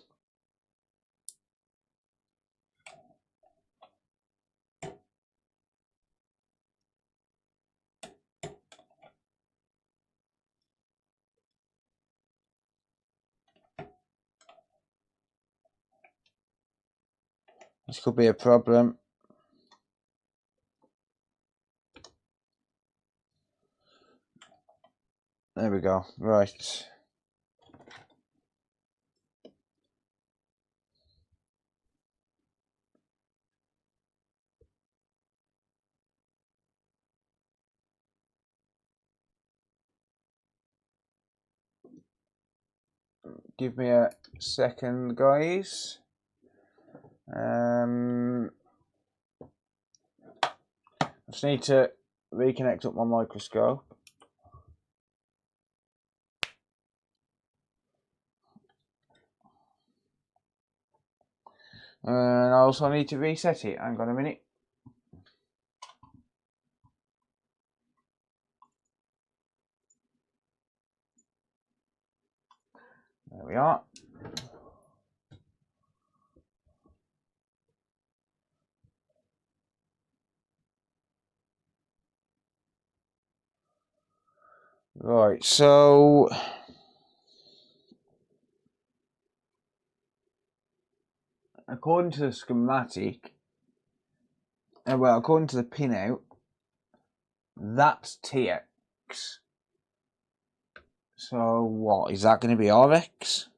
This could be a problem. There we go. Right. Give me a second, guys. I just need to reconnect up my microscope. And I also need to reset it. Hang on a minute. There we are. Right, so according to the schematic, well, according to the pinout, that's TX. So what, is that going to be RX?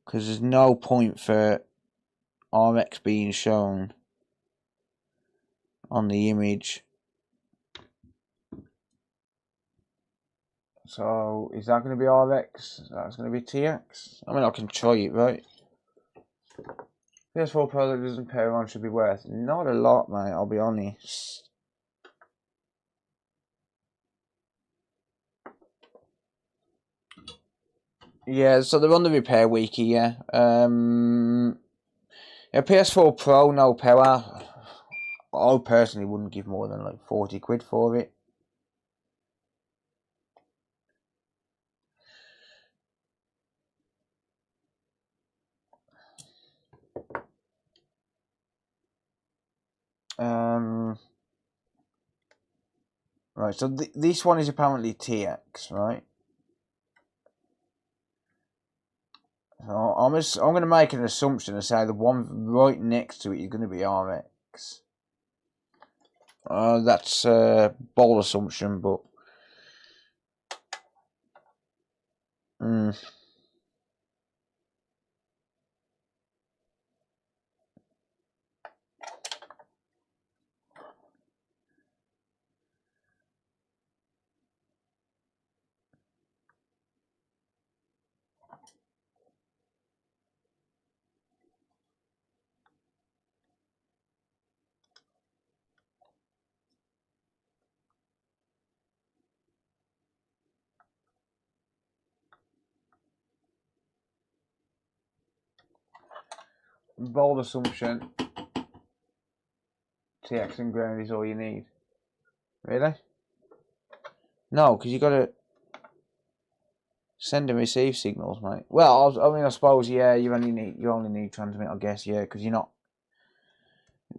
Because there's no point for RX being shown on the image. So is that going to be RX? That's going to be TX? I mean, I can try it, right? PS4 Pro that doesn't pair on should be worth not a lot, mate, I'll be honest. Yeah, so they're on the repair wiki, yeah. Yeah, PS4 Pro, no power. I personally wouldn't give more than like 40 quid for it. Right, so this one is apparently TX, right? So I'm going to make an assumption and say the one right next to it is going to be RX. That's a bold assumption, but bold assumption. TX and ground is all you need. Really? No, because you got to send and receive signals, mate. Well, I mean, I suppose, yeah, you only need transmit, I guess, yeah, because you're not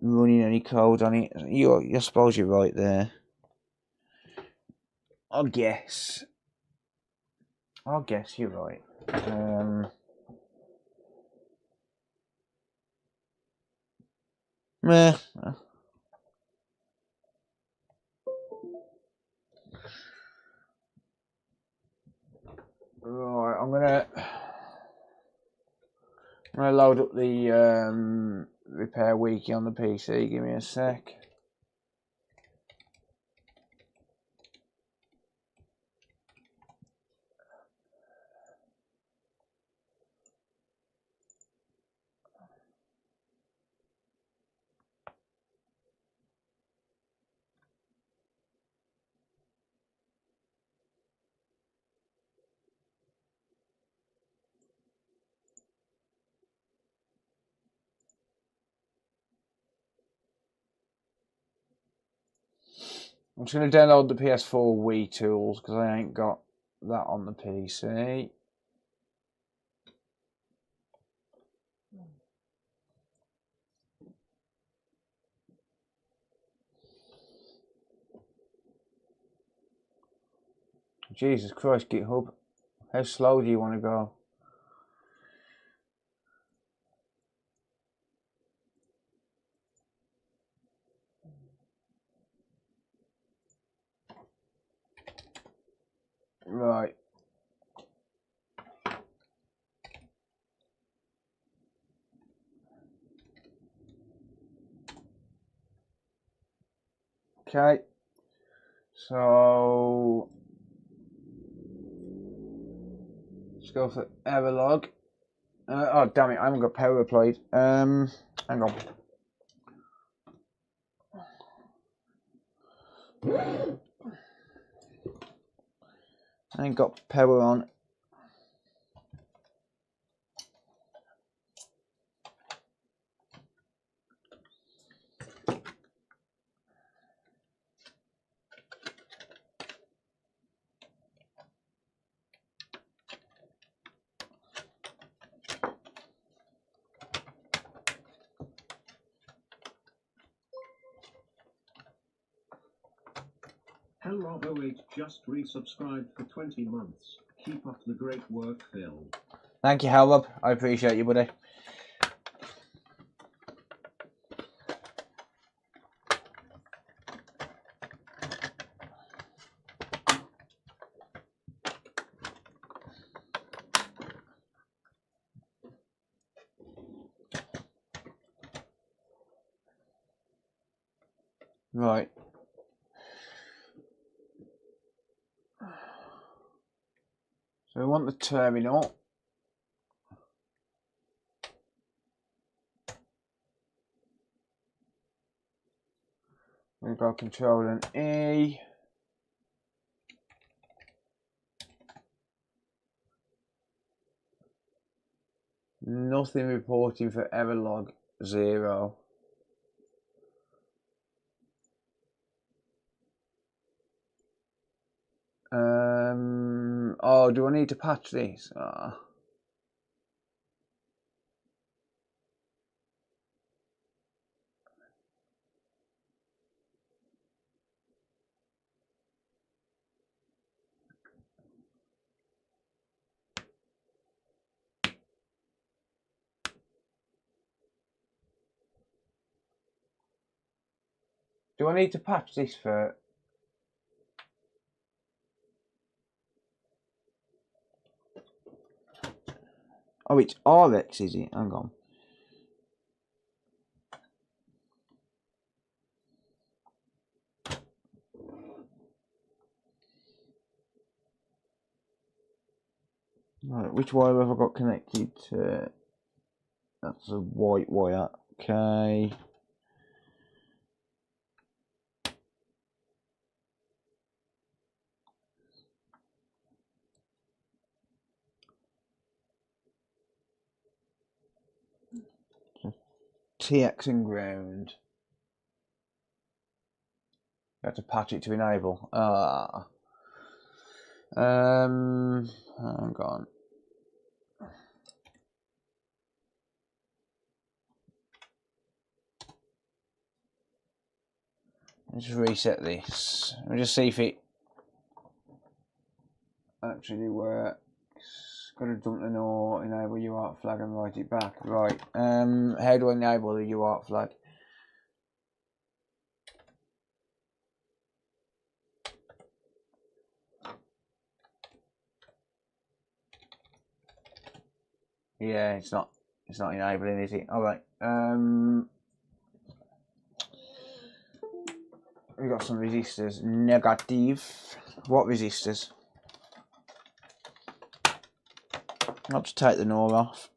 running any code on it. I suppose you're right there. I guess you're right. Meh. Right, I'm gonna load up the repair wiki on the PC. Give me a sec. I'm just going to download the PS4 Wii tools because I ain't got that on the PC. Jesus Christ, GitHub. How slow do you want to go? Right. Okay. So let's go for Everlog. Oh damn it! I haven't got power applied. Hang on. I ain't got power on. Hello08 just resubscribed for 20 months. Keep up the great work, Phil. Thank you, Halrob. I appreciate you, buddy. Right. So we want the terminal. We've got Control and E. Nothing reporting for Everlog 0. Oh, do I need to patch this? Do I need to patch this for... Oh, it's RX, is it? Hang on. Right, which wire have I got connected to? That's a white wire. Okay. TX and ground. You have to patch it to enable. Hang on. Let's reset this. Let me just see if it actually works. Got to dump the NOR, enable UART flag and write it back. Right. How do I enable the UART flag? Yeah, it's not enabling, is it? Alright. We've got some resistors. Negative. What resistors? I'll just take the NOR off,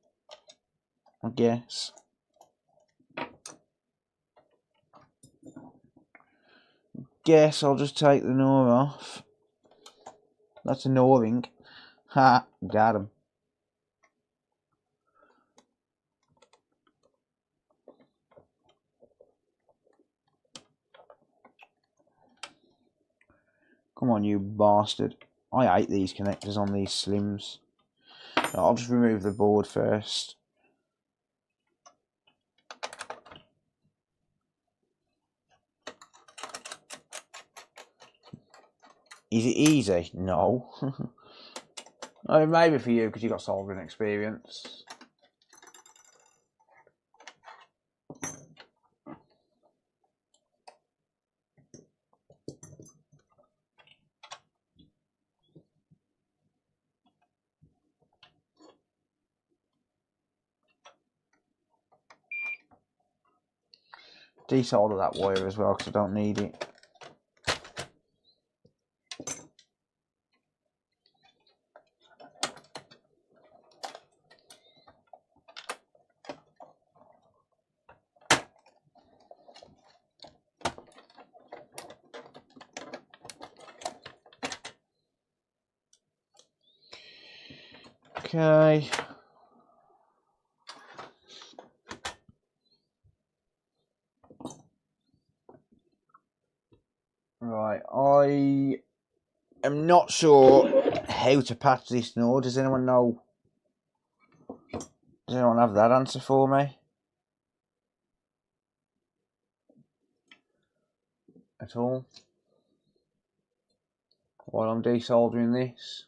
I guess. I'll just take the NOR off. That's a NORing. Ha! Got him. Come on, you bastard. I hate these connectors on these slims. I'll just remove the board first. Is it easy? No. I mean, maybe for you because you've got soldering experience. Desolder that wire as well because I don't need it. Okay. Right, I am not sure how to patch this NOR. Does anyone know? Does anyone have that answer for me? At all? While I'm desoldering this?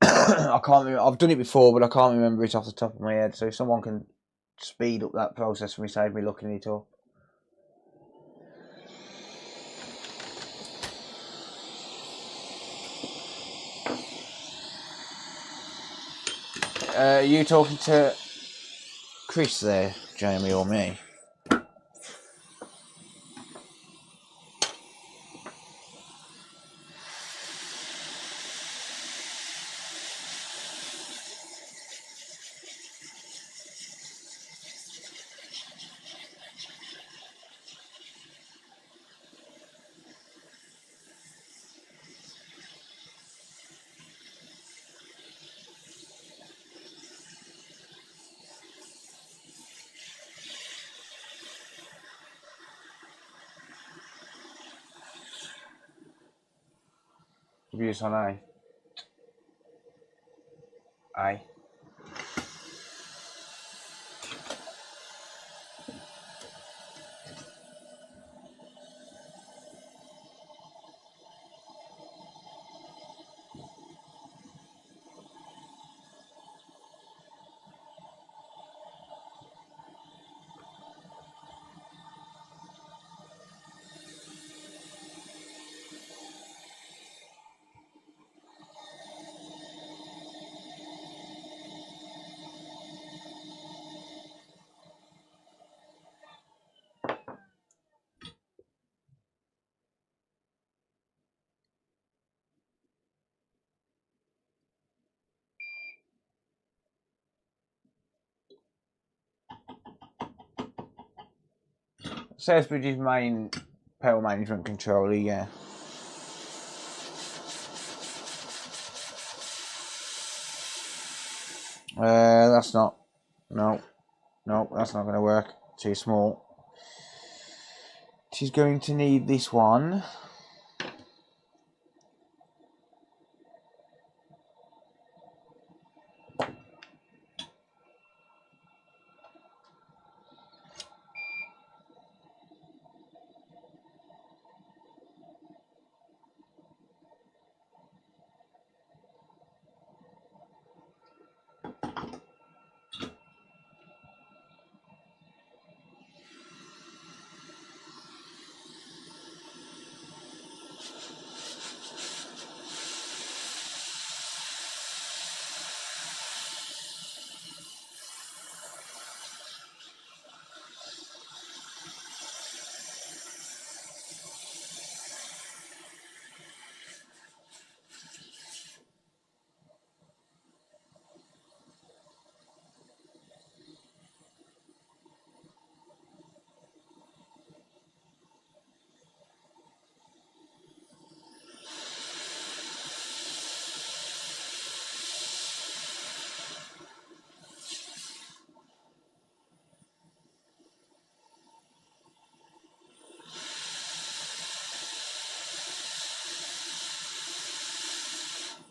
I can't remember. I've done it before, but I can't remember it off the top of my head. So if someone can speed up that process for me, save me looking it up. Are you talking to Chris there, Jamie, or me? Abuse on A. A. Sainsbury's main power management controller, yeah. That's not. No, that's not going to work. Too small. She's going to need this one.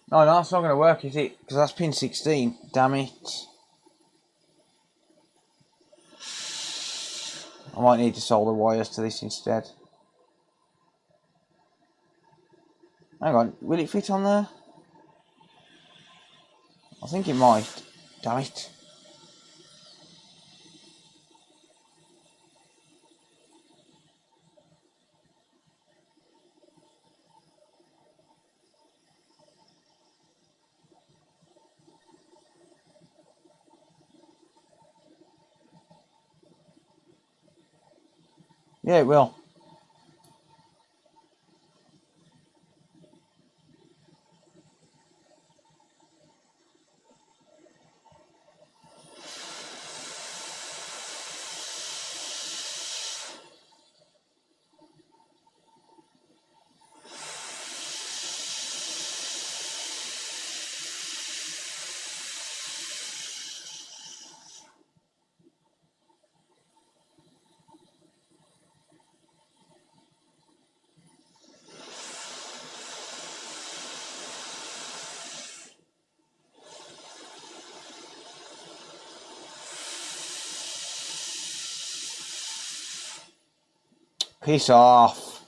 No, that's not going to work, is it? Because that's pin 16. Damn it. I might need to solder wires to this instead. Hang on, will it fit on there? I think it might. Damn it. Yeah, it will. Piss off.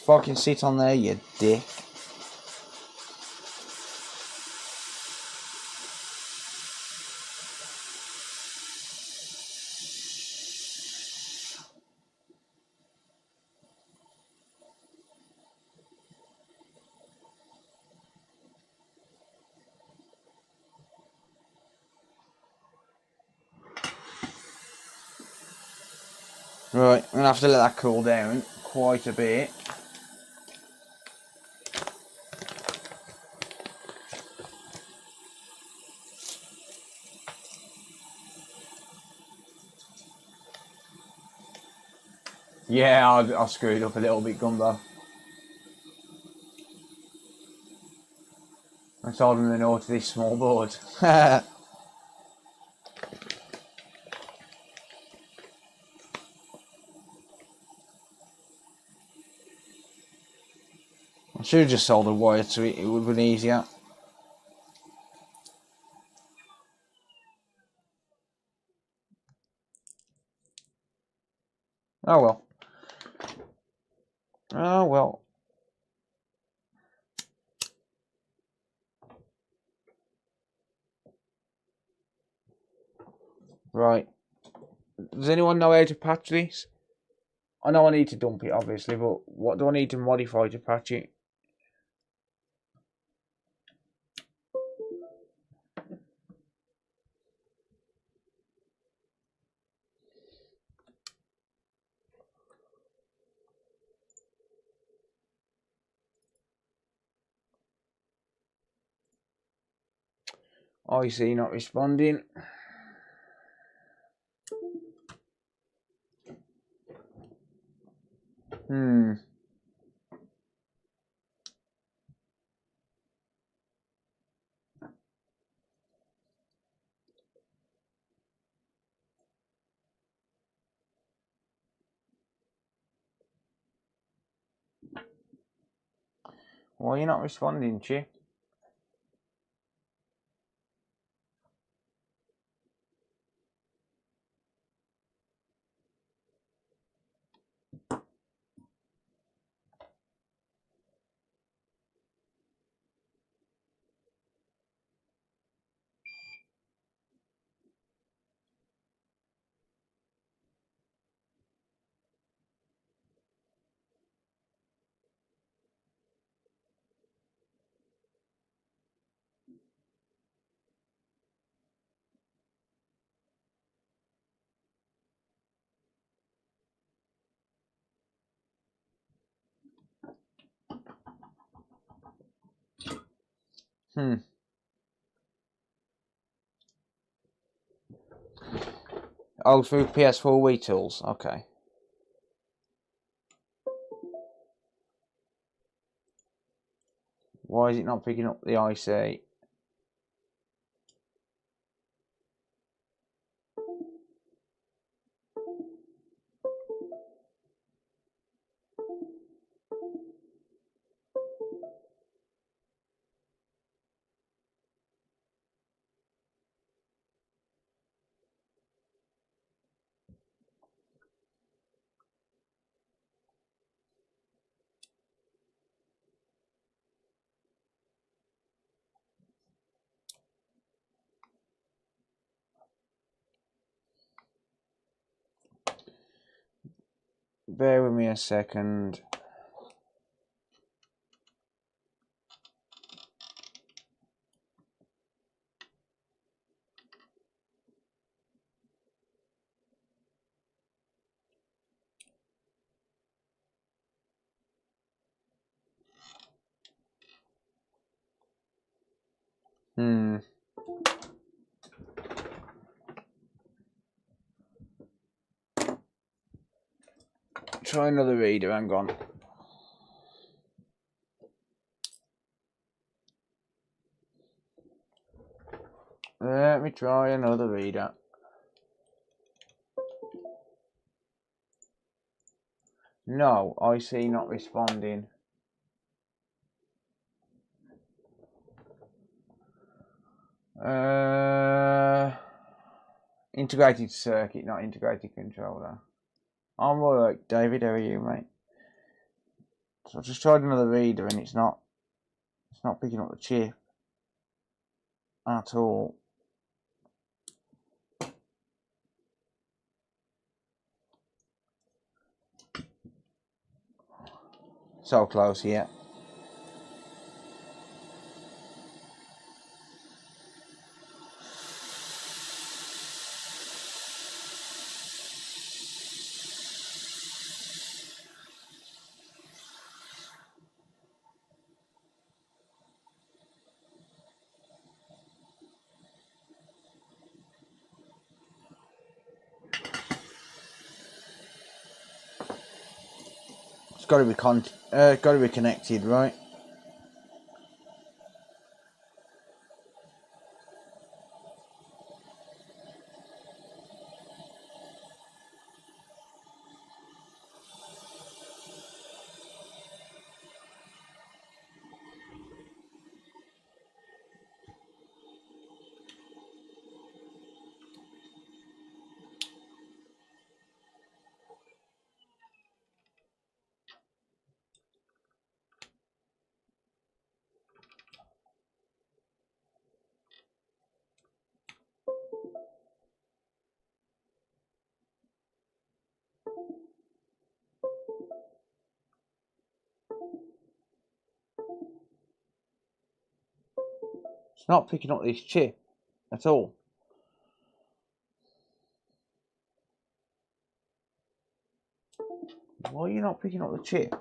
Fucking sit on there, you dick. Right, I'm going to have to let that cool down quite a bit. Yeah, I screwed up a little bit, Gumbo. I told him to know to this small board. I should have just sold a wire to it, it would have been easier. Oh well. Oh well. Right. Does anyone know how to patch this? I know I need to dump it, obviously, but what do I need to modify to patch it? I see not responding. Why are you not responding, Chi? Oh, through PS4 Wii tools. Okay. Why is it not picking up the IC? Bear with me a second. Try another reader, hang on. Let me try another reader. No, IC not responding. Integrated circuit, not integrated controller. I'm alright, David. How are you, mate? So I just tried another reader and it's not picking up the chip at all. So close here. It's got to be connected, right? It's not picking up this chip at all. Why are you not picking up the chip?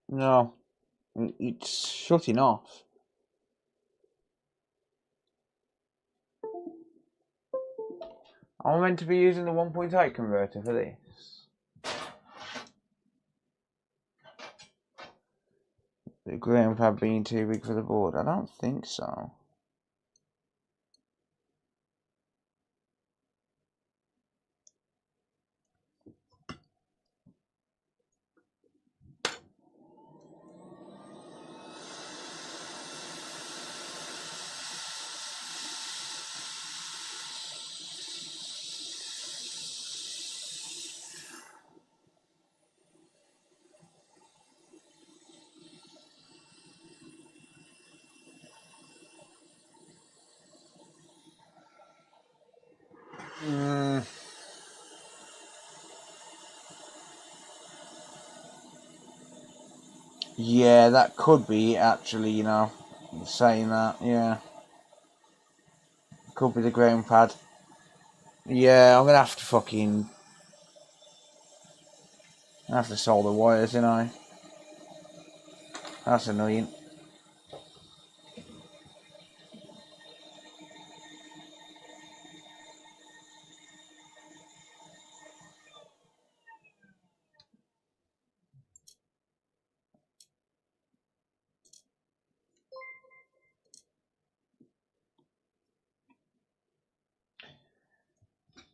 No, it's shutting off. I'm meant to be using the 1.8 converter for this. The ground pad being too big for the board? I don't think so. Yeah, that could be actually, you know, saying that, yeah. Could be the ground pad. Yeah, I'm gonna have to fucking... I have to solder wires, you know. That's annoying.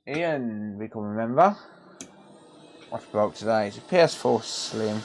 Ian, become a member. What's broke today? It's a PS4 Slim.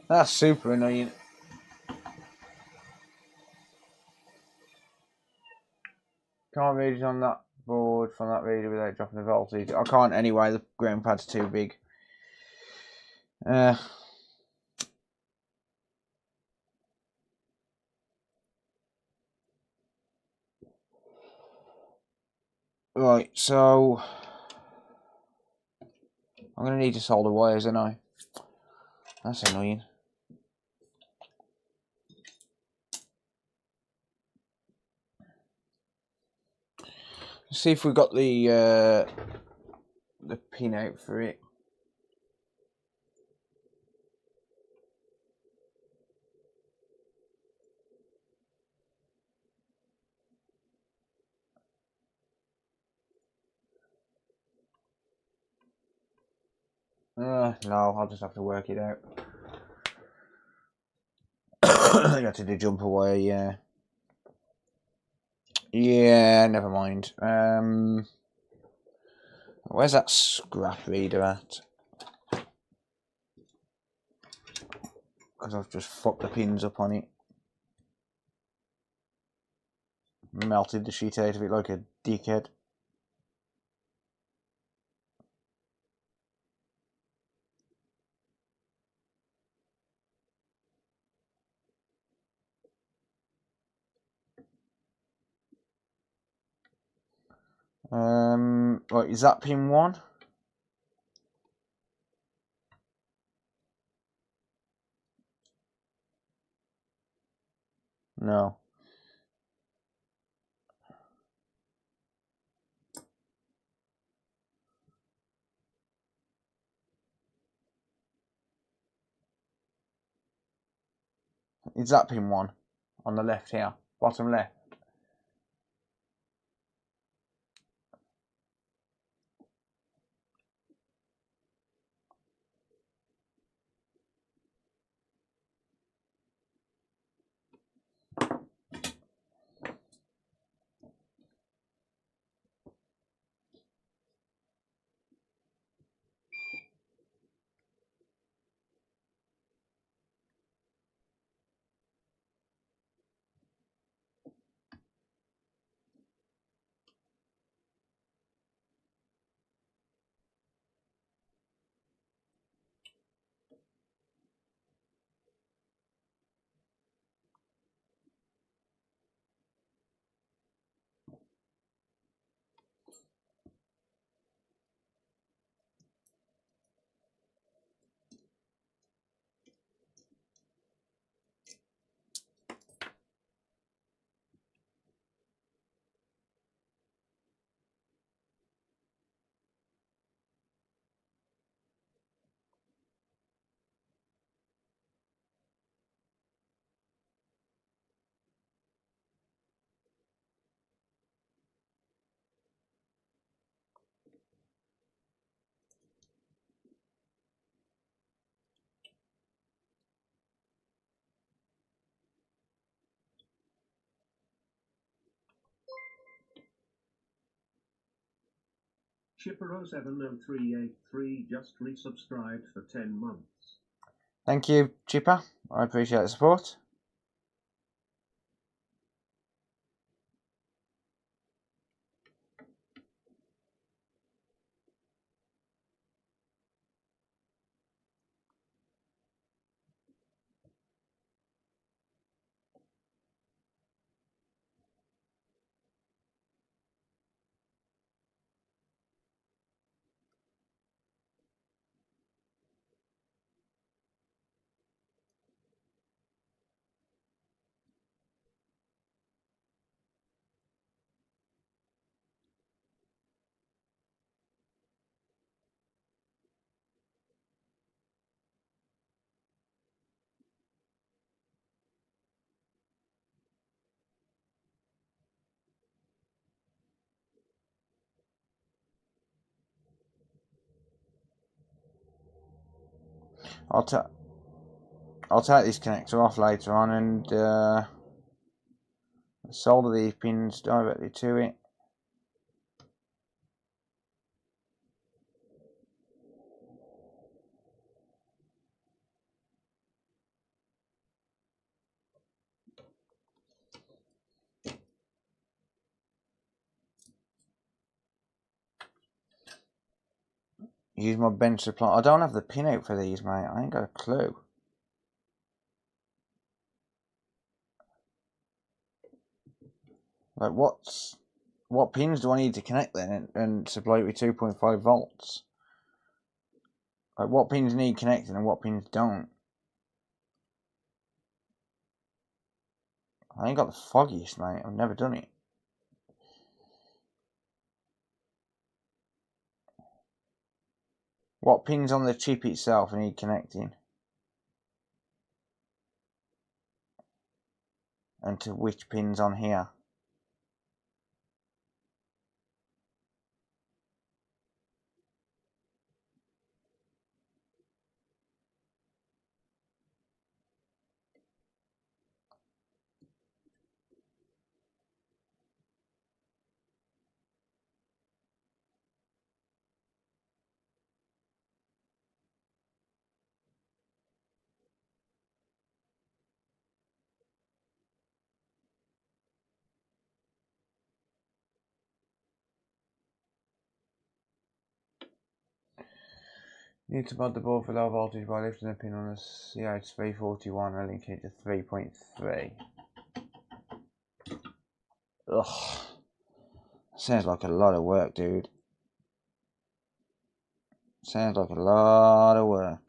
That's super annoying. Can't read it on that board from that reader without dropping the voltage. I can't anyway, the ground pad's too big. Right, so I'm going to need to solder wires, aren't I? That's annoying. Let's see if we got the pin out for it. No, I'll just have to work it out. You have to do jumper wire, yeah. Yeah, never mind. Where's that scrap reader at? Because I've just fucked the pins up on it. Melted the sheet out of it like a dickhead. Right, is that pin 1? No. Is that pin 1? On the left here. Bottom left. Chipper070383 just resubscribed for 10 months. Thank you, Chipper. I appreciate the support. I'll take this connector off later on and solder these pins directly to it. Use my bench supply. I don't have the pin out for these, mate. I ain't got a clue. Like, what's What pins do I need to connect then and supply it with 2.5 volts? Like, what pins need connecting and what pins don't? I ain't got the foggiest, mate. I've never done it. What pins on the chip itself need connecting? And to which pins on here? You need to mod the board for low voltage by lifting the pin on the CH341 and linking it to 3.3. Ugh. Sounds like a lot of work, dude. Sounds like a lot of work.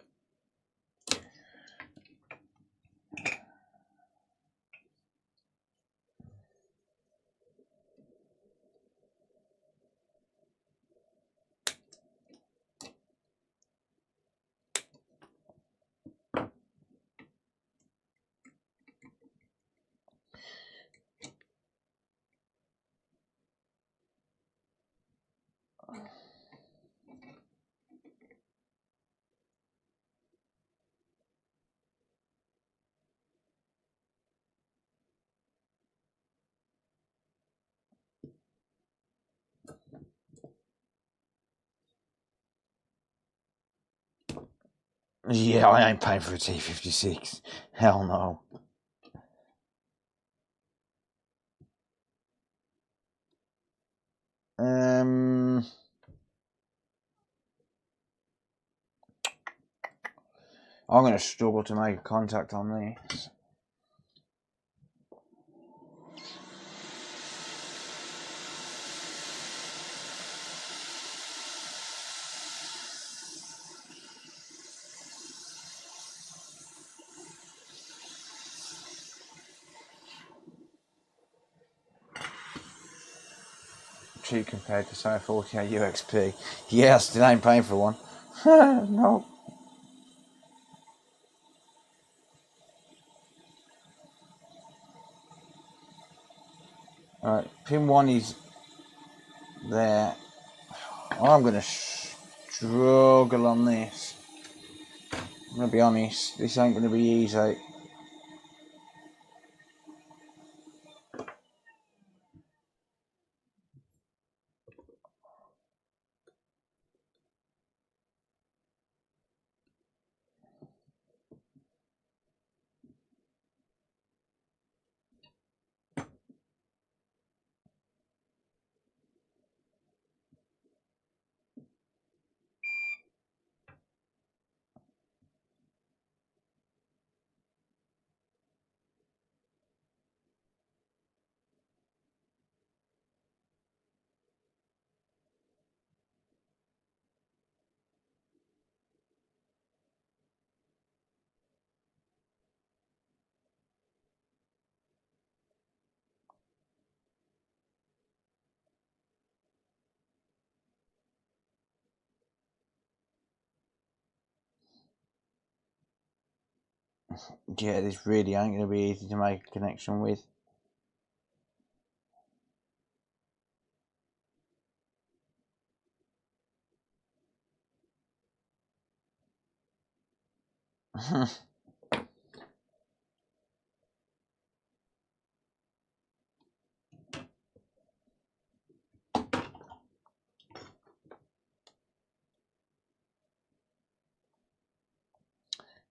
Yeah, I ain't paying for a T56. Hell no. I'm going to struggle to make a contact on this. Cheap compared to say 48 UXP. Yeah, I still ain't paying for one. No. Alright, pin 1 is there. I'm going to struggle on this. I'm going to be honest, this ain't going to be easy. Yeah, this really ain't going to be easy to make a connection with.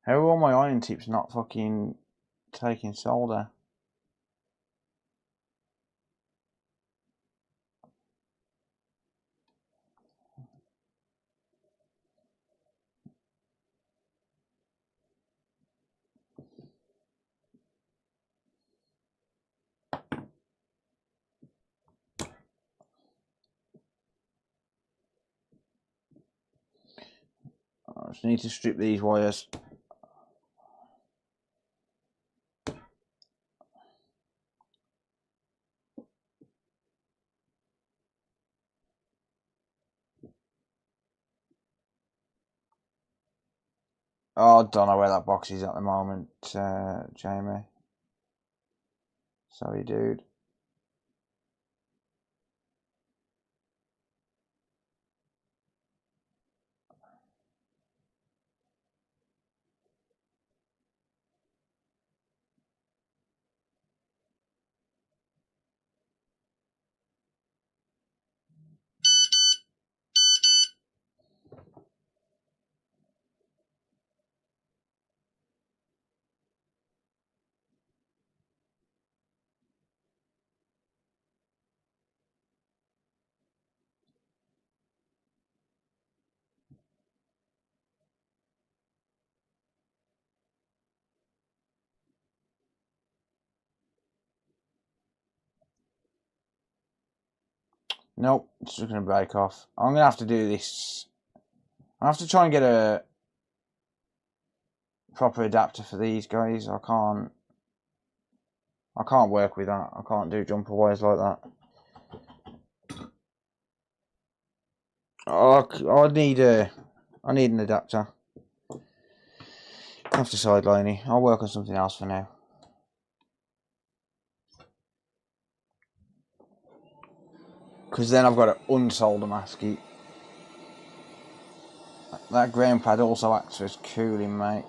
How are all my iron tips not fucking taking solder? Just need to strip these wires. Oh, I don't know where that box is at the moment, Jamie. Sorry, dude. Nope, it's just going to break off. I'm going to have to do this. I have to try and get a proper adapter for these guys. I can't work with that. I can't do jumper wires like that. Oh, I need an adapter. I have to sideline it. I'll work on something else for now. Because then I've got to unsolder mask it. That ground pad also acts as cooling, mate.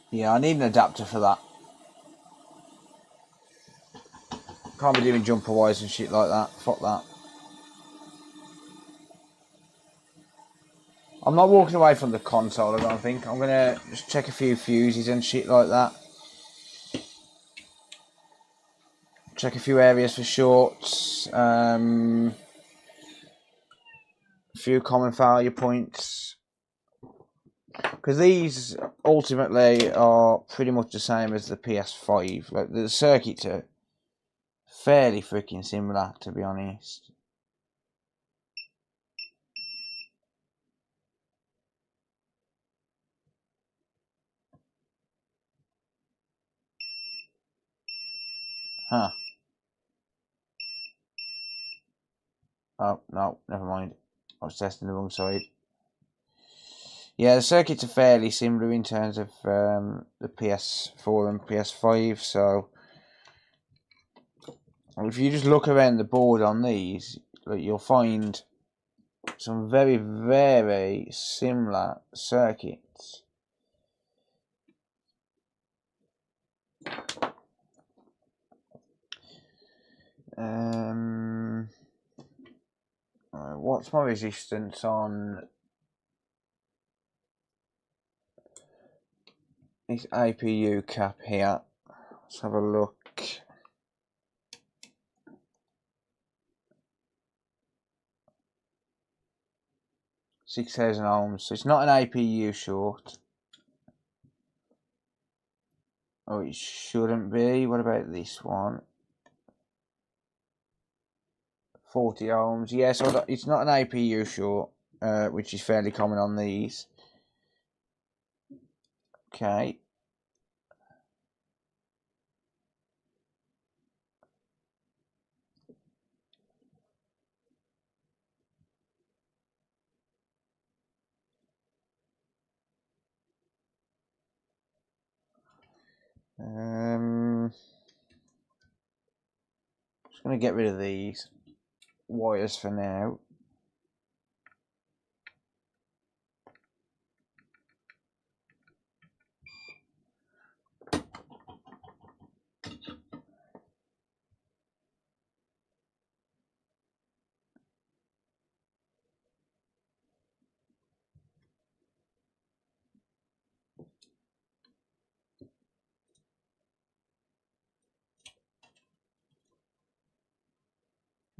Yeah, I need an adapter for that. Can't be doing jumper wires and shit like that. Fuck that. I'm not walking away from the console, I don't think. I'm going to just check a few fuses and shit like that. Check a few areas for shorts. A few common failure points. Because these ultimately are pretty much the same as the PS5. Like, the circuits are fairly freaking similar, to be honest. Huh. Oh, no, never mind. I was testing the wrong side. Yeah, the circuits are fairly similar in terms of the PS4 and PS5, so if you just look around the board on these, you'll find some very, very similar circuits. What's my resistance on this APU cap here? Let's have a look. 6,000 ohms. So it's not an APU short. Oh, it shouldn't be. What about this one? 40 ohms. Yeah, so it's not an APU short, which is fairly common on these. Okay. Just going to get rid of these wires for now.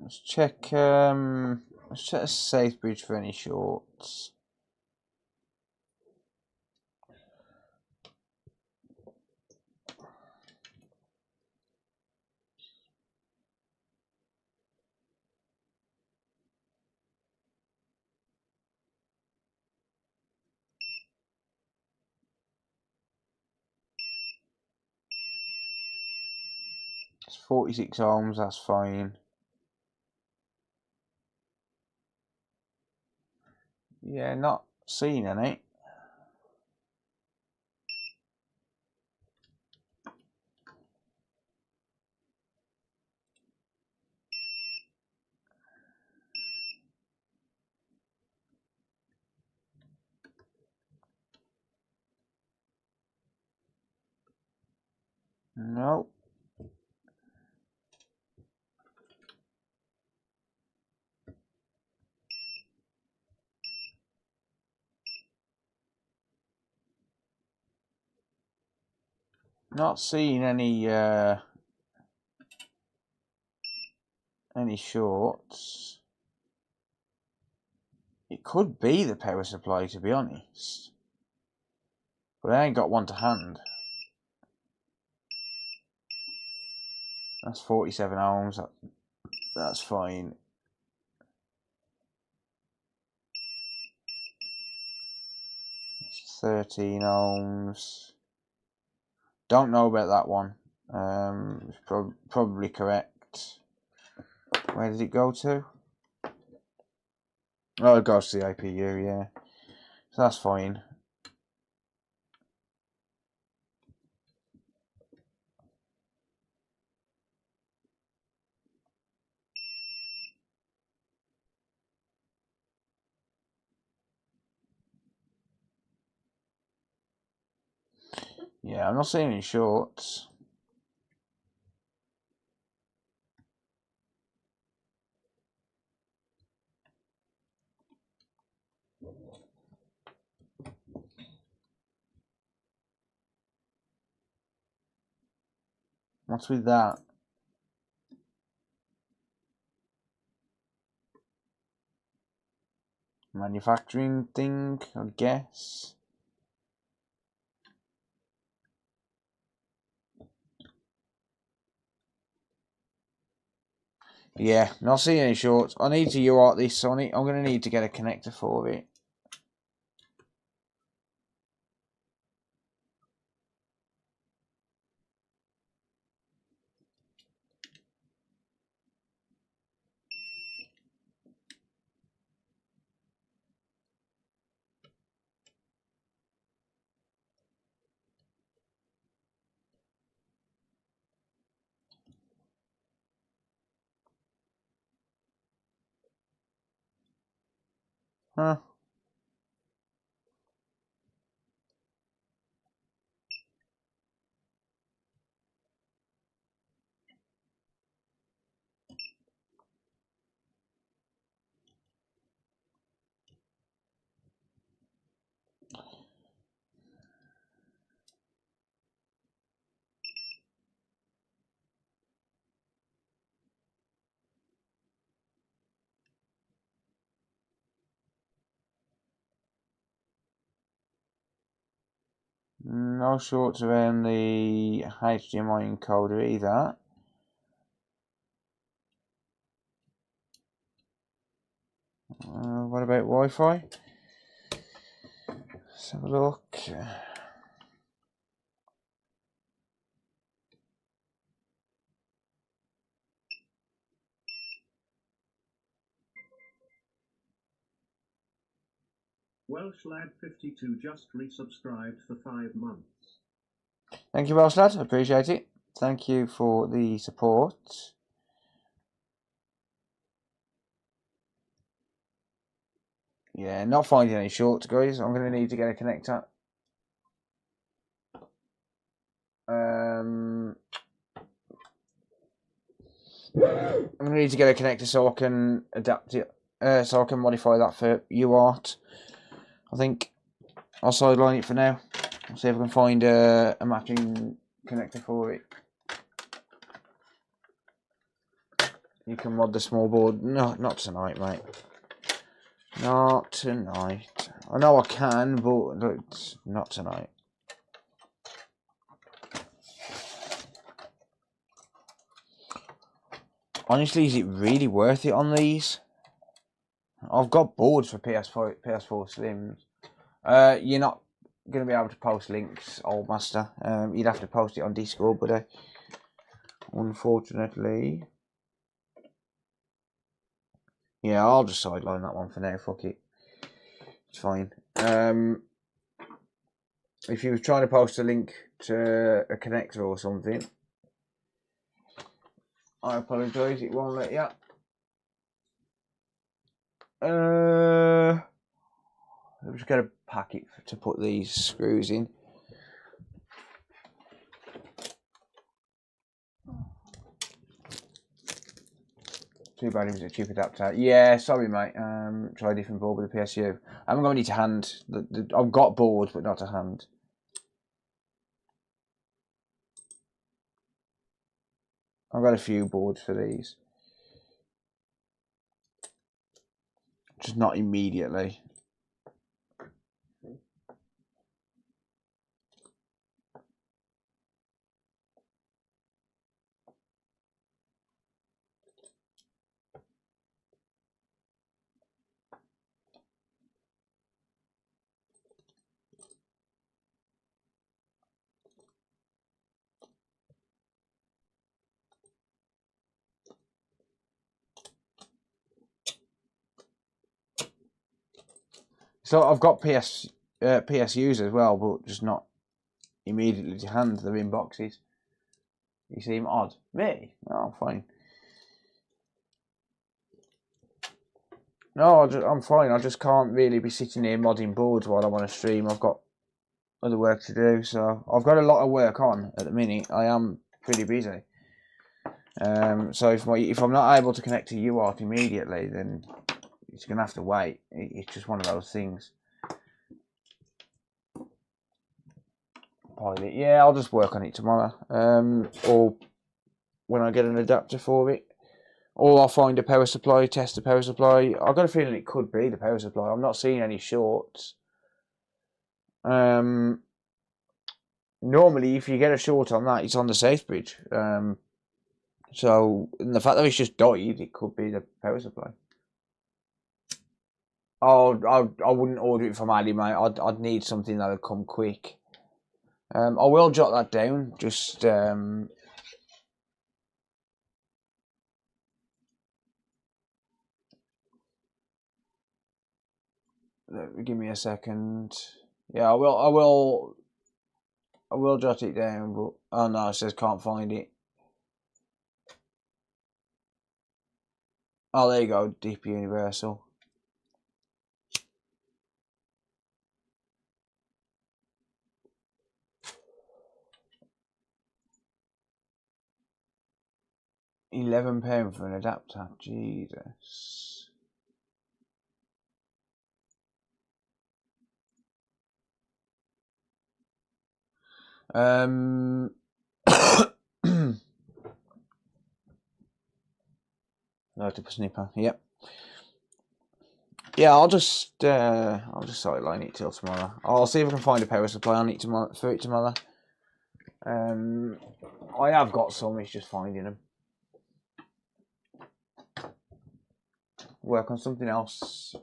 Let's check a safe bridge for any shorts. It's 46 ohms, that's fine. Yeah, not seeing any. No. Not seeing any shorts. It could be the power supply, to be honest, but I ain't got one to hand. That's 47 ohms. That's fine. That's 13 ohms. Don't know about that one. It's probably correct. Where did it go to? Oh, it goes to the IPU, yeah. So that's fine. Yeah, I'm not seeing any shorts. What's with that? Manufacturing thing, I guess. Yeah, not seeing any shorts. I need to UART this, so I'm going to need to get a connector for it. Huh. No shorts around the HDMI encoder either. What about Wi-Fi? Let's have a look. Welsh Lad 52 just resubscribed for 5 months. Thank you, Welsh Lad. I appreciate it. Thank you for the support. Yeah, not finding any shorts, guys. I'm going to need to get a connector. I'm going to need to get a connector so I can adapt it, so I can modify that for UART. I think I'll sideline it for now. I'll see if I can find a matching connector for it. You can mod the small board. No, not tonight, mate. Not tonight. I know I can, but it's not tonight. Honestly, is it really worth it on these? I've got boards for PS4 Slims. You're not going to be able to post links, old master. You'd have to post it on Discord, but unfortunately, yeah, I'll just sideline that one for now. Fuck it, it's fine. If you were trying to post a link to a connector or something, I apologise, it won't let you. I'm just going to pack it to put these screws in. Too bad it was a cheap adapter. Yeah, sorry, mate. Try a different board with the PSU. I haven't got any to hand. I've got boards, but not to hand. I've got a few boards for these. Just not immediately. So I've got PSUs as well, but just not immediately to hand. They're in boxes. You seem odd. Me? Oh, fine. No, I'm fine. I just can't really be sitting here modding boards while I'm on a stream. I've got other work to do, so I've got a lot of work on at the minute. I am pretty busy. So if I'm not able to connect to UART immediately, then it's gonna have to wait. It's just one of those things. Pilot, yeah, I'll just work on it tomorrow. Or when I get an adapter for it. Or I'll find a power supply, test the power supply. I've got a feeling it could be the power supply. I'm not seeing any shorts. Normally, if you get a short on that, it's on the safe bridge. So, and the fact that it's just died, it could be the power supply. Oh, I wouldn't order it from Ali, mate. I'd need something that would come quick. I will jot that down. Just give me a second. Yeah, I will jot it down. But oh no, it says can't find it. Oh, there you go, Deep Universal. £11 for an adapter, Jesus. Notable snipper, yep. Yeah, I'll just sideline it till tomorrow. I'll see if I can find a power supply on it tomorrow. I have got some. It's just finding them. Work on something else.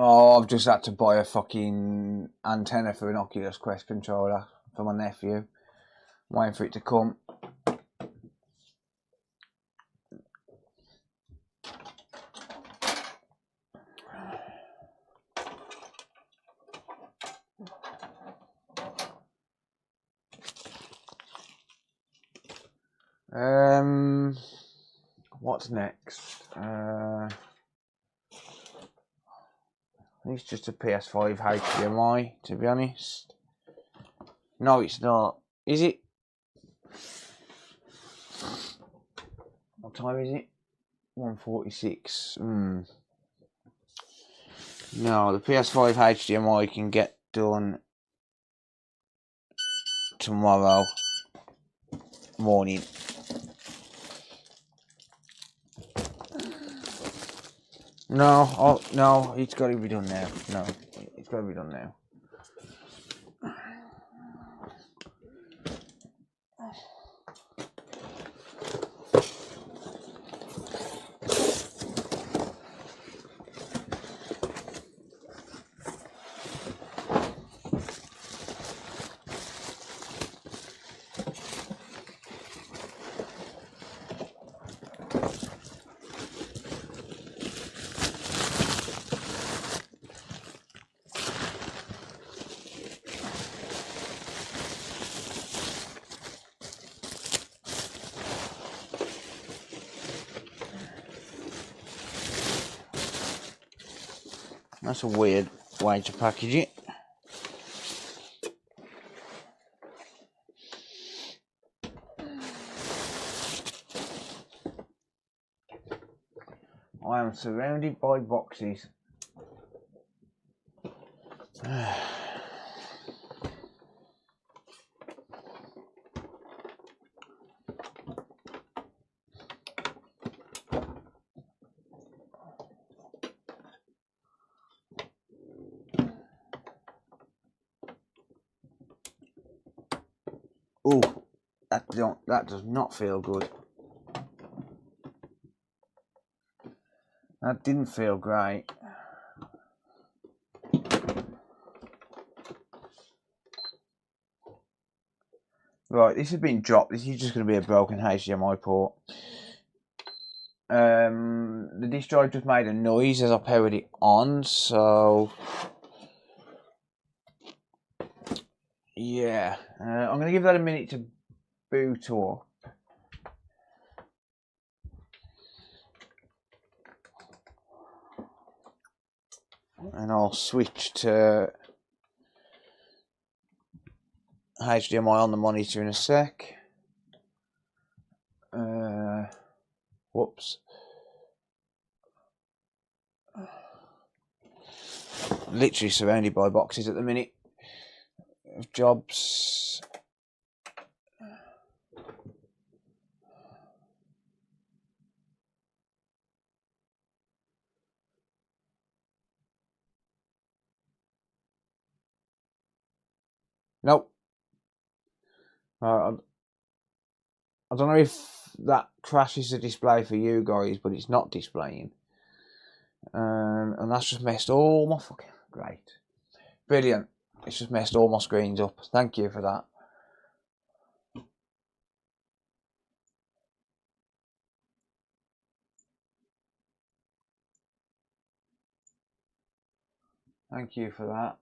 Oh, I've just had to buy a fucking antenna for an Oculus Quest controller for my nephew. I'm waiting for it to come. What's next? It's just a PS5 HDMI, to be honest. No, it's not. Is it? What time is it? 1:46. No, the PS5 HDMI can get done tomorrow morning. No, no, it's got to be done now. No, it's got to be done now. That's a weird way to package it. I am surrounded by boxes. Oh, that does not feel good. That didn't feel great. Right, this has been dropped. This is just going to be a broken HDMI port. The disk drive just made a noise as I powered it on, so yeah, I'm going to give that a minute to boot up. And I'll switch to HDMI on the monitor in a sec. Whoops. Literally surrounded by boxes at the minute of jobs. Nope. I don't know if that crashes the display for you guys, but it's not displaying. And that's just messed all my fucking... Great. Brilliant. It's just messed all my screens up. Thank you for that. Thank you for that.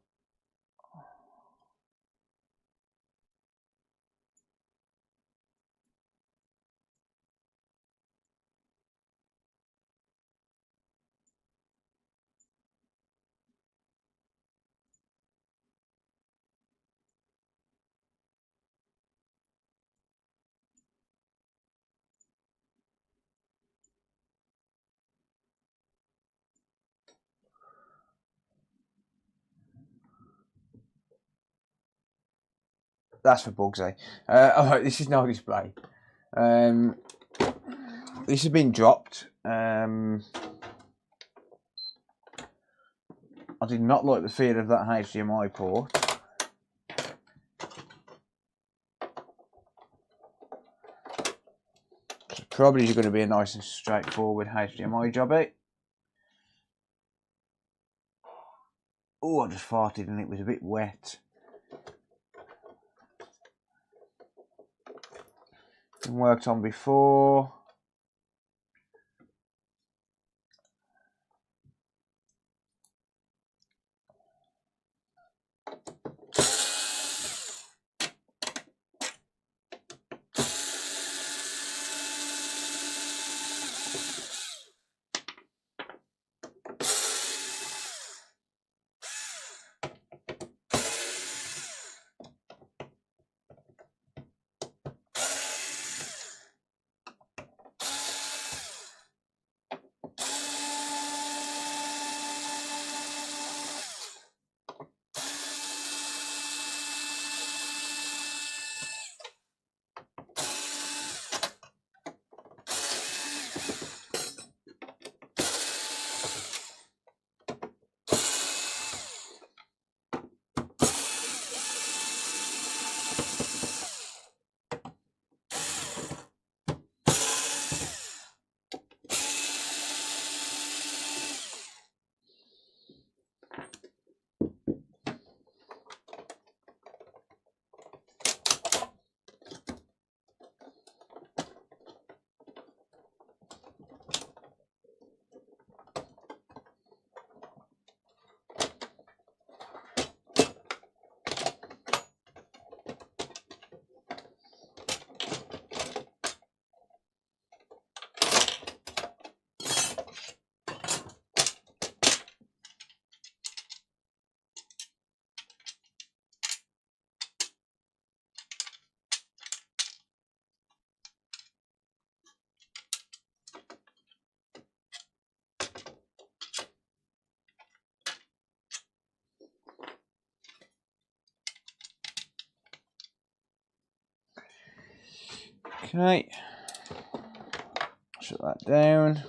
That's for bugs, eh? Alright, this is no display. This has been dropped. I did not like the feel of that HDMI port. So probably going to be a nice and straightforward HDMI job, eh? Oh, I just farted and it was a bit wet. Been worked on before. Okay. Shut that down.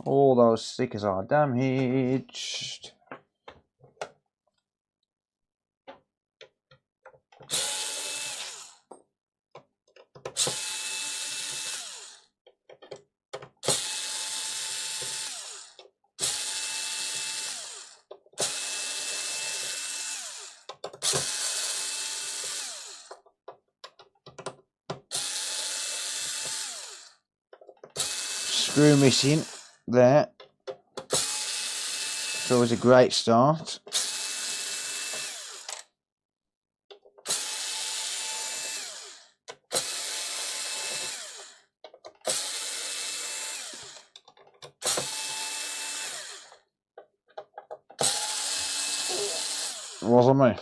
All those stickers are damaged. Screw missing there. It's always a great start. Wasn't me.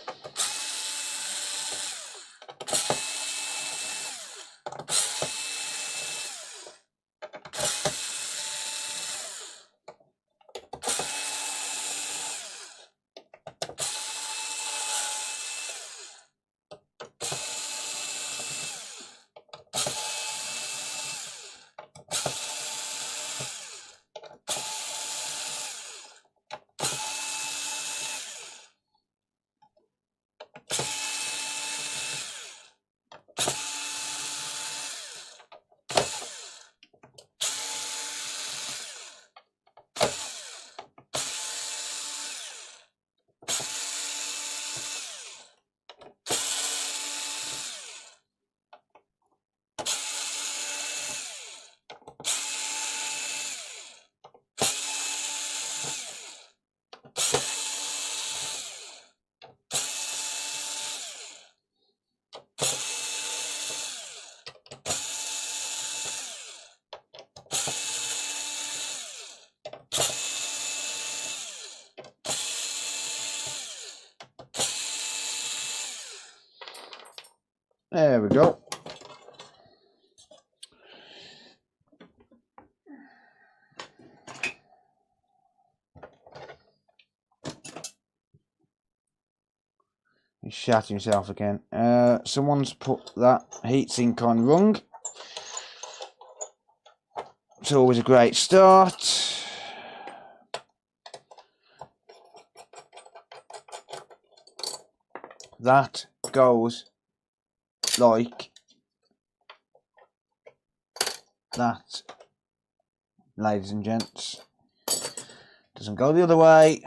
There we go. He shat himself again. Someone's put that heatsink on wrong. It's always a great start. That goes like that, ladies and gents. Doesn't go the other way.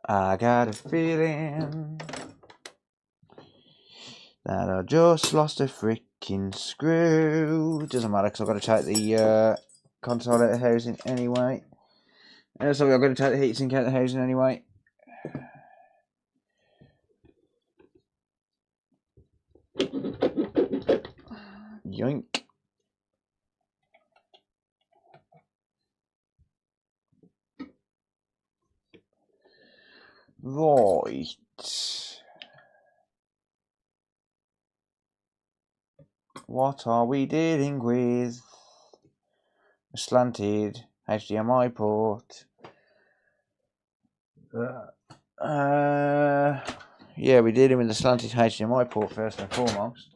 I got a feeling that I just lost a freaking screw. Doesn't matter because I've got to take the console out of the housing anyway. So I've got to take the heatsink out of the housing anyway. Yoink. Right. What are we dealing with? A slanted HDMI port. Yeah, we're dealing with the slanted HDMI port first and foremost.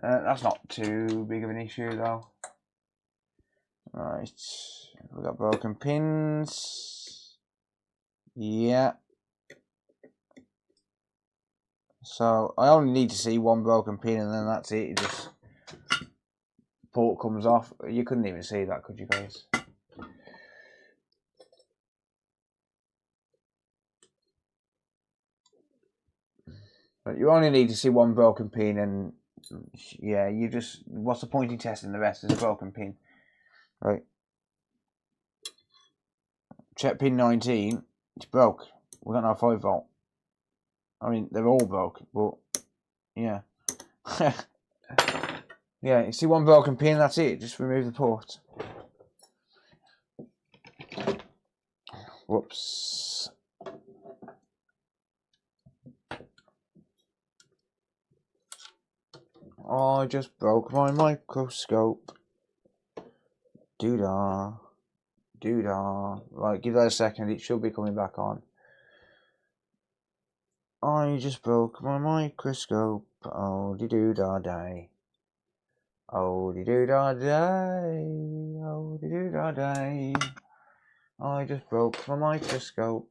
That's not too big of an issue though. Right, we've got broken pins. Yeah. So I only need to see one broken pin and then that's it. It just port comes off. You couldn't even see that, could you guys? But you only need to see one broken pin and yeah, you just, what's the point in testing the rest? There's a broken pin. Right. Check pin 19. It's broke. We got no 5 volt. I mean, they're all broke, but yeah. Yeah, you see one broken pin, that's it. Just remove the port. Whoops. I just broke my microscope. Doo-dah. Doo-dah. Right, give that a second. It should be coming back on. I just broke my microscope. Oh, doo-dah day. Oh, doo-dah day. Oh, doo-dah day. I just broke my microscope.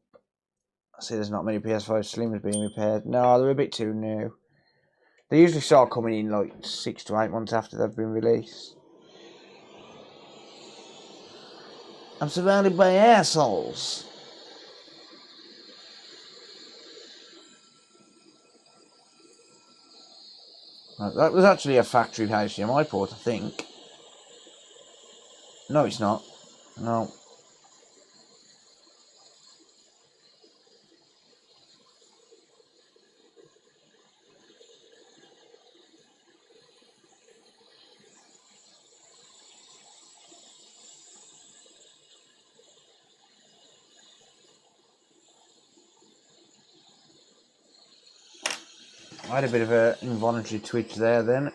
I see there's not many PS5 Slims being repaired. No, they're a bit too new. They usually start coming in like 6 to 8 months after they've been released. I'm surrounded by assholes. Right, that was actually a factory HDMI port, I think. No, it's not. No. I had a bit of an involuntary twitch there then.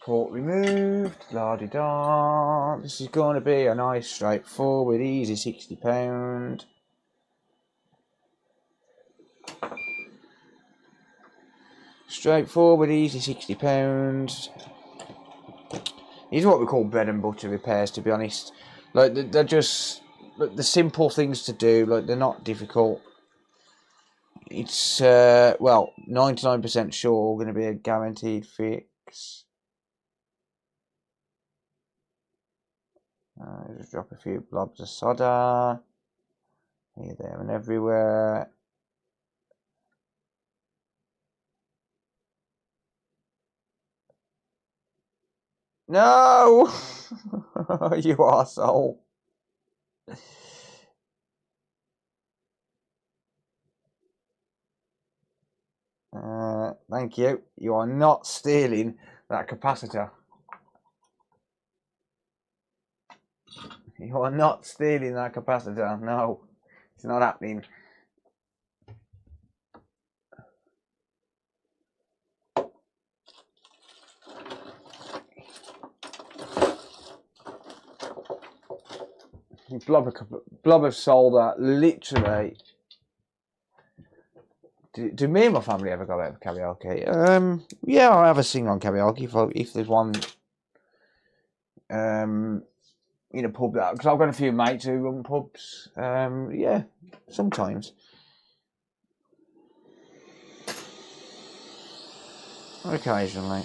Port removed, la-di-da. This is going to be a nice, straightforward, easy £60. Straightforward, easy £60. These are what we call bread and butter repairs, to be honest. Like, they're just the simple things to do. Like, they're not difficult. It's, well, 99% sure going to be a guaranteed fix. Just drop a few blobs of solder. Here, there, and everywhere. No! You arsehole. Thank you. You are not stealing that capacitor. You are not stealing that capacitor. No, it's not happening. Blob of solder, literally. Do me and my family ever go out for karaoke? Yeah, I'll have a sing on karaoke if there's one in a pub, because I've got a few mates who run pubs. Yeah, sometimes. Occasionally.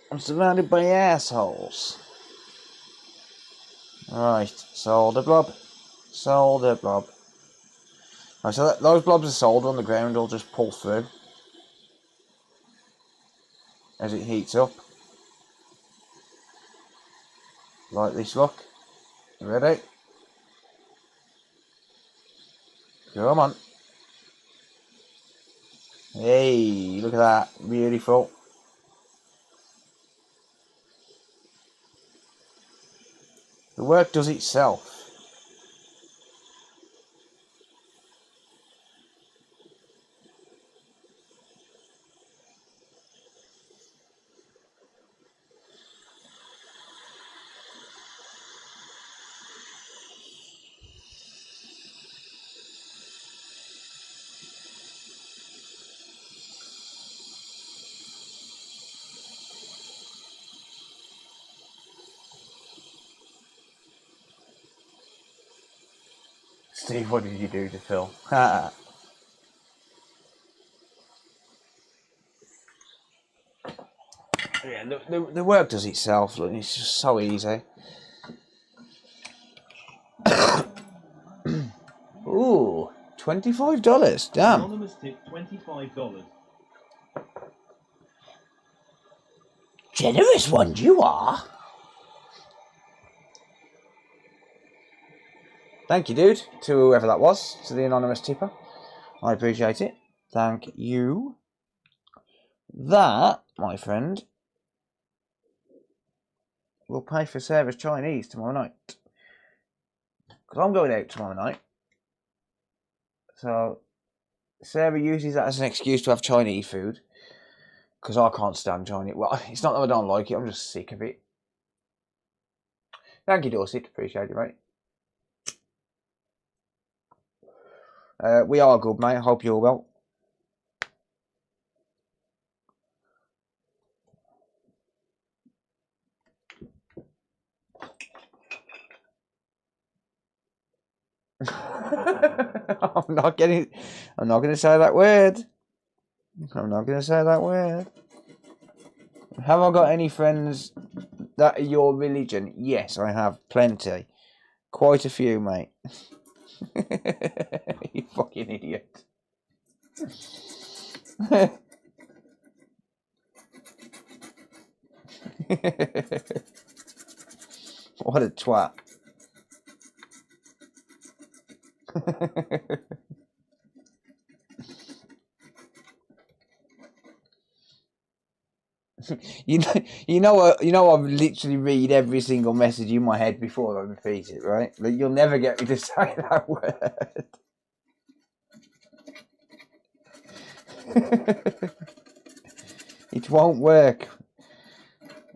I'm surrounded by assholes. Right, solder blob. Solder blob. Right, so those blobs of solder on the ground will just pull through as it heats up. Like this, look. You ready? Come on. Hey, look at that. Beautiful. The work does itself. Steve, what did you do to Phil? Yeah, the work does itself. Look, it's just so easy. Ooh, $25. Damn. Anonymous tip $25. Generous one, you are. Thank you, dude, to whoever that was, to the anonymous tipper. I appreciate it. Thank you. That, my friend, will pay for Sarah's Chinese tomorrow night. Because I'm going out tomorrow night. So Sarah uses that as an excuse to have Chinese food. Because I can't stand Chinese. Well, it's not that I don't like it, I'm just sick of it. Thank you, Dorset. Appreciate it, mate. We are good, mate. I hope you're well. I'm not going to say that word. I'm not going to say that word. Have I got any friends that are your religion? Yes, I have. Plenty. Quite a few, mate. You fucking idiot. What a twat. You know, I literally read every single message in my head before I repeat it, right? Like, you'll never get me to say that word. It won't work.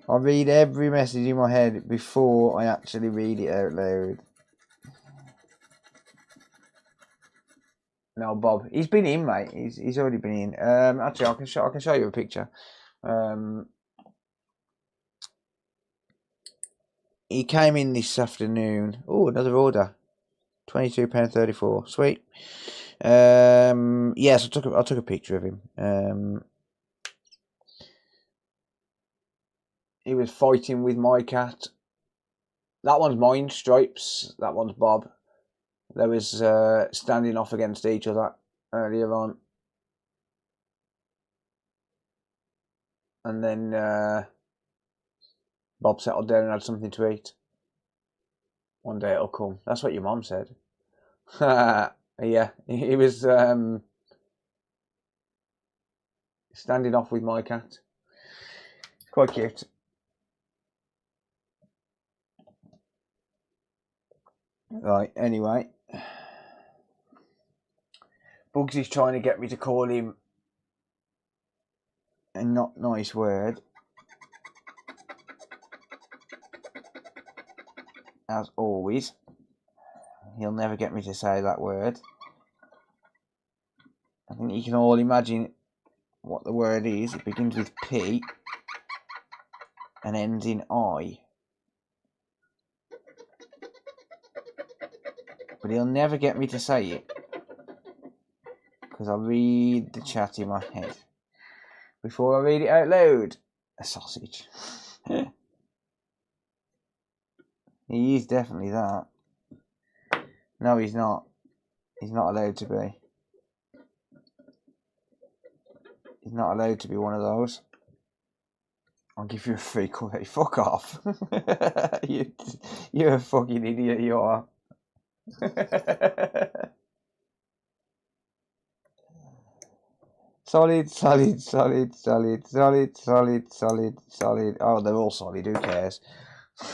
I read every message in my head before I actually read it out loud. No, Bob. He's been in, mate. He's already been in. Actually, I can show you a picture. He came in this afternoon. Oh, another order. £22.34. Sweet. Yes, I took a picture of him. He was fighting with my cat. That one's mine, Stripes. That one's Bob. They was standing off against each other earlier on. And then Bob settled down and had something to eat. One day it'll come. That's what your mom said. Yeah, he was standing off with my cat. Quite cute. Right, anyway. Bugsy's trying to get me to call him a not nice word. As always. He'll never get me to say that word. I think you can all imagine what the word is. It begins with P and ends in I. But he'll never get me to say it. Because I'll read the chat in my head. Before I read it out loud. A sausage. He is definitely that. No, he's not. He's not allowed to be. He's not allowed to be one of those. I'll give you a free call. Fuck off. You're a fucking idiot, you are. Solid. Oh, they're all solid. Who cares?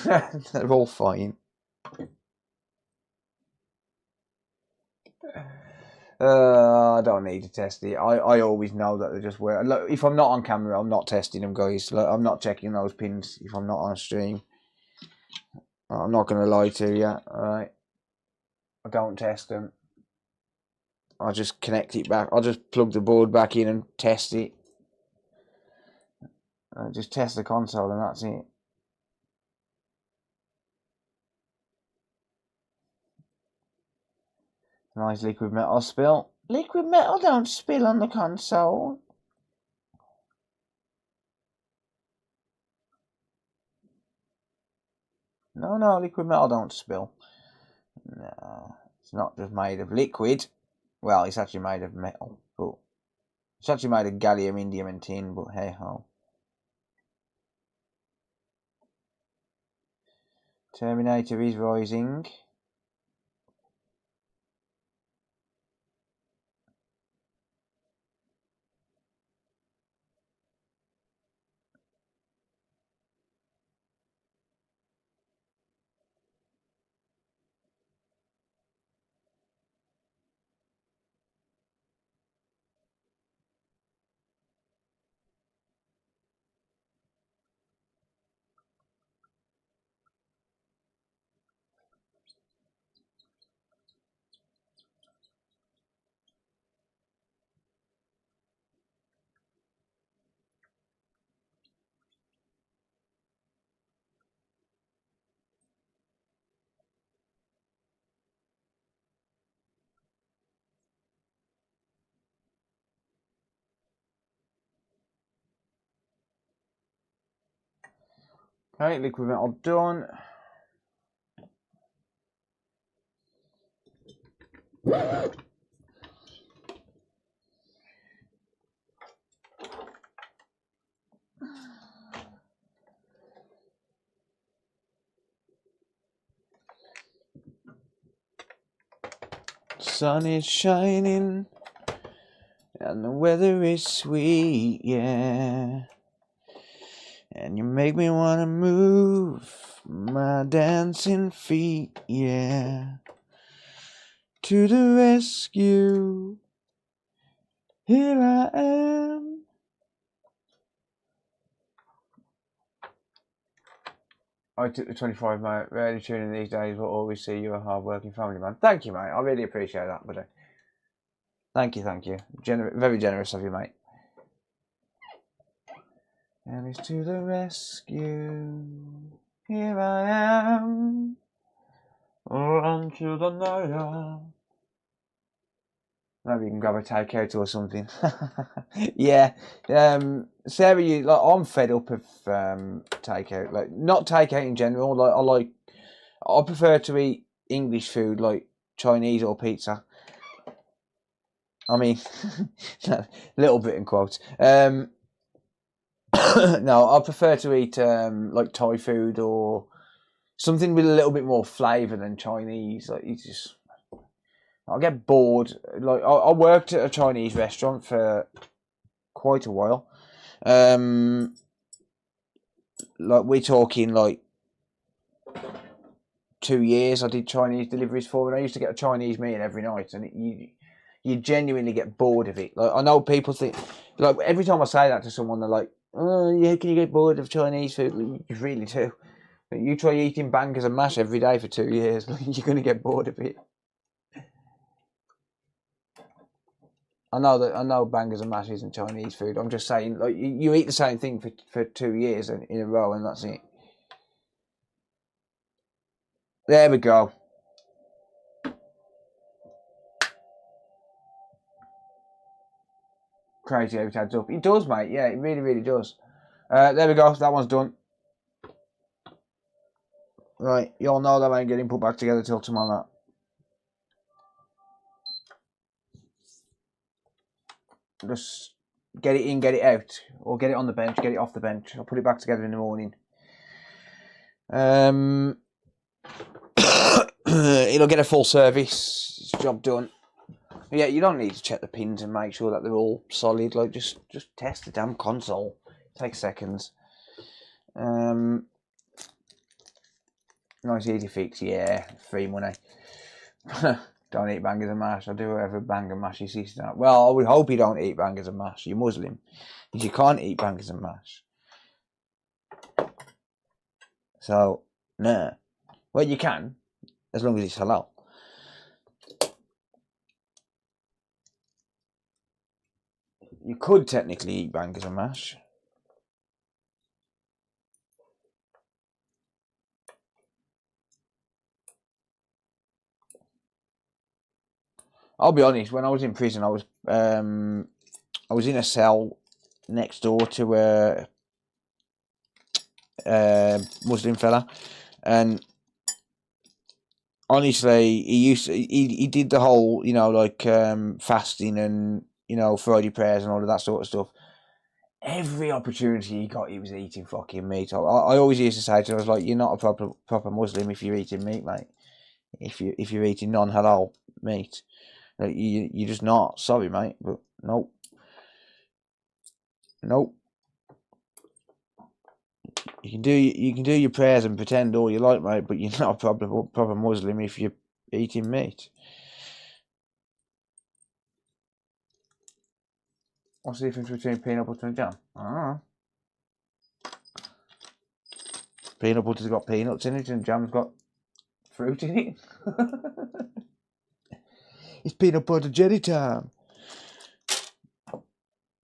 They're all fine. I don't need to test it. I always know that they just work. Look, if I'm not on camera, I'm not testing them, guys. Look, I'm not checking those pins if I'm not on stream. I'm not going to lie to you. Alright. I don't test them. I'll just connect it back. I'll just plug the board back in and test it. Just test the console and that's it. Nice liquid metal spill. Liquid metal don't spill on the console. No, liquid metal don't spill. No, it's not just made of liquid. Well, it's actually made of metal, but it's actually made of gallium, indium, and tin. But hey ho. Terminator is rising. Right, liquid metal done. Sun is shining and the weather is sweet, yeah. And you make me wanna move my dancing feet, yeah. To the rescue, here I am. I took the 25, mate. Rarely tuning these days, but always see you a hard-working family man. Thank you, mate. I really appreciate that, buddy. Thank you, thank you. Very generous of you, mate. And it's to the rescue. Here I am. Run to the night. Maybe you can grab a takeout or something. Yeah. Sarah, I'm fed up of takeout. Like, not takeout in general. I prefer to eat English food, like Chinese or pizza. I mean, a little bit in quotes. No, I prefer to eat like Thai food or something with a little bit more flavour than Chinese. Like, I get bored. Like, I worked at a Chinese restaurant for quite a while. Like, we're talking like 2 years. I did Chinese deliveries for, and I used to get a Chinese meal every night, and you genuinely get bored of it. Like, I know people think, like, every time I say that to someone, they're like, "Oh, yeah, can you get bored of Chinese food?" You really do. You try eating bangers and mash every day for 2 years, you're going to get bored of it. I know bangers and mash isn't Chinese food. I'm just saying, like, you eat the same thing for 2 years in a row, and that's it. There we go. Crazy how it adds up. It does, mate. Yeah, it really, really does. There we go. That one's done. Right, you all know that ain't getting put back together till tomorrow. Just get it in, get it out, or get it on the bench, get it off the bench. I'll put it back together in the morning. It'll get a full service. It's job done. Yeah, you don't need to check the pins and make sure that they're all solid. Like, just test the damn console. It takes seconds. Nice easy fix, yeah. Free money. Don't eat bangers and mash. I do whatever bang and mash you see. Well, I would hope you don't eat bangers and mash. You're Muslim. If you can't eat bangers and mash. So, nah. Well, you can, as long as it's halal. You could technically eat bangers and mash. I'll be honest. When I was in prison, I was in a cell next door to a Muslim fella, and honestly, he did the whole, like fasting and Friday prayers and all of that sort of stuff. Every opportunity he got, he was eating fucking meat. I always used to say to him, I was like, "You're not a proper Muslim if you're eating meat, mate. If you're eating non-halal meat." Like, you're just not. Sorry, mate, but nope. You can do your prayers and pretend all you like, mate, but you're not a proper Muslim if you're eating meat. What's the difference between peanut butter and jam? I don't know. Peanut butter's got peanuts in it, and jam's got fruit in it. It's peanut butter jelly time.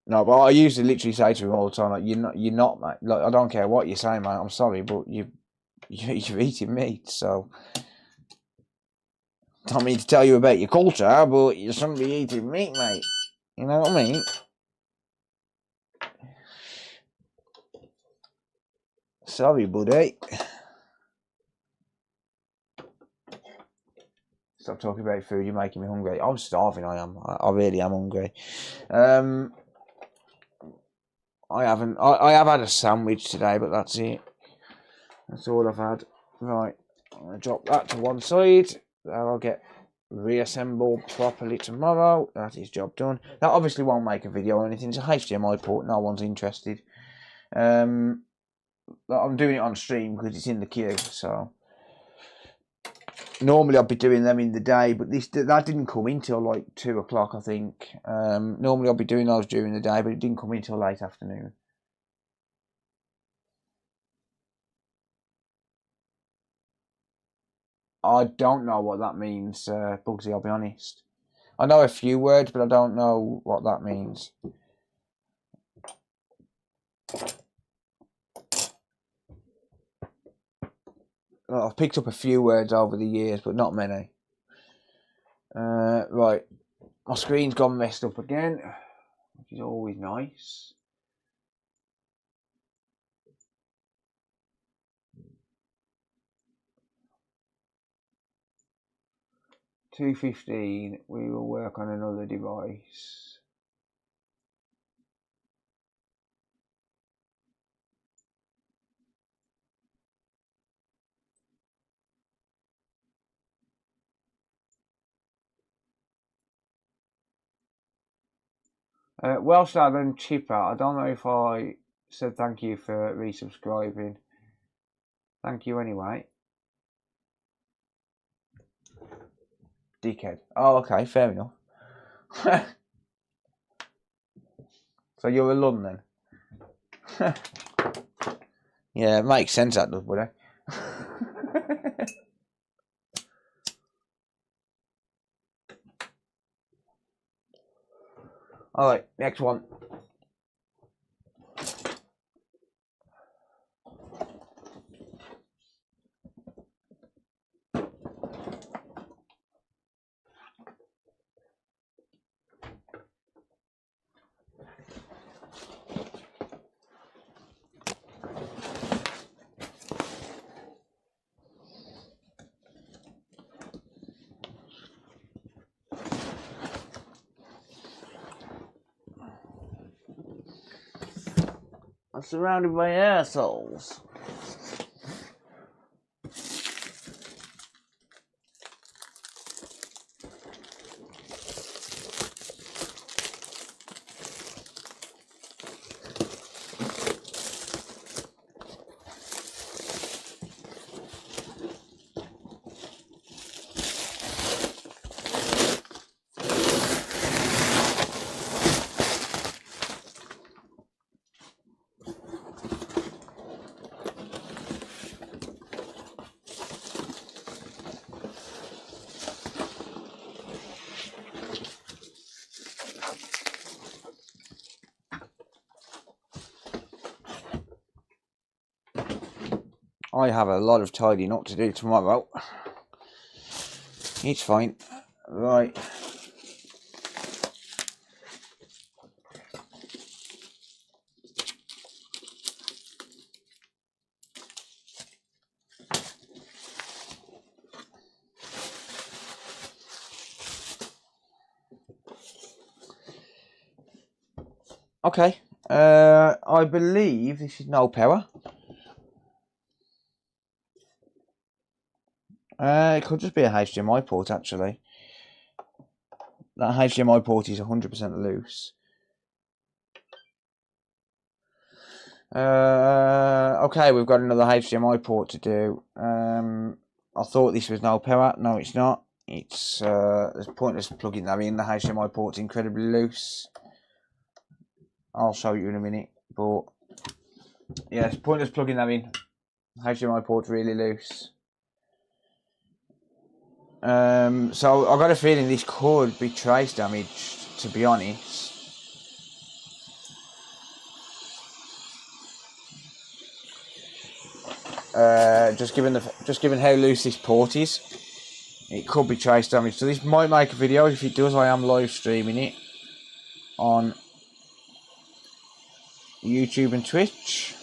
No, but I used to literally say to him all the time, like, you're not, mate. Like, I don't care what you say, mate. I'm sorry, but you're eating meat, so don't mean to tell you about your culture, but you shouldn't be eating meat, mate. You know what I mean? Sorry, buddy. Stop talking about food, you're making me hungry. I'm starving, I am. I really am hungry. I have had a sandwich today, but that's it. That's all I've had. Right, I'm going to drop that to one side. That'll get reassembled properly tomorrow. That is job done. That obviously won't make a video or anything. It's a HDMI port, no one's interested. I'm doing it on stream because it's in the queue, so... Normally I'd be doing them in the day, but that didn't come in till like 2 o'clock, I think. Normally I'd be doing those during the day, but it didn't come in till late afternoon. I don't know what that means, Bugsy, I'll be honest. I know a few words, but I don't know what that means. I've picked up a few words over the years, but not many. Right, my screen's gone messed up again, which is always nice. $2.15, we will work on another device. Welsh Lad and Chipper, I don't know if I said thank you for resubscribing. Thank you anyway. Dickhead. Oh, okay, fair enough. So you're a lun then? Yeah, it makes sense, that does, buddy. Alright, next one. I'm surrounded by assholes. I have a lot of tidying up to do tomorrow. It's fine. Right. Okay. I believe this is no power. It could just be a HDMI port, actually. That HDMI port is 100% loose. Okay, we've got another HDMI port to do. I thought this was no power. No, it's not. It's pointless plugging that in. The HDMI port's incredibly loose. I'll show you in a minute. But yeah, it's pointless plugging that in. HDMI port's really loose. So I've got a feeling this could be trace damaged, to be honest. Just given how loose this port is, it could be trace damage. So this might make a video. If it does, I am live streaming it on YouTube and Twitch.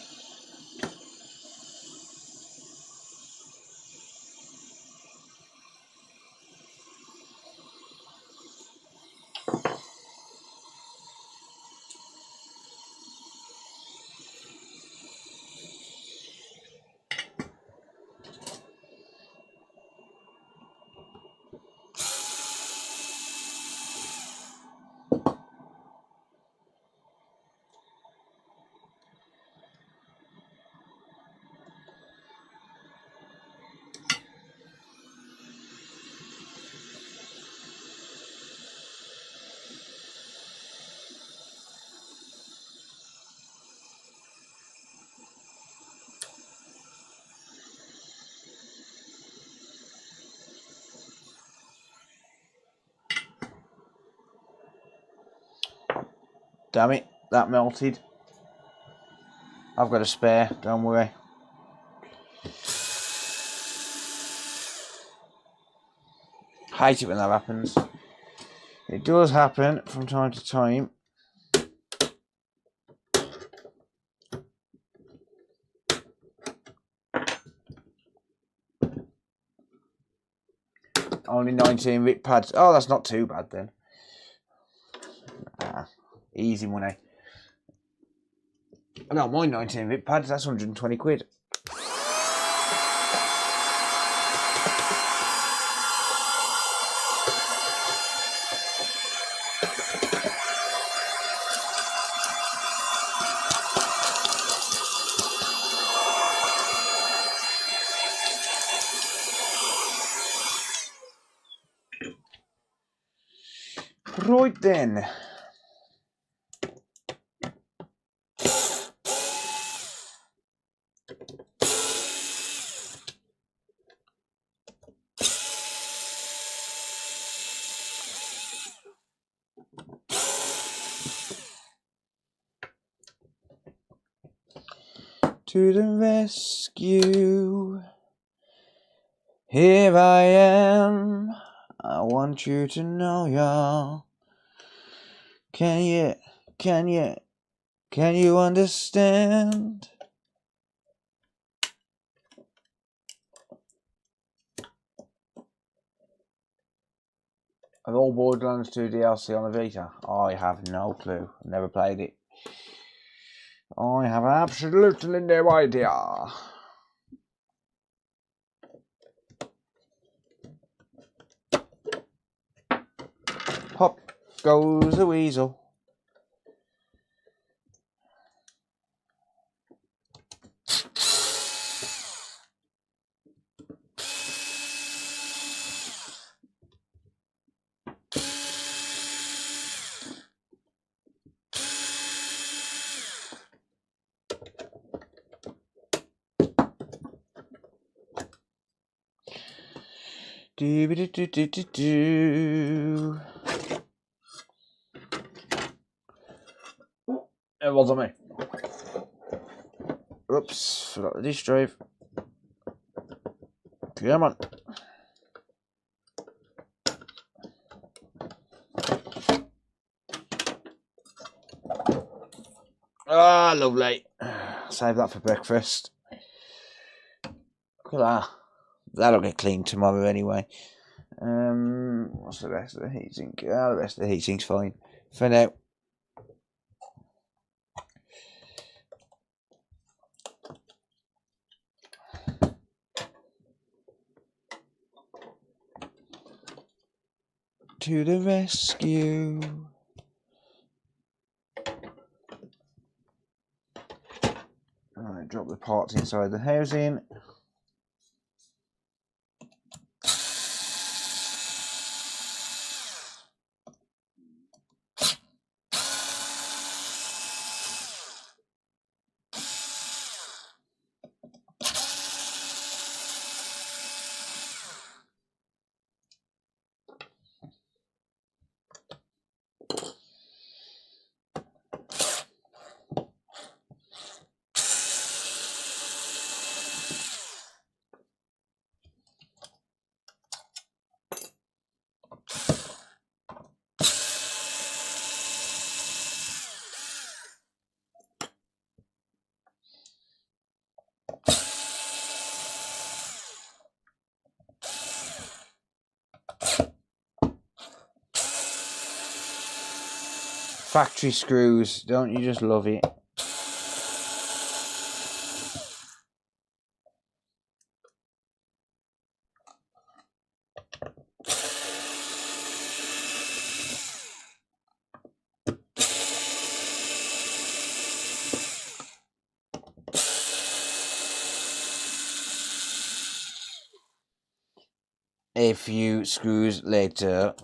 Damn it, that melted. I've got a spare, don't worry. Hate it when that happens. It does happen from time to time. Only 19 RIP pads. Oh, that's not too bad then. Easy money. I don't mind 19 RIP pads, that's 120 quid. Right then. To the rescue. Here I am. I want you to know, y'all. Can you understand? Are all Borderlands 2 DLC on a Vita? I have no clue. Never played it. I have absolutely no idea. Hop goes the weasel. Do. It wasn't me. Oops, forgot the disk drive. Come on. Ah, lovely. Save that for breakfast. Look at that. That'll get cleaned tomorrow anyway. What's the rest of the heatsink? The rest of the heatsink's fine for now. To the rescue. Alright, drop the parts inside the housing. Factory screws, don't you just love it? A few screws later.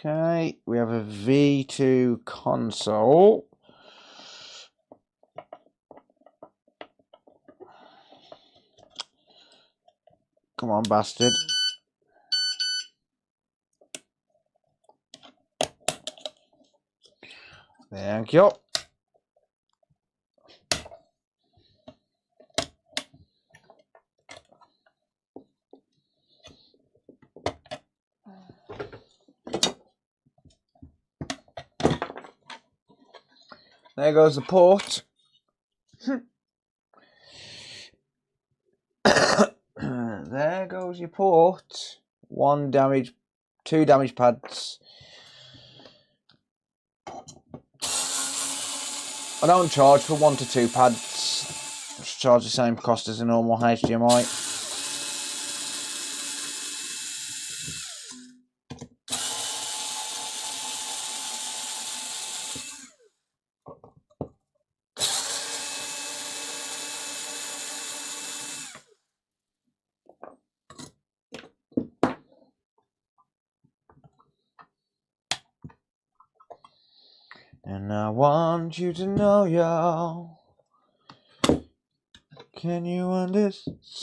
Okay, we have a V2 console. Come on, bastard. Thank you. There goes the port. There goes your port. 1 damage, 2 damage pads. I don't charge for 1 to 2 pads. I just charge the same cost as a normal HDMI. And I want you to know, y'all. Can you understand?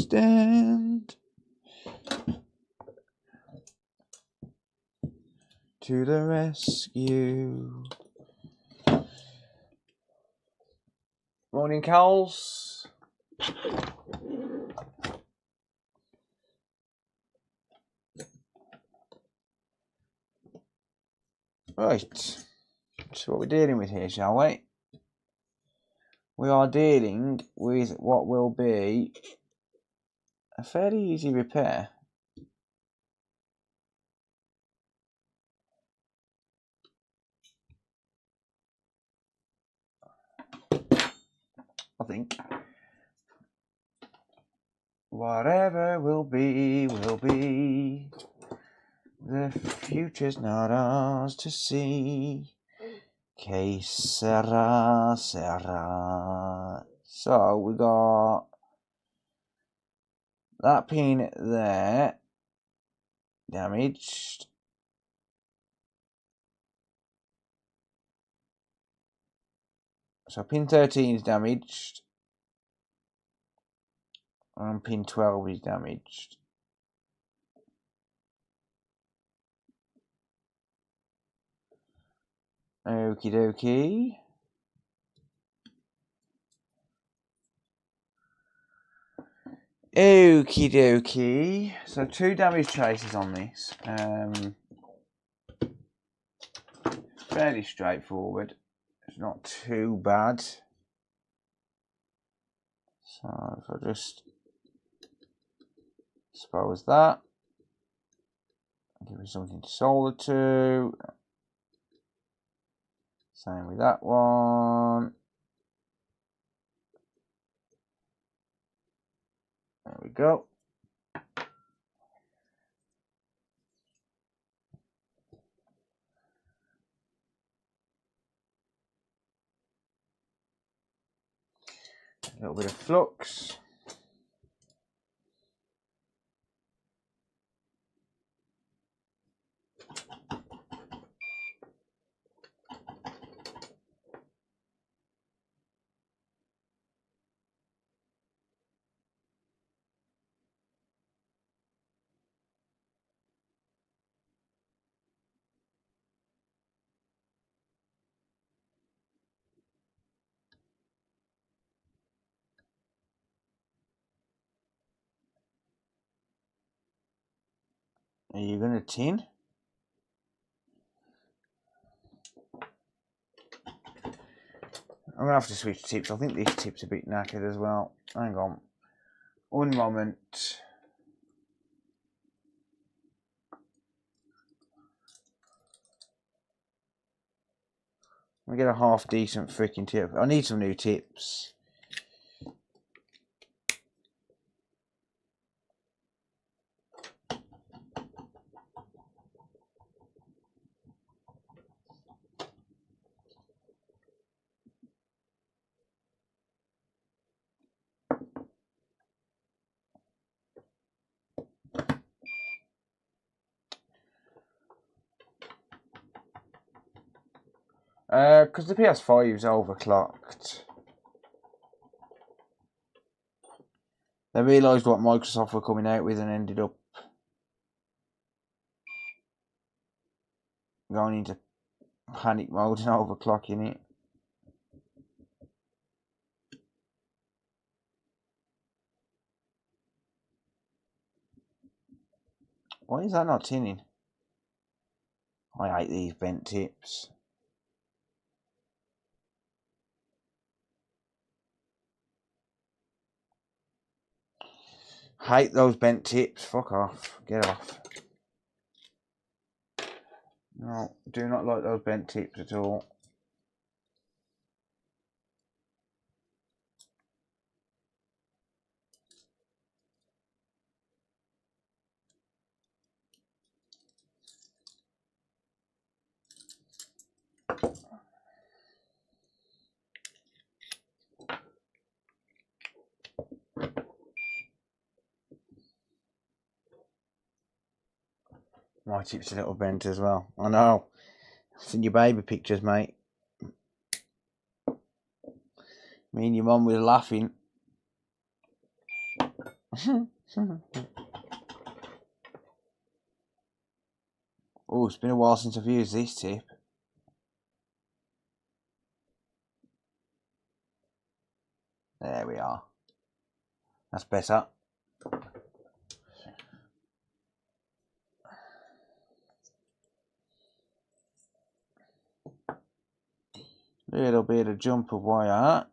To the rescue. Morning, Cows. Right. So what we're dealing with here, shall we? We are dealing with what will be a fairly easy repair. I think. Whatever will be, will be. The future's not ours to see. Que sera, sera. So we got that pin there damaged. So pin 13 is damaged. And pin 12 is damaged. Okie dokie. Okie dokie. So 2 damage traces on this. Fairly straightforward. It's not too bad. So if I just dispose that. Give me something to solder to. Same with that one. There we go. A little bit of flux. Are you going to tin? I'm going to have to switch tips. I think this tip's a bit knackered as well. Hang on. One moment. I get a half decent freaking tip. I need some new tips. Because the PS5 is overclocked. They realised what Microsoft were coming out with and ended up going into panic mode and overclocking it. Why is that not tinning? I hate these bent tips. Hate those bent tips. Fuck off. Get off. No, do not like those bent tips at all. My tip's a little bent as well. I know. I've seen your baby pictures, mate. Me and your mum was laughing. Oh, it's been a while since I've used this tip. There we are. That's better. Little bit of jump of wire.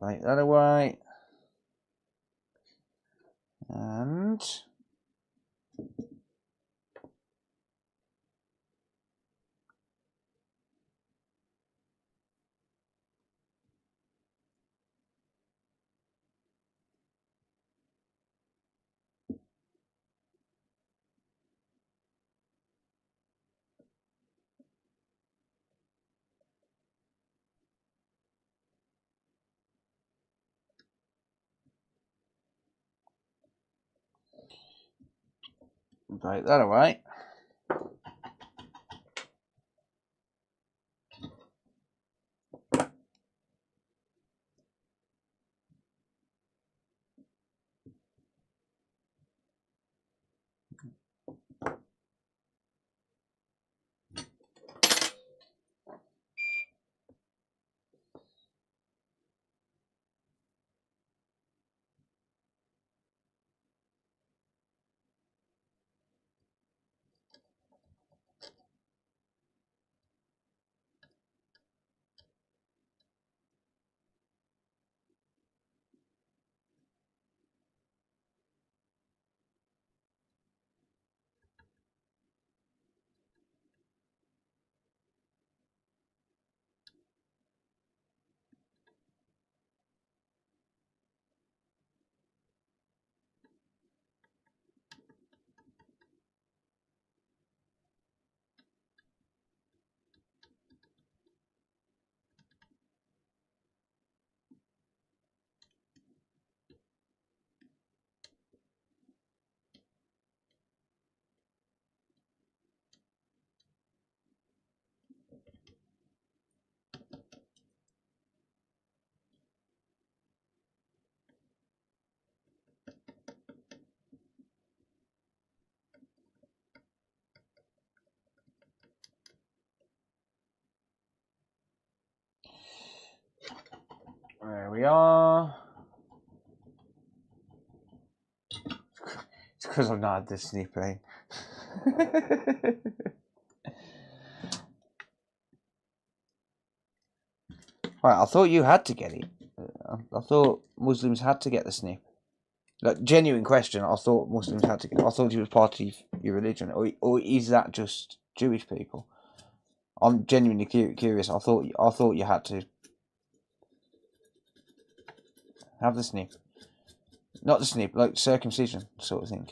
Right that away. And right that away. There we are. It's because I've not had this snipping. Right, I thought you had to get it. I thought Muslims had to get the snip. Like, genuine question. I thought Muslims had to get. I thought it was part of your religion, or is that just Jewish people? I'm genuinely curious. I thought you had to have the snip, not the snip, like circumcision sort of thing.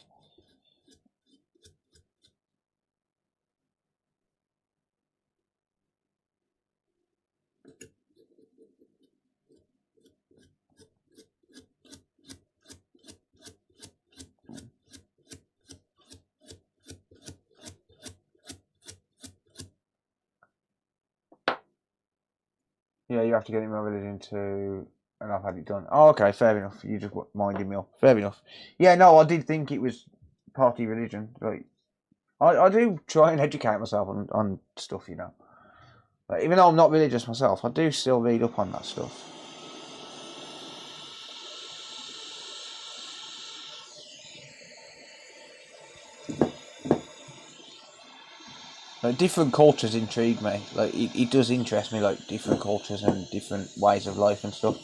Yeah, you have to get in my religion to, and I've had it done. Oh, okay, fair enough. You just minded me up. Fair enough. Yeah, no, I did think it was party religion. Like, I do try and educate myself on stuff, you know. Like, even though I'm not religious myself, I do still read up on that stuff. Like, different cultures intrigue me. Like, it does interest me, like, different cultures and different ways of life and stuff.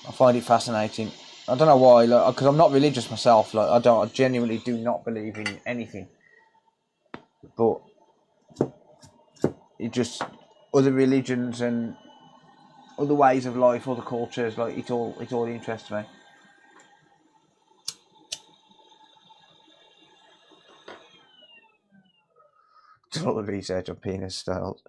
I find it fascinating. I don't know why, like, because I'm not religious myself. Like, I genuinely do not believe in anything. But it just, other religions and other ways of life, other cultures, like, it all interests me. Just all the research on penis styles.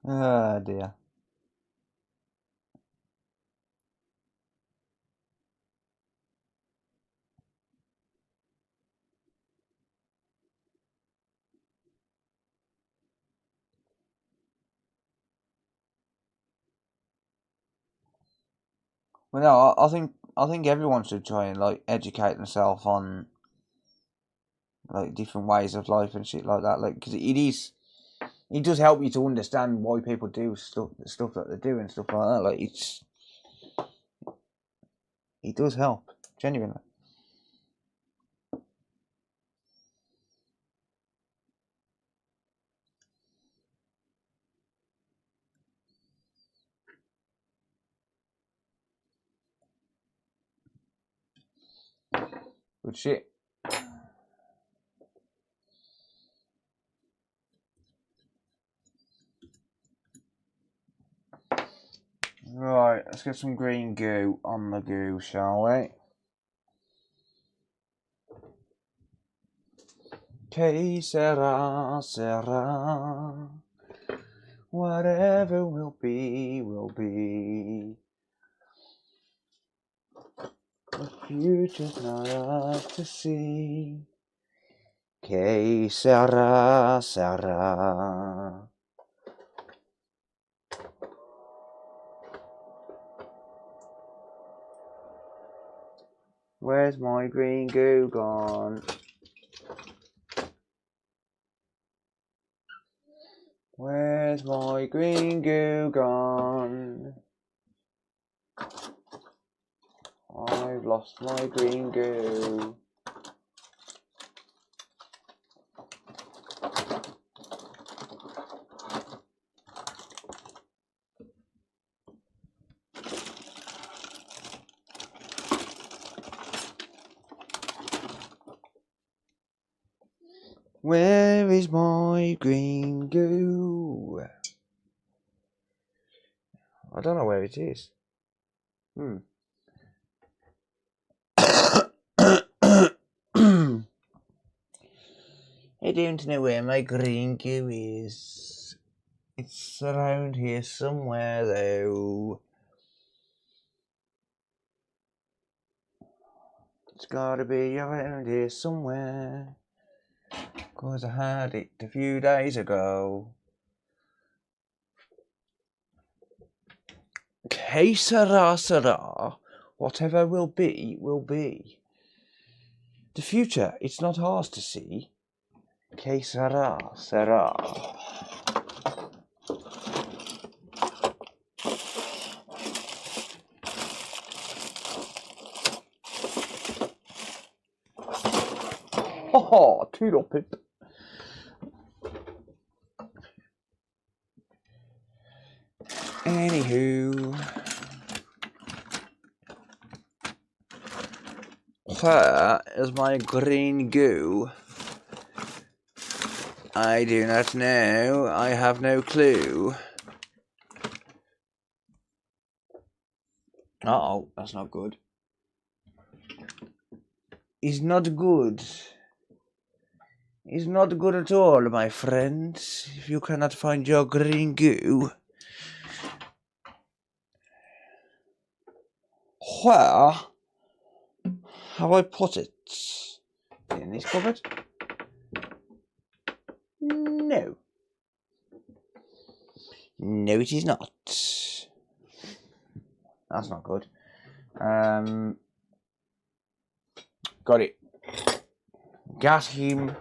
Oh dear. Well, no, I think everyone should try and, like, educate themselves on, like, different ways of life and shit like that. Like, because it does help you to understand why people do stuff that they do and stuff like that. Like, it does help, genuinely. Good shit. Right, let's get some green goo on the goo, shall we? Que sera, sera. Whatever will be, will be. The future's not up to see. Que sera, sera. Where's my green goo gone? Where's my green goo gone? I've lost my green goo. Where is my green goo? I don't know where it is. I don't know where my green goo is. It's around here somewhere, though. It's gotta be around here somewhere. 'Cause I had it a few days ago. Que sera, sera. Whatever will be, will be. The future, it's not ours to see. Que sera, sera. Toodle pip. Anywho, where is my green goo? I do not know. I have no clue. Uh-oh, that's not good. It's not good. It's not good at all, my friends. If you cannot find your green goo. Where have I put it? In this cupboard? No. No, it is not. That's not good. Got it. Got him.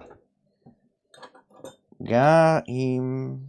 Got him.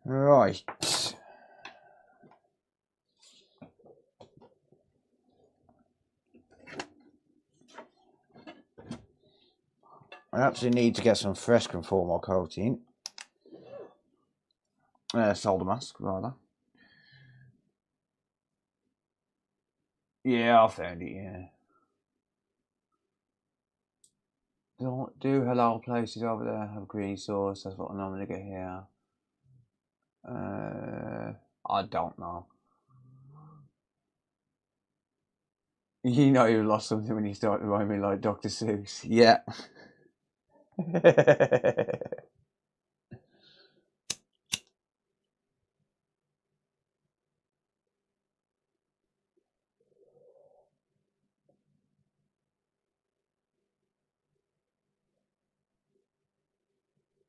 Right. I actually need to get some fresh conformal coating. Solder mask, rather. Yeah, I found it, yeah. Don't do halal places over there have green sauce. That's what I normally get here. I don't know. You know you lost something when you started writing me like Dr. Seuss. Yeah.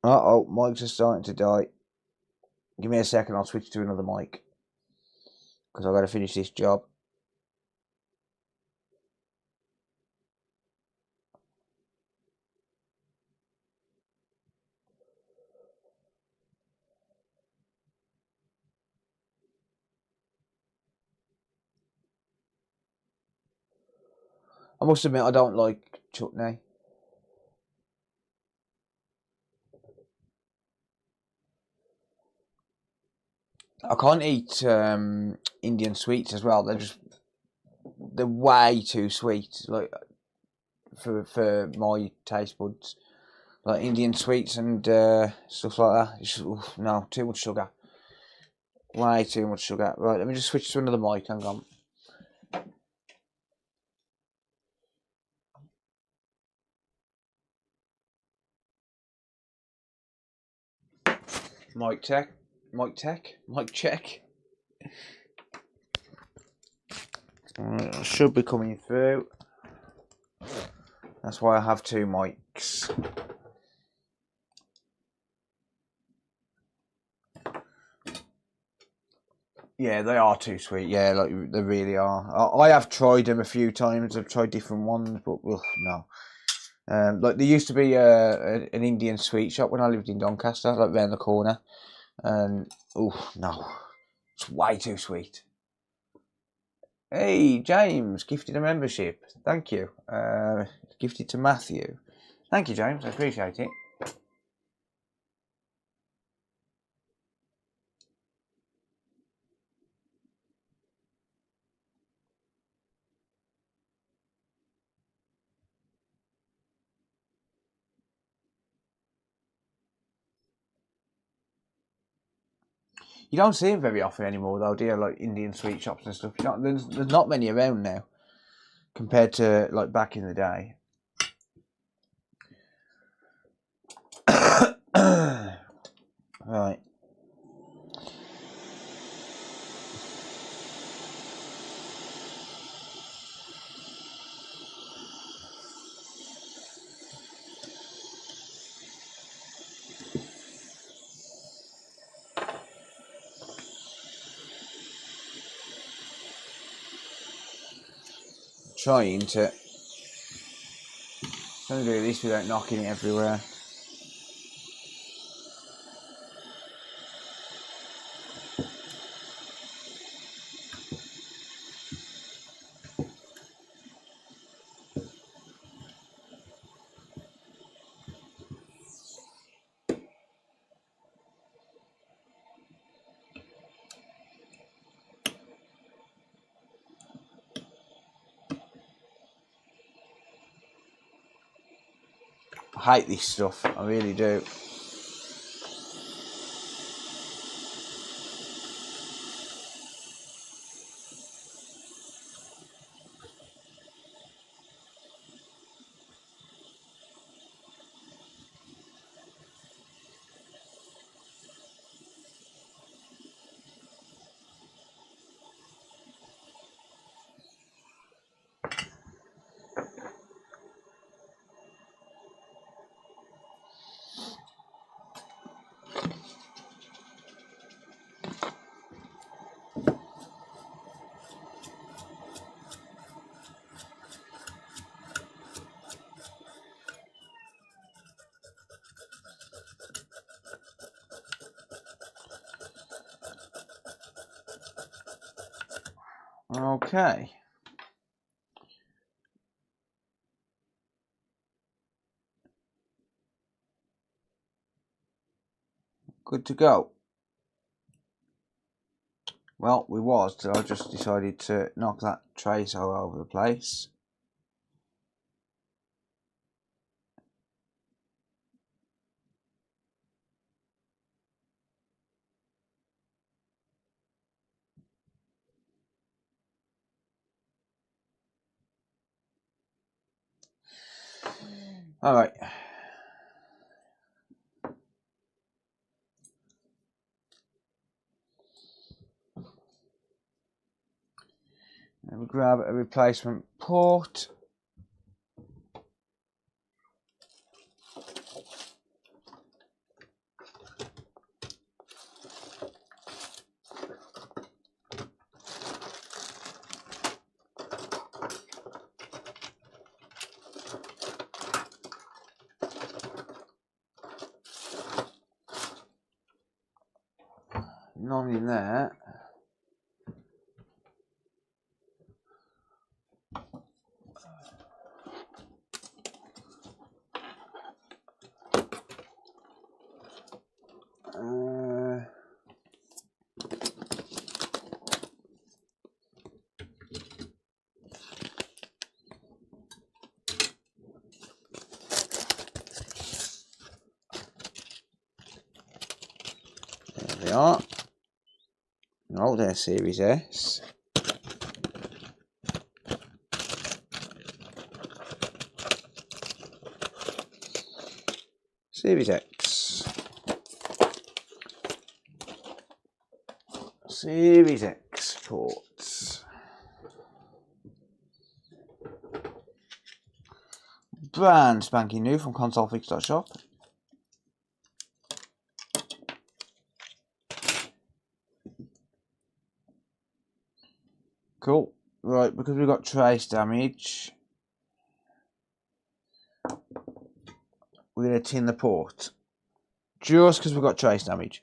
Uh-oh, mics are starting to die. Give me a second, I'll switch to another mic. Because I've got to finish this job. I must admit, I don't like chutney. I can't eat Indian sweets as well. They're way too sweet, like for my taste buds. Like Indian sweets and stuff like that. It's just, no, too much sugar. Way too much sugar. Right, let me just switch to another mic. Hang on. Mic check. Mic check. Should be coming through. That's why I have two mics. Yeah, they are too sweet. Yeah, like they really are. I have tried them a few times. I've tried different ones, but no. Like there used to be an Indian sweet shop when I lived in Doncaster, like round the corner, and no, it's way too sweet. Hey, James, gifted a membership. Thank you. Gifted to Matthew. Thank you, James. I appreciate it. You don't see them very often anymore, though, do you? Like Indian sweet shops and stuff. There's not many around now, compared to like back in the day. trying to do this without knocking it everywhere. I hate this stuff, I really do. Okay. Good to go. Well, we was till I just decided to knock that trace all over the place. All right. Then we grab a replacement port. None in there. There we are. Oh, there's Series S. Series X. Series X ports. Brand spanking new from consolefix.shop. Cool. Right, because we've got trace damage, we're going to tin the port. Just because we've got trace damage.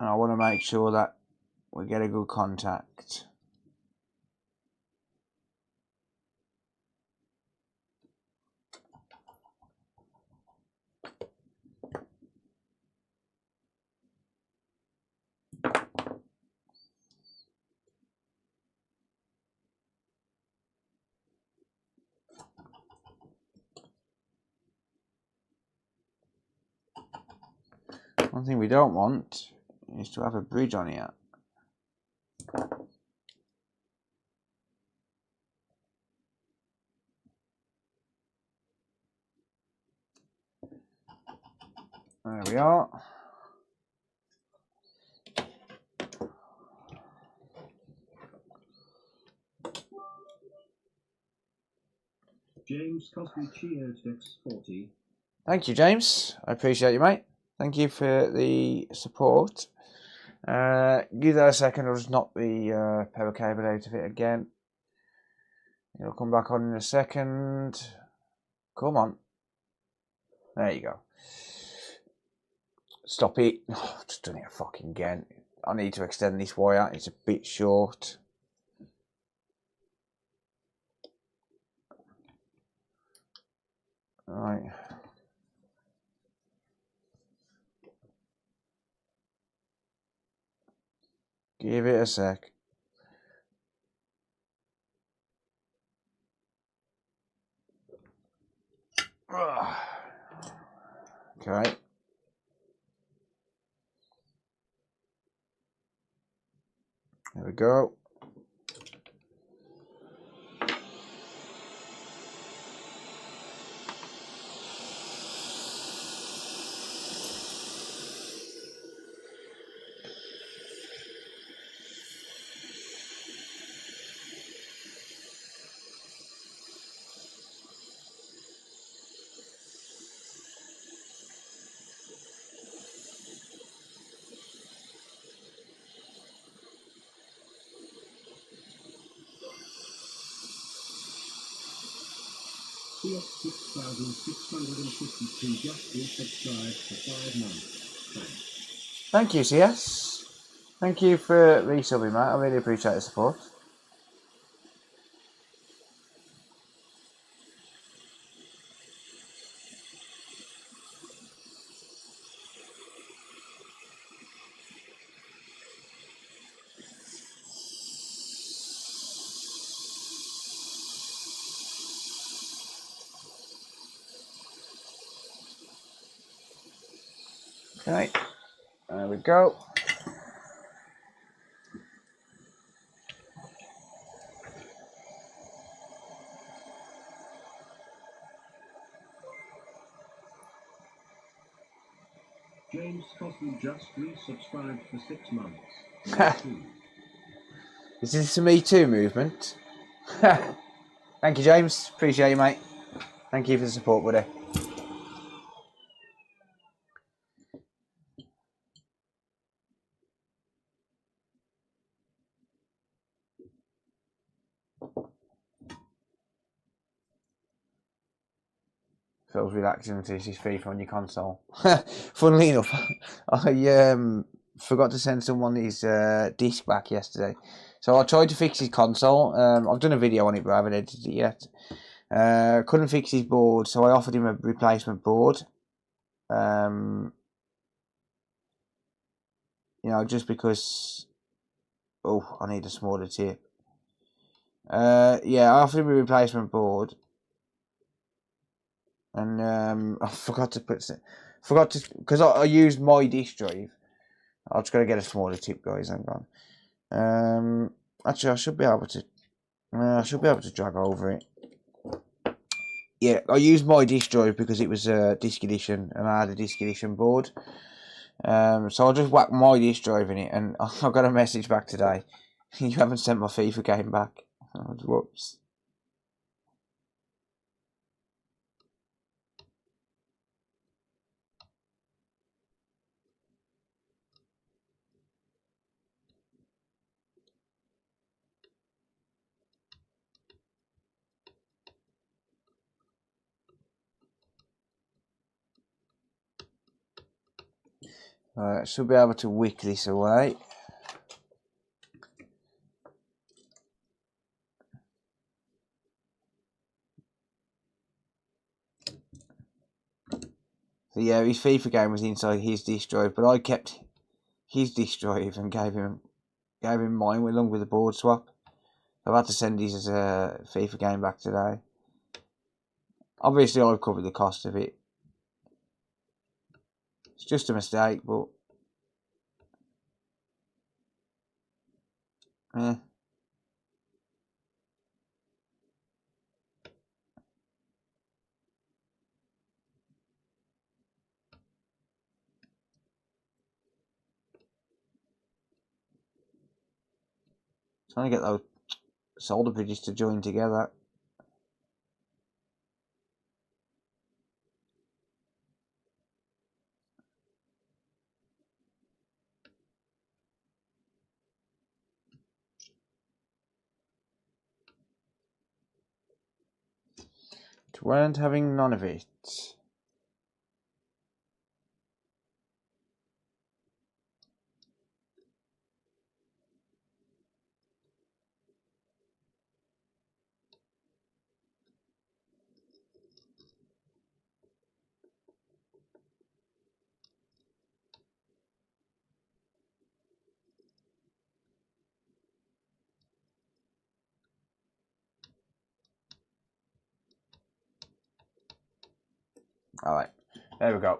And I want to make sure that we get a good contact. One thing we don't want is to have a bridge on here. There we are. James Cosby cheered X40. Thank you, James. I appreciate you, mate. Thank you for the support. Give that a second, I'll just knock the power cable out of it again. It'll come back on in a second. Come on. There you go. Stop it. Oh, I've just done it fucking again. I need to extend this wire, it's a bit short. Right. Give it a sec. Okay. There we go. CS6652 just resubscribed for 5 months. Thanks. Thank you, CS. Thank you for resubbing, mate. I really appreciate the support. Okay, there we go. James Cosby just resubscribed for 6 months. Is this a Me Too movement? Thank you, James. Appreciate you, mate. Thank you for the support, buddy. Feels relaxing until you see FIFA on your console. Funnily enough, I forgot to send someone his disc back yesterday. So I tried to fix his console. I've done a video on it, but I haven't edited it yet. Couldn't fix his board, so I offered him a replacement board. You know, just because... Oh, I need a smaller tip. Yeah, I offered him a replacement board. And I forgot to because I used my disk drive. I just gotta get a smaller tip, guys. Hang on. Actually, I should be able to drag over it. Yeah, I used my disk drive because it was a disc edition, and I had a disc edition board. So I just whacked my disk drive in it, and I got a message back today. You haven't sent my FIFA game back. Oh, whoops. I should be able to wick this away. So yeah, his FIFA game was inside his disk drive, but I kept his disk drive and gave him mine along with the board swap. I've had to send his FIFA game back today. Obviously, I've covered the cost of it. It's just a mistake, but eh. Trying to get those solder bridges to join together. weren't having none of it. Alright, there we go.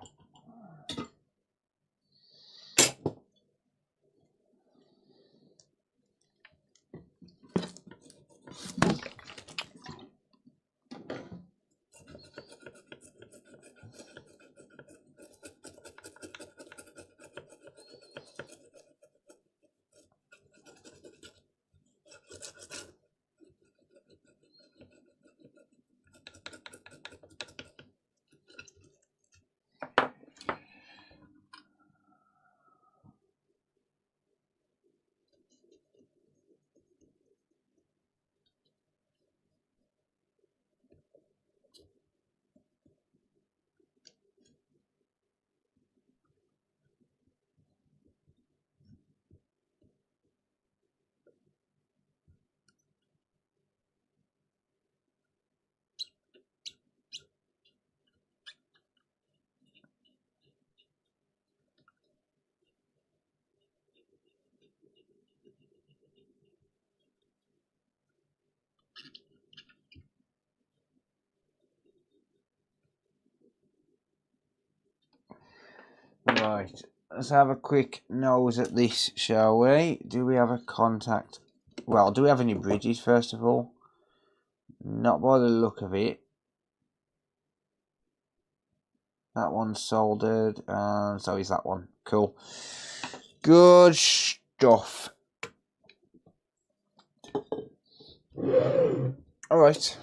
Right, let's have a quick nose at this, shall we? Do we have a contact? Well, do we have any bridges, first of all? Not by the look of it. That one's soldered, and so is that one. Cool. Good stuff. Alright.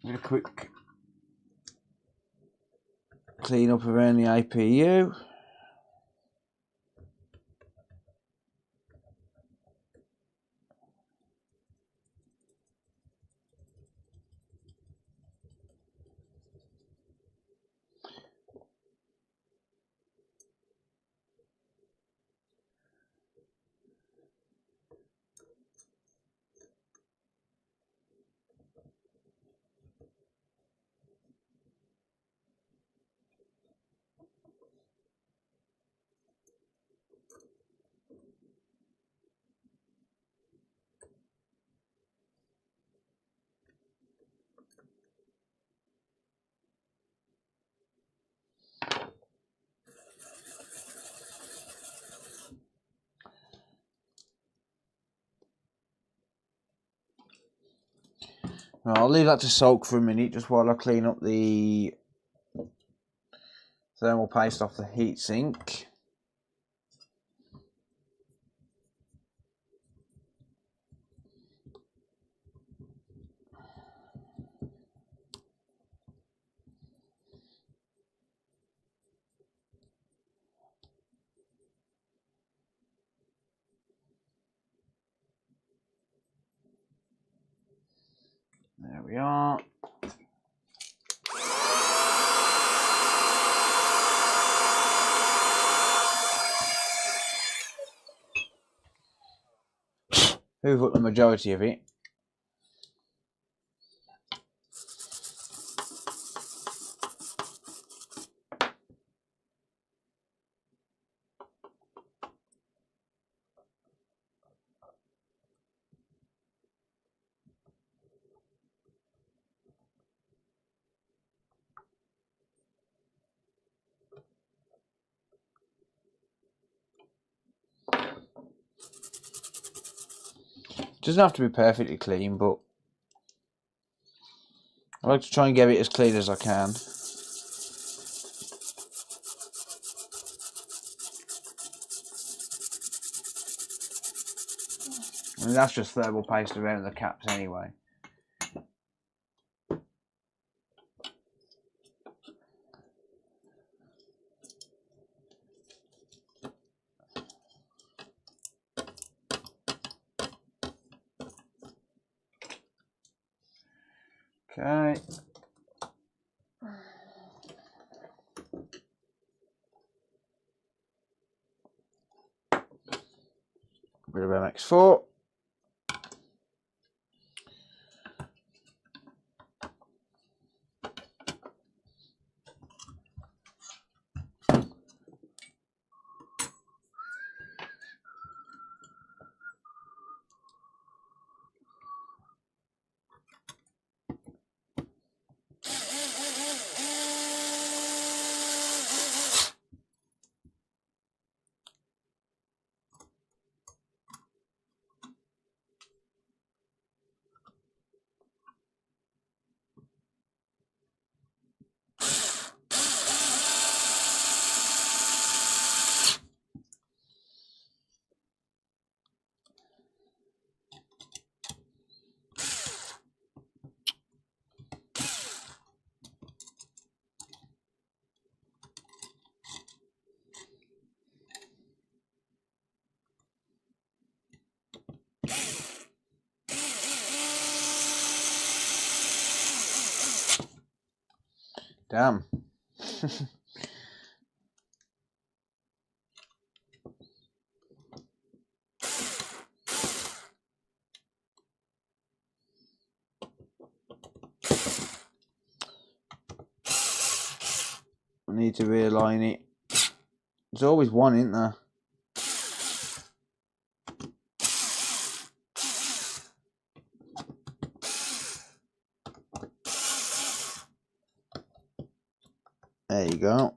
Give it a quick clean up around the APU. Right, I'll leave that to soak for a minute just while I clean up the thermal paste off the heatsink. There we are. Hoover up the majority of it. Doesn't have to be perfectly clean, but I like to try and get it as clean as I can. I mean, that's just thermal paste around the caps anyway. Okay. Bit of MX4. Damn. I need to realign it. There's always one, isn't there? There you go.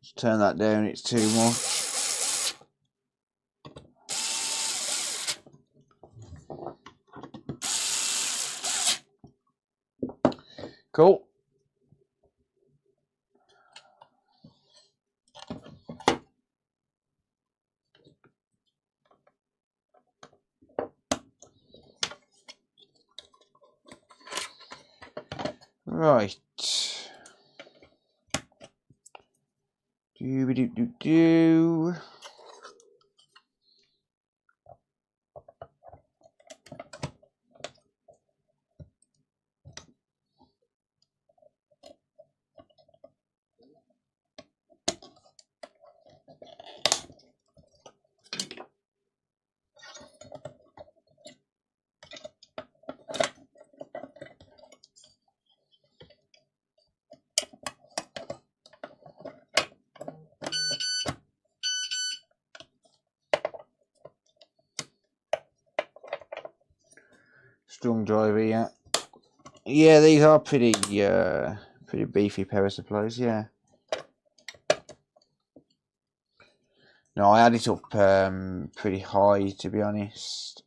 Just turn that down, it's too much. Cool. Right. Do. Strong driver, yeah. Yeah, these are pretty beefy power supplies, yeah. No, I had it up pretty high, to be honest.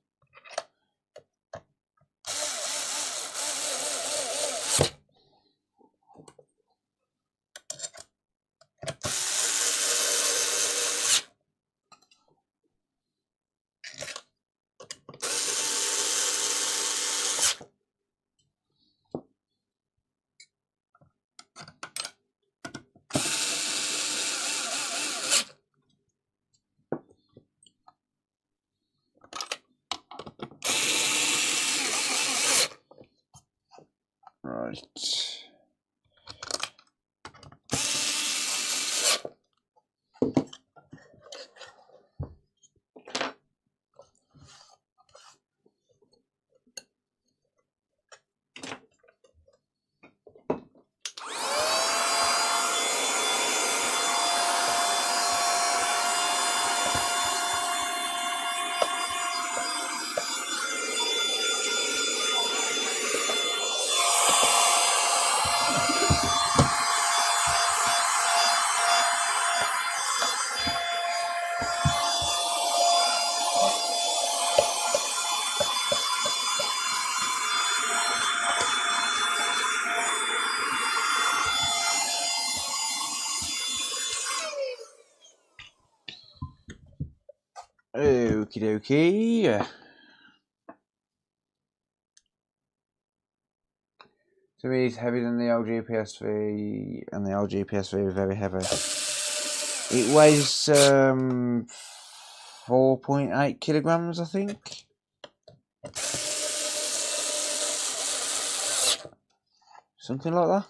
Right. Okie dokie. To me, it's heavier than the LG PS3, and the LG PS3 is very heavy. It weighs 4.8 kilograms, I think. Something like that.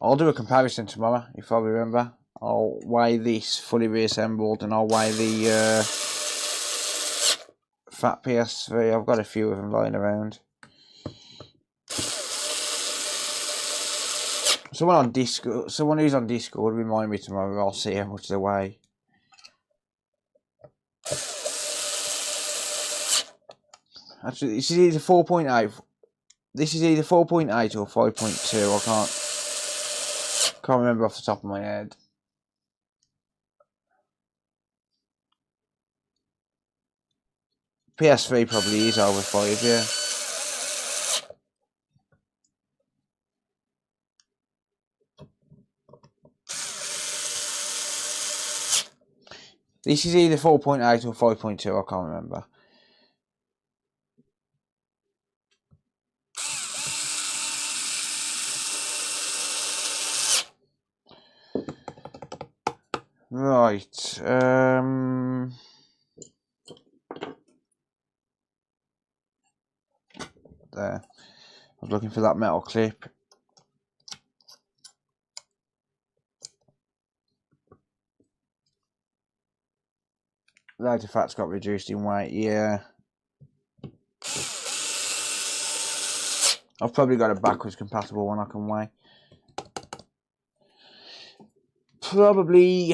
I'll do a comparison tomorrow, if I remember. I'll weigh this fully reassembled and I'll weigh the fat PS3. I've got a few of them lying around. Someone who's on Discord, remind me tomorrow. I'll see how much they weigh. Actually, this is either 4.8. This is either 4.8 or 5.2. I can't remember off the top of my head. PS3 probably is over 5, yeah. This is either 4.8 or 5.2, I can't remember. Right, there. I was looking for that metal clip. The artifact's got reduced in weight, yeah. I've probably got a backwards compatible one I can weigh. Probably.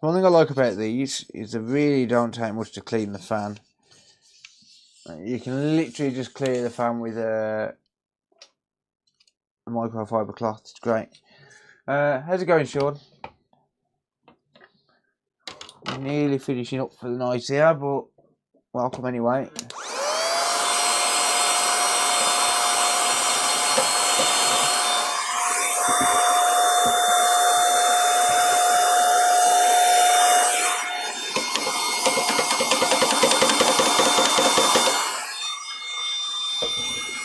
One thing I like about these is they really don't take much to clean the fan. You can literally just clear the fan with a microfiber cloth. It's great. How's it going, Sean? Nearly finishing up for the night here, but welcome anyway.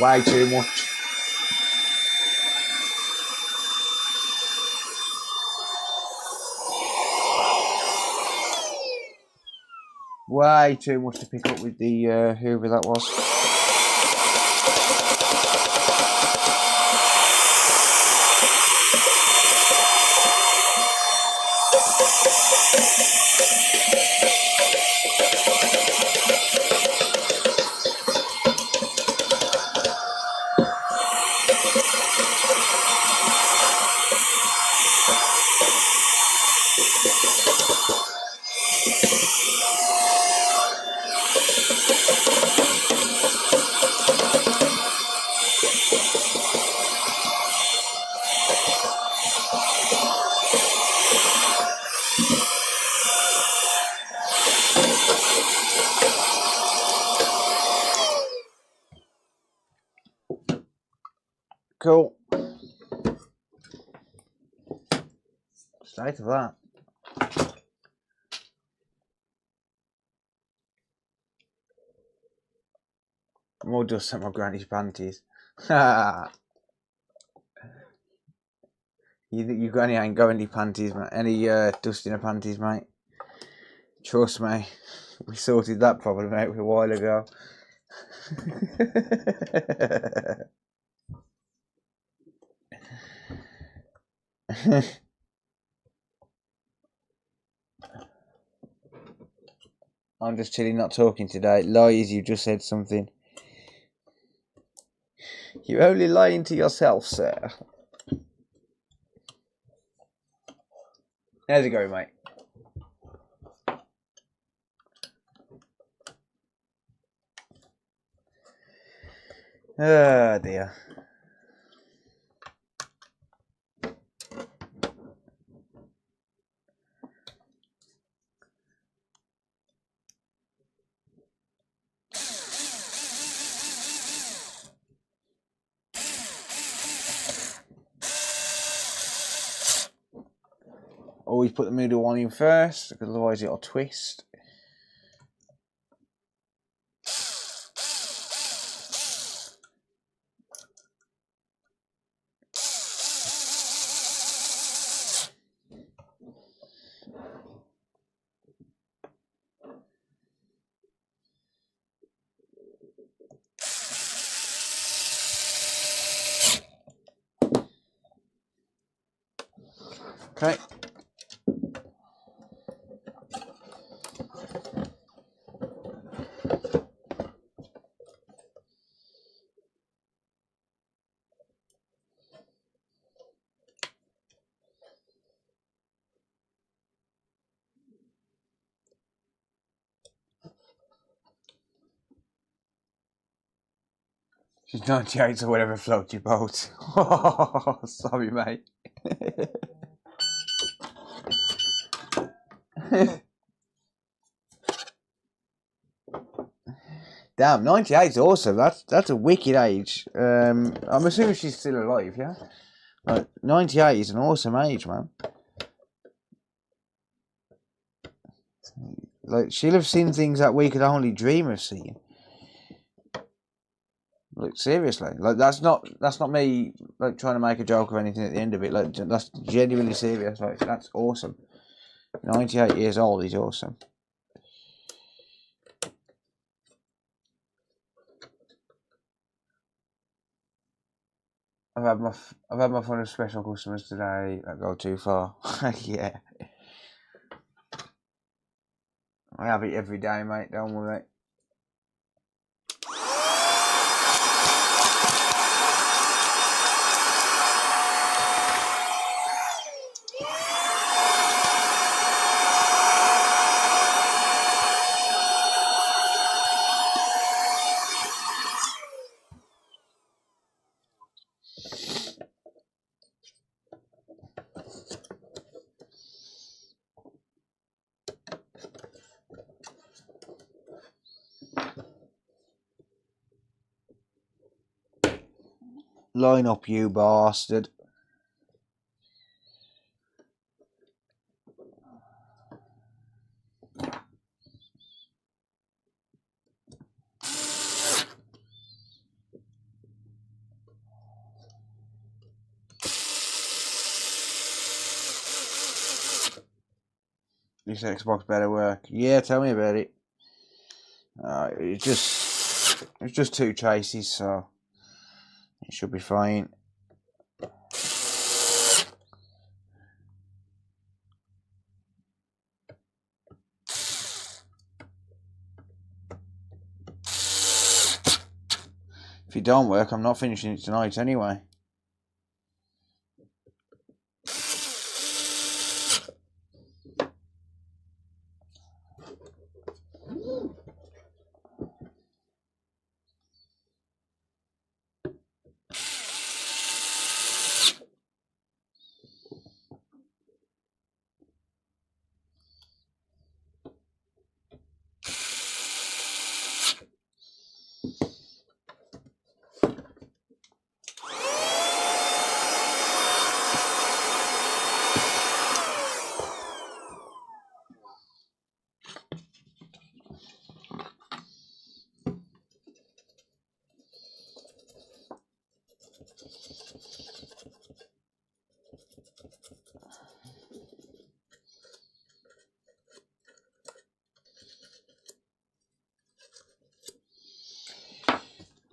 Way too much. Way too much to pick up with the Hoover that was. Cool. State of that. More dust on my granny's panties. You granny ain't got any panties, mate. Any dust in her panties, mate. Trust me. We sorted that problem out a while ago. I'm just chilling, not talking today. Lies, you just said something. You're only lying to yourself, sir. How's it going, mate? Oh dear. Always put the middle one in first, because otherwise it'll twist. Okay. She's 98, so whatever floats your boat. Oh, sorry, mate. Damn, 98 is awesome. That's a wicked age. I'm assuming she's still alive, yeah? 98 is an awesome age, man. Like, she'll have seen things that we could only dream of seeing. Like, seriously, like that's not me like trying to make a joke or anything at the end of it. Like, that's genuinely serious. Like, that's awesome. 98 years old is awesome. I've had my fun with special customers today that go too far. Yeah, I have it every day, mate. Don't worry. Line up, you bastard. This Xbox better work. Yeah, tell me about it. It's just two chases, so it should be fine. If it don't work, I'm not finishing it tonight anyway.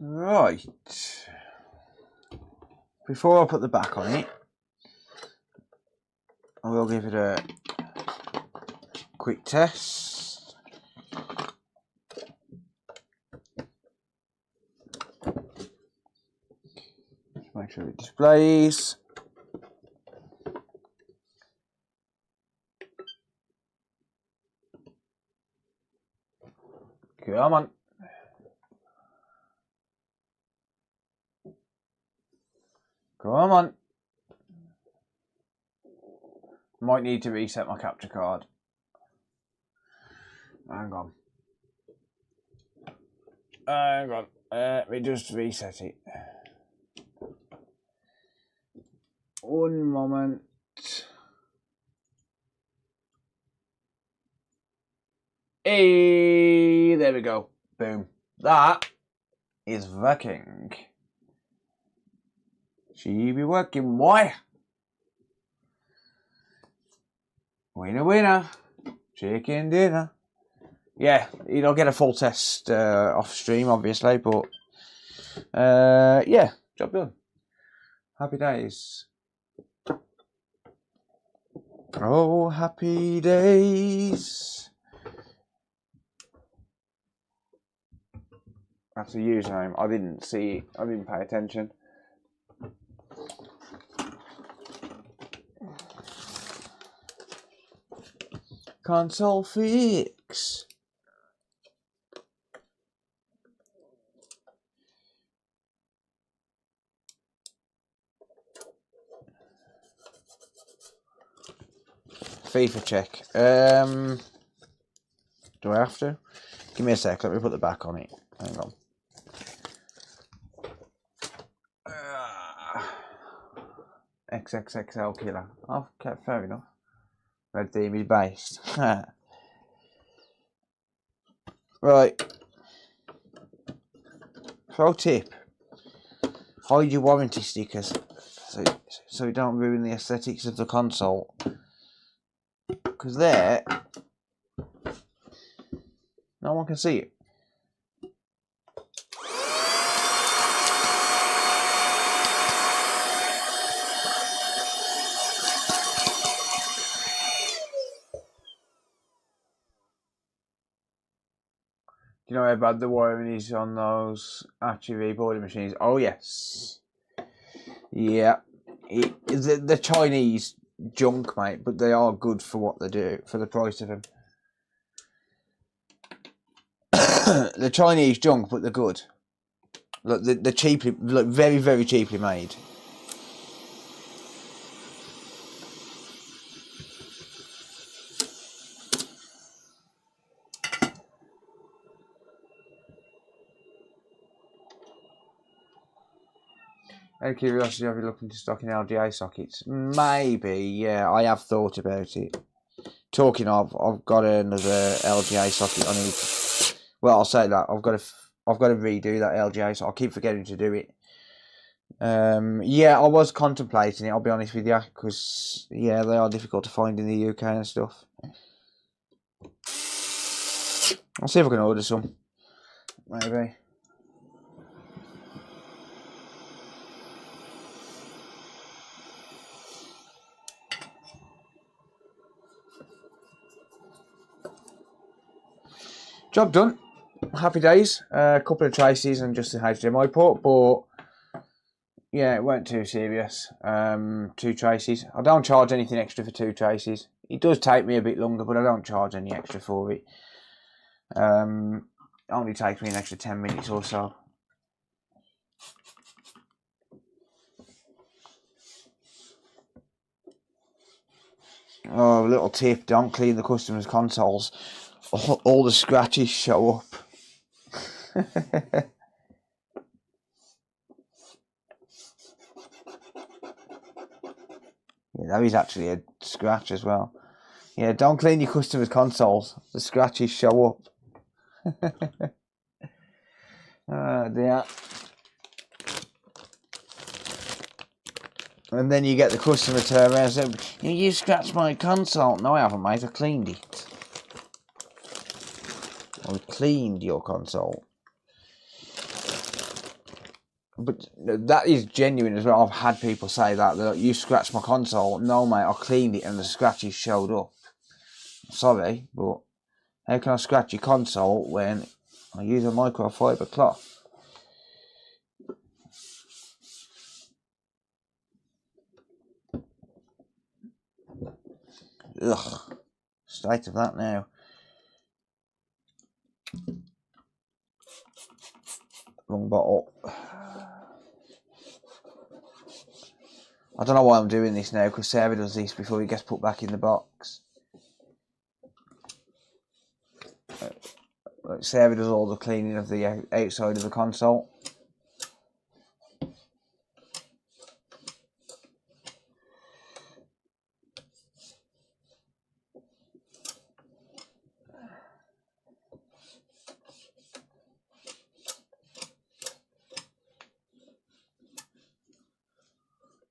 Right. Before I put the back on it, I will give it a quick test. Just make sure it displays. Come on. Come on. Might need to reset my capture card. Hang on. Hang on. Let me just reset it. One moment. Hey, there we go. Boom. That is working. She be working, boy. Winner, winner. Chicken dinner. Yeah, you don't get a full test off stream, obviously, but yeah, job done. Happy days. Oh, happy days. That's a username. I didn't see it. I didn't pay attention. Console fix. FIFA check. Do I have to? Give me a sec. Let me put the back on it. Hang on. XXXL killer. Oh, okay, fair enough. Red team is based. Right. Pro tip. Hide your warranty stickers so you don't ruin the aesthetics of the console. Because there, no one can see it. Do you know how bad the wiring is on those RGB boiler machines? Oh yes. Yeah. The Chinese junk, mate, but they are good for what they do, for the price of them. The Chinese junk, but they're good. Look, they're cheaply, like very, very cheaply made. Out of curiosity, have you looked into stocking LGA sockets? Maybe, yeah, I have thought about it. Talking of, I've got another LGA socket I need. Well, I'll say that I've got to redo that LGA, so I'll keep forgetting to do it. Yeah, I was contemplating it. I'll be honest with you, because yeah, they are difficult to find in the UK and stuff. I'll see if I can order some. Maybe. Job done. Happy days. A couple of traces and just a HDMI port, but yeah, it weren't too serious. 2 traces. I don't charge anything extra for 2 traces. It does take me a bit longer, but I don't charge any extra for it. It only takes me an extra 10 minutes or so. Oh, a little tip, don't clean the customer's consoles. All the scratches show up. Yeah, that is actually a scratch as well. Yeah, don't clean your customers' consoles. The scratches show up. Oh dear. And then you get the customer turn around and say, you scratched my console. No, I haven't, mate. I cleaned it. I cleaned your console. But that is genuine as well. I've had people say that. They're like, you scratched my console. No, mate, I cleaned it and the scratches showed up. Sorry, but how can I scratch your console when I use a microfiber cloth? Ugh. State of that now. Wrong bottle. I don't know why I'm doing this now, because Sarah does this before he gets put back in the box. Sarah does all the cleaning of the outside of the console.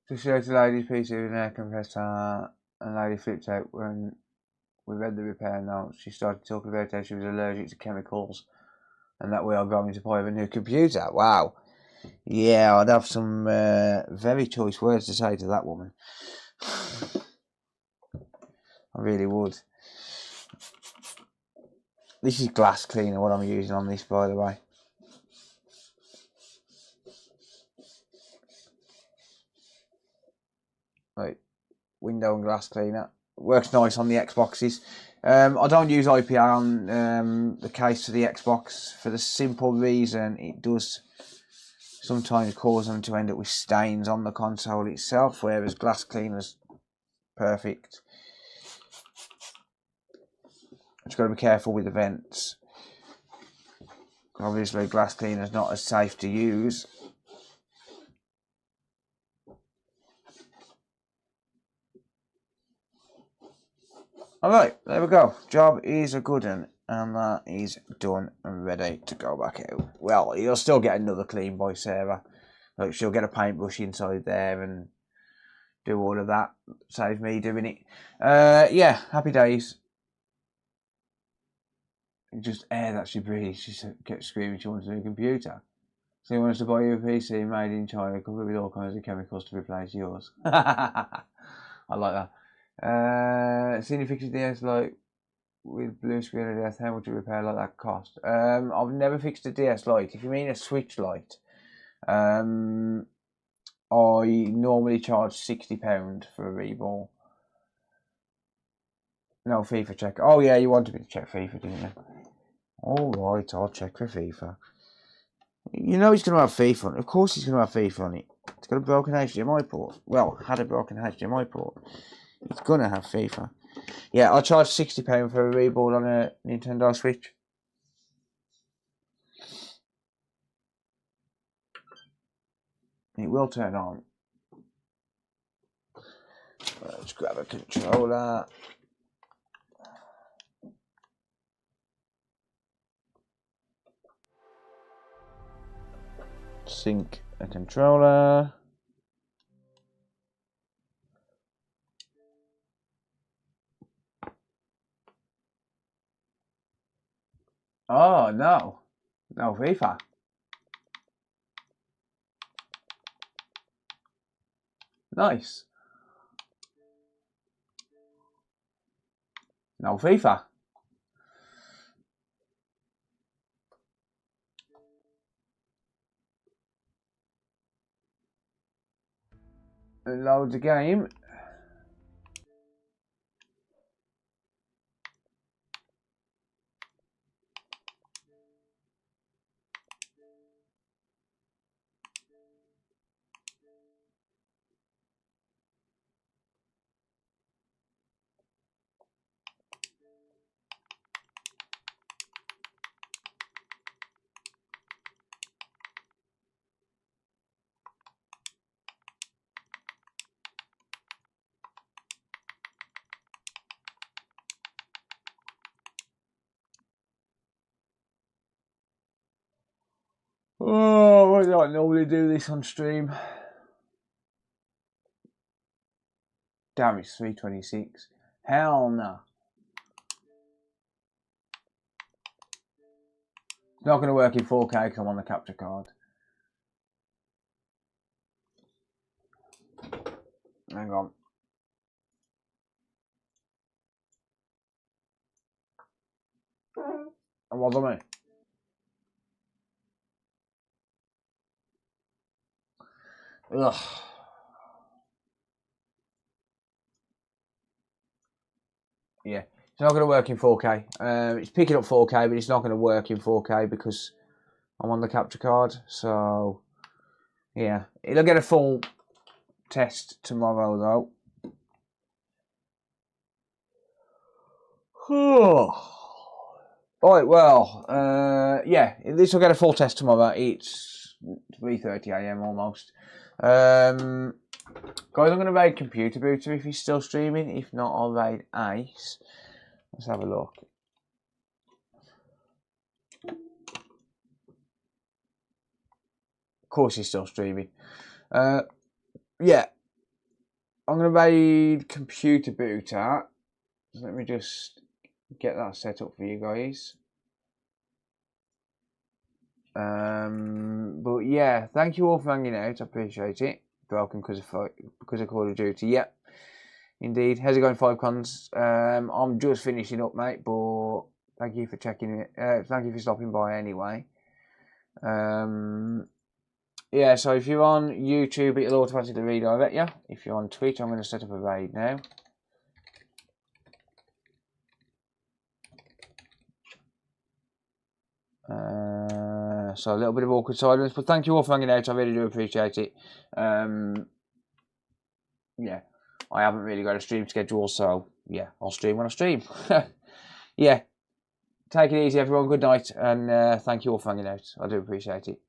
Just showed the lady's PC with an air compressor, and lady flipped out when we read the repair notes. She started talking about how she was allergic to chemicals and that we are going to buy a new computer. Wow. Yeah, I'd have some very choice words to say to that woman. I really would. This is glass cleaner, what I'm using on this, by the way. Right, window and glass cleaner. Works nice on the Xboxes. I don't use IPA on the case for the Xbox for the simple reason it does sometimes cause them to end up with stains on the console itself, whereas glass cleaner's perfect. Just got to be careful with the vents. Obviously, glass cleaner's not as safe to use. Alright, there we go. Job is a good one, and that is done and ready to go back out. Well, you'll still get another clean by Sarah. Like, she'll get a paintbrush inside there and do all of that. Save me doing it. Yeah, happy days. Just air that she breathes. She kept screaming she wants a new computer. So he wants to buy you a PC made in China, covered with all kinds of chemicals to replace yours. I like that. Senior fixes DS Lite with blue screen and DS. How much a repair like that cost? I've never fixed a DS Lite. If you mean a Switch Lite, I normally charge £60 for a reball. No, FIFA check. Oh yeah, you wanted me to check FIFA, didn't you? Alright, I'll check for FIFA. You know he's going to have FIFA on it. Of course he's going to have FIFA on it. It's got a broken HDMI port. Well, had a broken HDMI port. It's going to have FIFA. Yeah, I'll charge £60 for a reboot on a Nintendo Switch. It will turn on. Let's grab a controller. Sync a controller. Oh no, no FIFA. Nice. No FIFA. Load the game. Oh, why do I normally do this on stream? Damn, it's 3:26. Hell no. It's not going to work in 4K because I'm on the capture card. Hang on. What am I? Ugh. Yeah, it's not going to work in 4K. It's picking up 4K, but it's not going to work in 4K because I'm on the capture card. So, yeah, it'll get a full test tomorrow, though. Alright, well, yeah, this will get a full test tomorrow. It's 3:30 AM almost. Guys, I'm going to raid Computer Booter if he's still streaming. If not, I'll raid Ace. Let's have a look. Of course he's still streaming. Yeah. I'm going to raid Computer Booter. Let me just get that set up for you guys. But yeah, thank you all for hanging out. I appreciate it. Welcome because of Call of Duty. Yeah, indeed. How's it going, 5cons? I'm just finishing up, mate. But thank you for checking it. Thank you for stopping by anyway. Yeah. So if you're on YouTube, it'll automatically redirect you. If you're on Twitch, I'm going to set up a raid now. So a little bit of awkward silence, but thank you all for hanging out. I really do appreciate it. Yeah, I haven't really got a stream schedule, so yeah, I'll stream when I stream. Yeah, take it easy, everyone. Good night, and thank you all for hanging out. I do appreciate it.